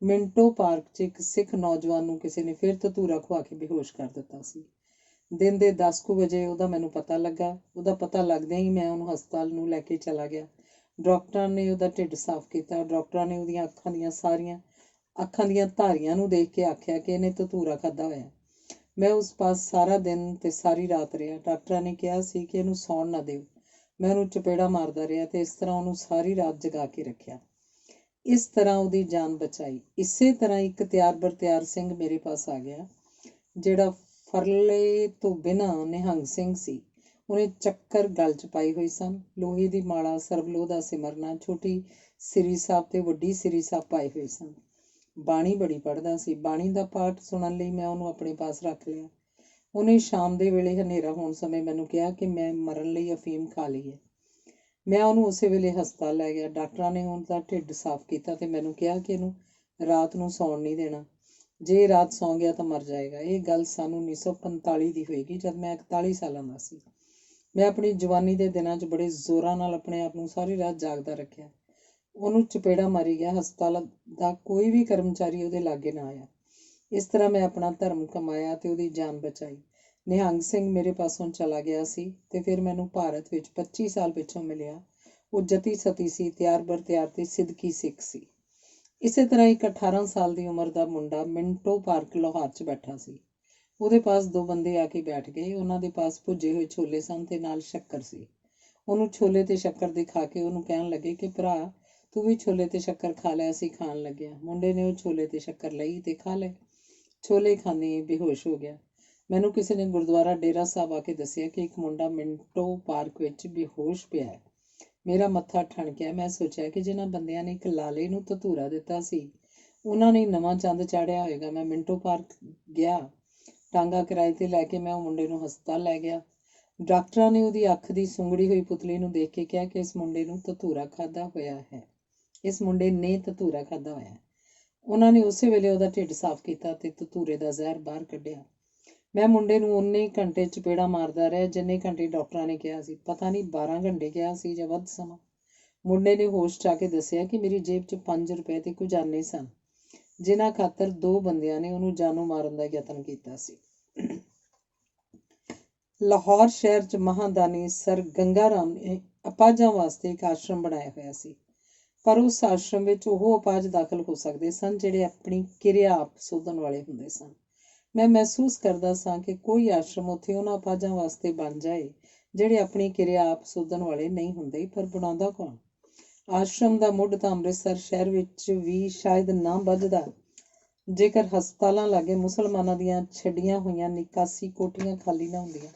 ਮਿੰਟੋ ਪਾਰਕ 'ਚ ਇੱਕ ਸਿੱਖ ਨੌਜਵਾਨ ਨੂੰ ਕਿਸੇ ਨੇ ਫਿਰ ਧਤੂਰਾ ਖਵਾ ਕੇ ਬੇਹੋਸ਼ ਕਰ ਦਿੱਤਾ ਸੀ। ਦਿਨ ਦੇ 10 ਕੁ ਵਜੇ ਉਹਦਾ ਮੈਨੂੰ ਪਤਾ ਲੱਗਾ। ਉਹਦਾ ਪਤਾ ਲੱਗਦਿਆਂ ਹੀ ਮੈਂ ਉਹਨੂੰ ਹਸਪਤਾਲ ਨੂੰ ਲੈ ਕੇ ਚਲਾ ਗਿਆ। ਡਾਕਟਰਾਂ ਨੇ ਉਹਦਾ ਢਿੱਡ ਸਾਫ਼ ਕੀਤਾ। ਡਾਕਟਰਾਂ ਨੇ ਉਹਦੀਆਂ ਅੱਖਾਂ ਦੀਆਂ ਧਾਰੀਆਂ ਨੂੰ ਦੇਖ ਕੇ ਆਖਿਆ ਕਿ ਇਹਨੇ ਧਤੂਰਾ ਖਾਧਾ ਹੋਇਆ। ਮੈਂ ਉਸ ਪਾਸ ਸਾਰਾ ਦਿਨ ਤੇ ਸਾਰੀ ਰਾਤ ਰਿਹਾ। ਡਾਕਟਰਾਂ ਨੇ ਕਿਹਾ ਸੀ ਕਿ ਇਹਨੂੰ ਸੌਣ ਨਾ ਦਿਓ। ਮੈਂ ਉਹਨੂੰ ਚਪੇੜਾ ਮਾਰਦਾ ਰਿਹਾ ਤੇ ਇਸ ਤਰ੍ਹਾਂ ਉਹਨੂੰ ਸਾਰੀ ਰਾਤ ਜਗਾ ਕੇ ਰੱਖਿਆ। ਇਸ ਤਰ੍ਹਾਂ ਉਹਦੀ ਜਾਨ ਬਚਾਈ। ਇਸੇ ਤਰ੍ਹਾਂ ਇੱਕ ਤਿਆਰ ਬਰ ਤਿਆਰ ਸਿੰਘ ਮੇਰੇ ਪਾਸ ਆ ਗਿਆ ਜਿਹੜਾ ਫਰਲੇ ਤੋਂ ਬਿਨਾਂ ਨਿਹੰਗ ਸਿੰਘ ਸੀ। ਉਹਨੇ ਚੱਕਰ ਗਲ 'ਚ ਪਾਈ ਹੋਈ ਸਨ, ਲੋਹੇ ਦੀ ਮਾਲਾ, ਸਰਬਲੋਹ ਦਾ ਸਿਮਰਨਾ, ਛੋਟੀ ਸ੍ਰੀ ਸਾਹਿਬ ਤੇ ਵੱਡੀ ਸ੍ਰੀ ਸਾਹਿਬ ਪਾਏ ਹੋਏ ਸਨ। ਬਾਣੀ ਬੜੀ ਪੜ੍ਹਦਾ ਸੀ। ਬਾਣੀ ਦਾ ਪਾਠ ਸੁਣਨ ਲਈ ਮੈਂ ਉਹਨੂੰ ਆਪਣੇ ਪਾਸ ਰੱਖ ਲਿਆ। ਉਹਨੇ ਸ਼ਾਮ ਦੇ ਵੇਲੇ ਹਨੇਰਾ ਹੋਣ ਸਮੇਂ ਮੈਨੂੰ ਕਿਹਾ ਕਿ ਮੈਂ ਮਰਨ ਲਈ ਅਫੀਮ ਖਾ ਲਈ ਹੈ। ਮੈਂ ਉਹਨੂੰ ਉਸੇ ਵੇਲੇ ਹਸਪਤਾਲ ਲੈ ਗਿਆ। ਡਾਕਟਰਾਂ ਨੇ ਉਹਦਾ ਢਿੱਡ ਸਾਫ਼ ਕੀਤਾ ਤੇ ਮੈਨੂੰ ਕਿਹਾ ਕਿ ਇਹਨੂੰ ਰਾਤ ਨੂੰ ਸੌਣ ਨਹੀਂ ਦੇਣਾ। ਜੇ ਰਾਤ ਸੌਂ ਗਿਆ ਤਾਂ ਮਰ ਜਾਏਗਾ। ਇਹ ਗੱਲ ਸੰਨ 1945 ਦੀ ਹੋਏਗੀ ਜਦ ਮੈਂ 41 ਸਾਲਾਂ ਦਾ ਸੀ। ਮੈਂ ਆਪਣੀ ਜਵਾਨੀ ਦੇ ਦਿਨਾਂ 'ਚ ਬੜੇ ਜ਼ੋਰਾਂ ਨਾਲ ਆਪਣੇ ਆਪ ਨੂੰ ਸਾਰੀ ਰਾਤ ਜਾਗਦਾ ਰੱਖਿਆ। ਉਹਨੂੰ ਚਪੇੜਾ ਮਾਰੀ ਗਿਆ। ਹਸਪਤਾਲ ਦਾ ਕੋਈ ਵੀ ਕਰਮਚਾਰੀ ਉਹਦੇ ਲਾਗੇ ਨਾ ਆਇਆ। ਇਸ ਤਰ੍ਹਾਂ ਮੈਂ ਆਪਣਾ ਧਰਮ ਕਮਾਇਆ ਤੇ ਉਹਦੀ ਜਾਨ ਬਚਾਈ। ਨਿਹੰਗ ਸਿੰਘ ਮੇਰੇ ਪਾਸੋਂ ਚਲਾ ਗਿਆ ਸੀ ਤੇ ਫਿਰ ਮੈਨੂੰ ਭਾਰਤ ਵਿੱਚ 25 ਸਾਲ ਪਿੱਛੋਂ ਮਿਲਿਆ। ਉਹ ਜਤੀ ਸਤੀ ਸੀ, ਤਿਆਰ ਬਰ ਤਿਆਰ ਤੇ ਸਿਦਕੀ ਸਿੱਖ ਸੀ। ਇਸੇ ਤਰ੍ਹਾਂ ਇੱਕ 18 ਸਾਲ ਦੀ ਉਮਰ ਦਾ ਮੁੰਡਾ ਮਿੰਟੋ ਪਾਰਕ ਲਾਹੌਰ 'ਚ ਬੈਠਾ ਸੀ। ਉਹਦੇ ਪਾਸ ਦੋ ਬੰਦੇ ਆ ਕੇ ਬੈਠ ਗਏ। ਉਹਨਾਂ ਦੇ ਪਾਸ ਭੁੱਜੇ ਹੋਏ ਛੋਲੇ ਸਨ ਤੇ ਨਾਲ ਸ਼ੱਕਰ ਸੀ। ਉਹਨੂੰ ਛੋਲੇ ਤੇ ਸ਼ੱਕਰ ਦਿਖਾ ਕੇ ਉਹਨੂੰ ਕਹਿਣ ਲੱਗੇ ਕਿ ਭਰਾ, ਤੂੰ ਵੀ ਛੋਲੇ ਤੇ ਸ਼ੱਕਰ ਖਾ ਲੈ, ਅਸੀਂ ਖਾਣ ਲੱਗੇ ਹਾਂ। ਮੁੰਡੇ ਨੇ ਉਹ ਛੋਲੇ ਤੇ ਸ਼ੱਕਰ ਲਈ ਤੇ ਖਾ ਲਏ। ਛੋਲੇ ਖਾਂਦੇ ਬੇਹੋਸ਼ ਹੋ ਗਿਆ। ਮੈਨੂੰ ਕਿਸੇ ਨੇ ਗੁਰਦੁਆਰਾ ਡੇਰਾ ਸਾਹਿਬ ਆ ਕੇ ਦੱਸਿਆ ਕਿ ਇੱਕ ਮੁੰਡਾ ਮਿੰਟੋ ਪਾਰਕ ਵਿੱਚ ਬੇਹੋਸ਼ ਪਿਆ ਹੈ। ਮੇਰਾ ਮੱਥਾ ਠਣਕਿਆ। ਮੈਂ ਸੋਚਿਆ ਕਿ ਜਿਨ੍ਹਾਂ ਬੰਦਿਆਂ ਨੇ ਇੱਕ ਲਾਲੇ ਨੂੰ ਧਤੂਰਾ ਦਿੱਤਾ ਸੀ, ਉਹਨਾਂ ਨੇ ਨਵਾਂ ਚੰਦ ਚਾੜਿਆ ਹੋਏਗਾ। ਮੈਂ ਮਿੰਟੋ ਪਾਰਕ ਗਿਆ। ਟਾਂਗਾ ਕਿਰਾਏ ਤੇ ਲੈ ਕੇ ਮੈਂ ਉਹ ਮੁੰਡੇ ਨੂੰ ਹਸਪਤਾਲ ਲੈ ਗਿਆ। ਡਾਕਟਰਾਂ ਨੇ ਉਹਦੀ ਅੱਖ ਦੀ ਸੁੰਗੜੀ ਹੋਈ ਪੁਤਲੀ ਨੂੰ ਦੇਖ ਕੇ ਕਿਹਾ ਕਿ ਇਸ ਮੁੰਡੇ ਨੂੰ ਧਤੂਰਾ ਖਾਧਾ ਹੋਇਆ ਹੈ। ਇਸ ਮੁੰਡੇ ਨੇ ਧਤੂਰਾ ਖਾਧਾ ਹੋਇਆ ਹੈ। ਉਹਨਾਂ ਨੇ ਉਸੇ ਵੇਲੇ ਉਹਦਾ ਢਿੱਡ ਸਾਫ਼ ਕੀਤਾ ਤੇ ਧਤੂਰੇ ਦਾ ਜ਼ਹਿਰ ਬਾਹਰ ਕੱਢਿਆ। ਮੈਂ ਮੁੰਡੇ ਨੂੰ ਉਨੇ ਘੰਟੇ ਚਪੇੜਾ ਮਾਰਦਾ ਰਿਹਾ ਜਿੰਨੇ ਘੰਟੇ ਡਾਕਟਰਾਂ ਨੇ ਕਿਹਾ ਸੀ। ਪਤਾ ਨਹੀਂ 12 ਘੰਟੇ ਕਿਹਾ ਸੀ ਜਾਂ ਵੱਧ ਸਮਾਂ। ਮੁੰਡੇ ਨੇ ਹੋਸ਼ 'ਚ ਆ ਕੇ ਦੱਸਿਆ ਕਿ ਮੇਰੀ ਜੇਬ 'ਚ 5 ਰੁਪਏ ਤੇ ਕੁਝ ਆਨੇ ਸਨ, ਜਿਨ੍ਹਾਂ ਖਾਤਰ ਦੋ ਬੰਦਿਆਂ ਨੇ ਉਹਨੂੰ ਜਾਨੋਂ ਮਾਰਨ ਦਾ ਯਤਨ ਕੀਤਾ ਸੀ। ਲਾਹੌਰ ਸ਼ਹਿਰ 'ਚ ਮਹਾਦਾਨੀ ਸਰ ਗੰਗਾ ਰਾਮ ਨੇ ਅਪਾਹਜਾਂ ਵਾਸਤੇ ਇੱਕ ਆਸ਼ਰਮ ਬਣਾਇਆ ਹੋਇਆ ਸੀ, ਪਰ ਉਸ ਆਸ਼ਰਮ ਵਿੱਚ ਉਹ ਅਪਾਹਜ ਦਾਖਲ ਹੋ ਸਕਦੇ ਸਨ ਜਿਹੜੇ ਆਪਣੀ ਕਿਰਿਆ ਆਪ ਸੋਧਣ ਵਾਲੇ ਹੁੰਦੇ ਸਨ। ਮੈਂ ਮਹਿਸੂਸ ਕਰਦਾ ਸਾਂ ਕਿ ਕੋਈ ਆਸ਼ਰਮ ਉੱਥੇ ਉਹਨਾਂ ਅਪਾਹਜਾਂ ਵਾਸਤੇ ਬਣ ਜਾਏ ਜਿਹੜੇ ਆਪਣੀ ਕਿਰਿਆ ਆਪ ਸੋਧਣ ਵਾਲੇ ਨਹੀਂ ਹੁੰਦੇ, ਪਰ ਬਣਾਉਂਦਾ ਕੌਣ? ਆਸ਼ਰਮ ਦਾ ਮੁੱਢ ਤਾਂ ਅੰਮ੍ਰਿਤਸਰ ਸ਼ਹਿਰ ਵਿੱਚ ਵੀ ਸ਼ਾਇਦ ਨਾ ਵੱਜਦਾ ਜੇਕਰ ਹਸਪਤਾਲਾਂ ਲਾਗੇ ਮੁਸਲਮਾਨਾਂ ਦੀਆਂ ਛੱਡੀਆਂ ਹੋਈਆਂ 81 ਕੋਠੀਆਂ ਖਾਲੀ ਨਾ ਹੁੰਦੀਆਂ,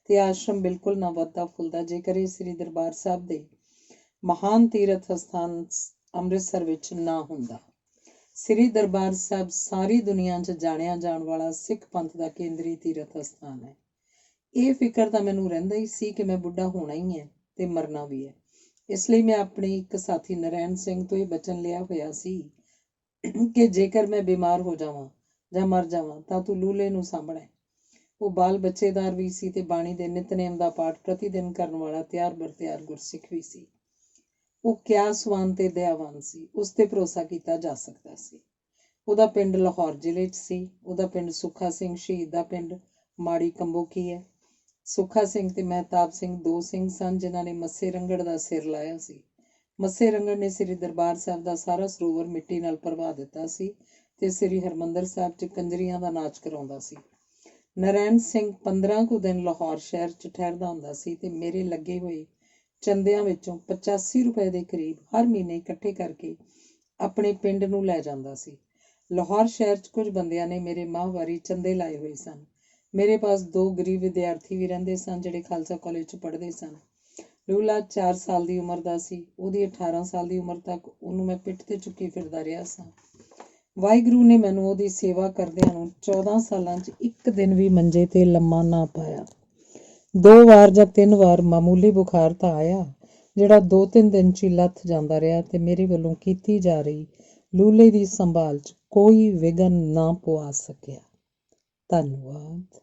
ਤੇ ਆਸ਼ਰਮ ਬਿਲਕੁਲ ਨਾ ਵੱਧਦਾ ਫੁੱਲਦਾ ਜੇਕਰ ਇਹ ਸ੍ਰੀ ਦਰਬਾਰ ਸਾਹਿਬ ਦੇ ਮਹਾਨ ਤੀਰਥ ਅਸਥਾਨ ਅੰਮ੍ਰਿਤਸਰ ਵਿੱਚ ਨਾ ਹੁੰਦਾ। ਸ੍ਰੀ ਦਰਬਾਰ ਸਾਹਿਬ ਸਾਰੀ ਦੁਨੀਆ 'ਚ ਜਾਣਿਆ ਜਾਣ ਵਾਲਾ ਸਿੱਖ ਪੰਥ ਦਾ ਕੇਂਦਰੀ ਤੀਰਥ ਅਸਥਾਨ ਹੈ। ਇਹ ਫਿਕਰ ਤਾਂ ਮੈਨੂੰ ਰਹਿੰਦਾ ਹੀ ਸੀ ਕਿ ਮੈਂ ਬੁੱਢਾ ਹੋਣਾ ਹੀ ਹੈ ਤੇ ਮਰਨਾ ਵੀ ਹੈ। ਇਸ ਲਈ ਮੈਂ ਆਪਣੇ ਇੱਕ ਸਾਥੀ ਨਰੈਣ ਸਿੰਘ ਤੋਂ ਇਹ ਬਚਨ ਲਿਆ ਹੋਇਆ ਸੀ ਕਿ ਜੇਕਰ ਮੈਂ ਬਿਮਾਰ ਹੋ ਜਾਵਾਂ ਜਾਂ ਮਰ ਜਾਵਾਂ ਤਾਂ ਤੂੰ ਲੂਲੇ ਨੂੰ ਸਾਂਭਣਾ। ਉਹ ਬਾਲ ਬੱਚੇਦਾਰ ਵੀ ਸੀ ਤੇ ਬਾਣੀ ਦੇ ਨਿਤਨੇਮ ਦਾ ਪਾਠ ਪ੍ਰਤੀ ਦਿਨ ਕਰਨ ਵਾਲਾ ਤਿਆਰ ਬਰ ਤਿਆਰ ਗੁਰਸਿੱਖ ਵੀ ਸੀ। ਉਹ ਕਿਆਸਵਾਨ ਤੇ ਦਇਆਵਾਨ ਸੀ। ਉਸ ਤੇ ਭਰੋਸਾ ਕੀਤਾ ਜਾ ਸਕਦਾ ਸੀ। ਉਹਦਾ ਪਿੰਡ ਲਾਹੌਰ ਜ਼ਿਲ੍ਹੇ 'ਚ ਸੀ। ਉਹਦਾ ਪਿੰਡ ਸੁੱਖਾ ਸਿੰਘ ਸ਼ਹੀਦ ਦਾ ਪਿੰਡ ਮਾੜੀ ਕੰਬੋਕੀ ਹੈ। ਸੁੱਖਾ ਸਿੰਘ ਤੇ ਮਹਿਤਾਬ ਸਿੰਘ ਦੋ ਸਿੰਘ ਸਨ ਜਿਨ੍ਹਾਂ ਨੇ ਮੱਸੇ ਰੰਗੜ ਦਾ ਸਿਰ ਲਾਇਆ ਸੀ। ਮੱਸੇ ਰੰਗੜ ਨੇ ਸ੍ਰੀ ਦਰਬਾਰ ਸਾਹਿਬ ਦਾ ਸਾਰਾ ਸਰੋਵਰ ਮਿੱਟੀ ਨਾਲ ਭਰਵਾ ਦਿੱਤਾ ਸੀ ਤੇ ਸ੍ਰੀ ਹਰਿਮੰਦਰ ਸਾਹਿਬ 'ਚ ਕੰਜਰੀਆਂ ਦਾ ਨਾਚ ਕਰਾਉਂਦਾ ਸੀ। ਨਰੈਣ ਸਿੰਘ 15 ਕੁ ਦਿਨ ਲਾਹੌਰ ਸ਼ਹਿਰ 'ਚ ਠਹਿਰਦਾ ਹੁੰਦਾ ਸੀ ਤੇ ਮੇਰੇ ਲੱਗੇ ਹੋਏ ਚੰਦਿਆਂ ਵਿੱਚੋਂ 85 ਰੁਪਏ ਦੇ ਕਰੀਬ ਹਰ ਮਹੀਨੇ ਇਕੱਠੇ ਕਰਕੇ ਆਪਣੇ ਪਿੰਡ ਨੂੰ ਲੈ ਜਾਂਦਾ ਸੀ। ਲਾਹੌਰ ਸ਼ਹਿਰ 'ਚ ਕੁਝ ਬੰਦਿਆਂ ਨੇ ਮੇਰੇ ਮਾਹਵਾਰੀ ਚੰਦੇ ਲਾਏ ਹੋਏ ਸਨ। ਮੇਰੇ ਪਾਸ ਦੋ ਗਰੀਬ ਵਿਦਿਆਰਥੀ ਵੀ ਰਹਿੰਦੇ ਸਨ ਜਿਹੜੇ ਖਾਲਸਾ ਕਾਲਜ 'ਚ ਪੜ੍ਹਦੇ ਸਨ। ਲੂਲਾ 4 ਸਾਲ ਦੀ ਉਮਰ ਦਾ ਸੀ। ਉਹਦੀ 18 ਸਾਲ ਦੀ ਉਮਰ ਤੱਕ ਉਹਨੂੰ ਮੈਂ ਪਿੱਠ ਤੇ ਚੁੱਕੀ ਫਿਰਦਾ ਰਿਹਾ ਸਾਂ। ਵਾਹਿਗੁਰੂ ਨੇ ਮੈਨੂੰ ਉਹਦੀ ਸੇਵਾ ਕਰਦਿਆਂ ਨੂੰ 14 ਸਾਲਾਂ 'ਚ ਇੱਕ ਦਿਨ ਵੀ ਮੰਜੇ ਤੇ ਲੰਮਾ ਨਾ ਪਾਇਆ। 2 ਵਾਰ ਜਾਂ 3 ਵਾਰ ਮਾਮੂਲੀ ਬੁਖਾਰ ਤਾਂ ਆਇਆ ਜਿਹੜਾ 2-3 ਦਿਨ 'ਚ ਹੀ ਲੱਥ ਜਾਂਦਾ ਰਿਹਾ ਤੇ ਮੇਰੇ ਵੱਲੋਂ ਕੀਤੀ ਜਾ ਰਹੀ ਲੂਲੇ ਦੀ ਸੰਭਾਲ 'ਚ ਕੋਈ ਵਿਘਨ ਨਾ ਪਵਾ ਸਕਿਆ। ਧੰਨਵਾਦ।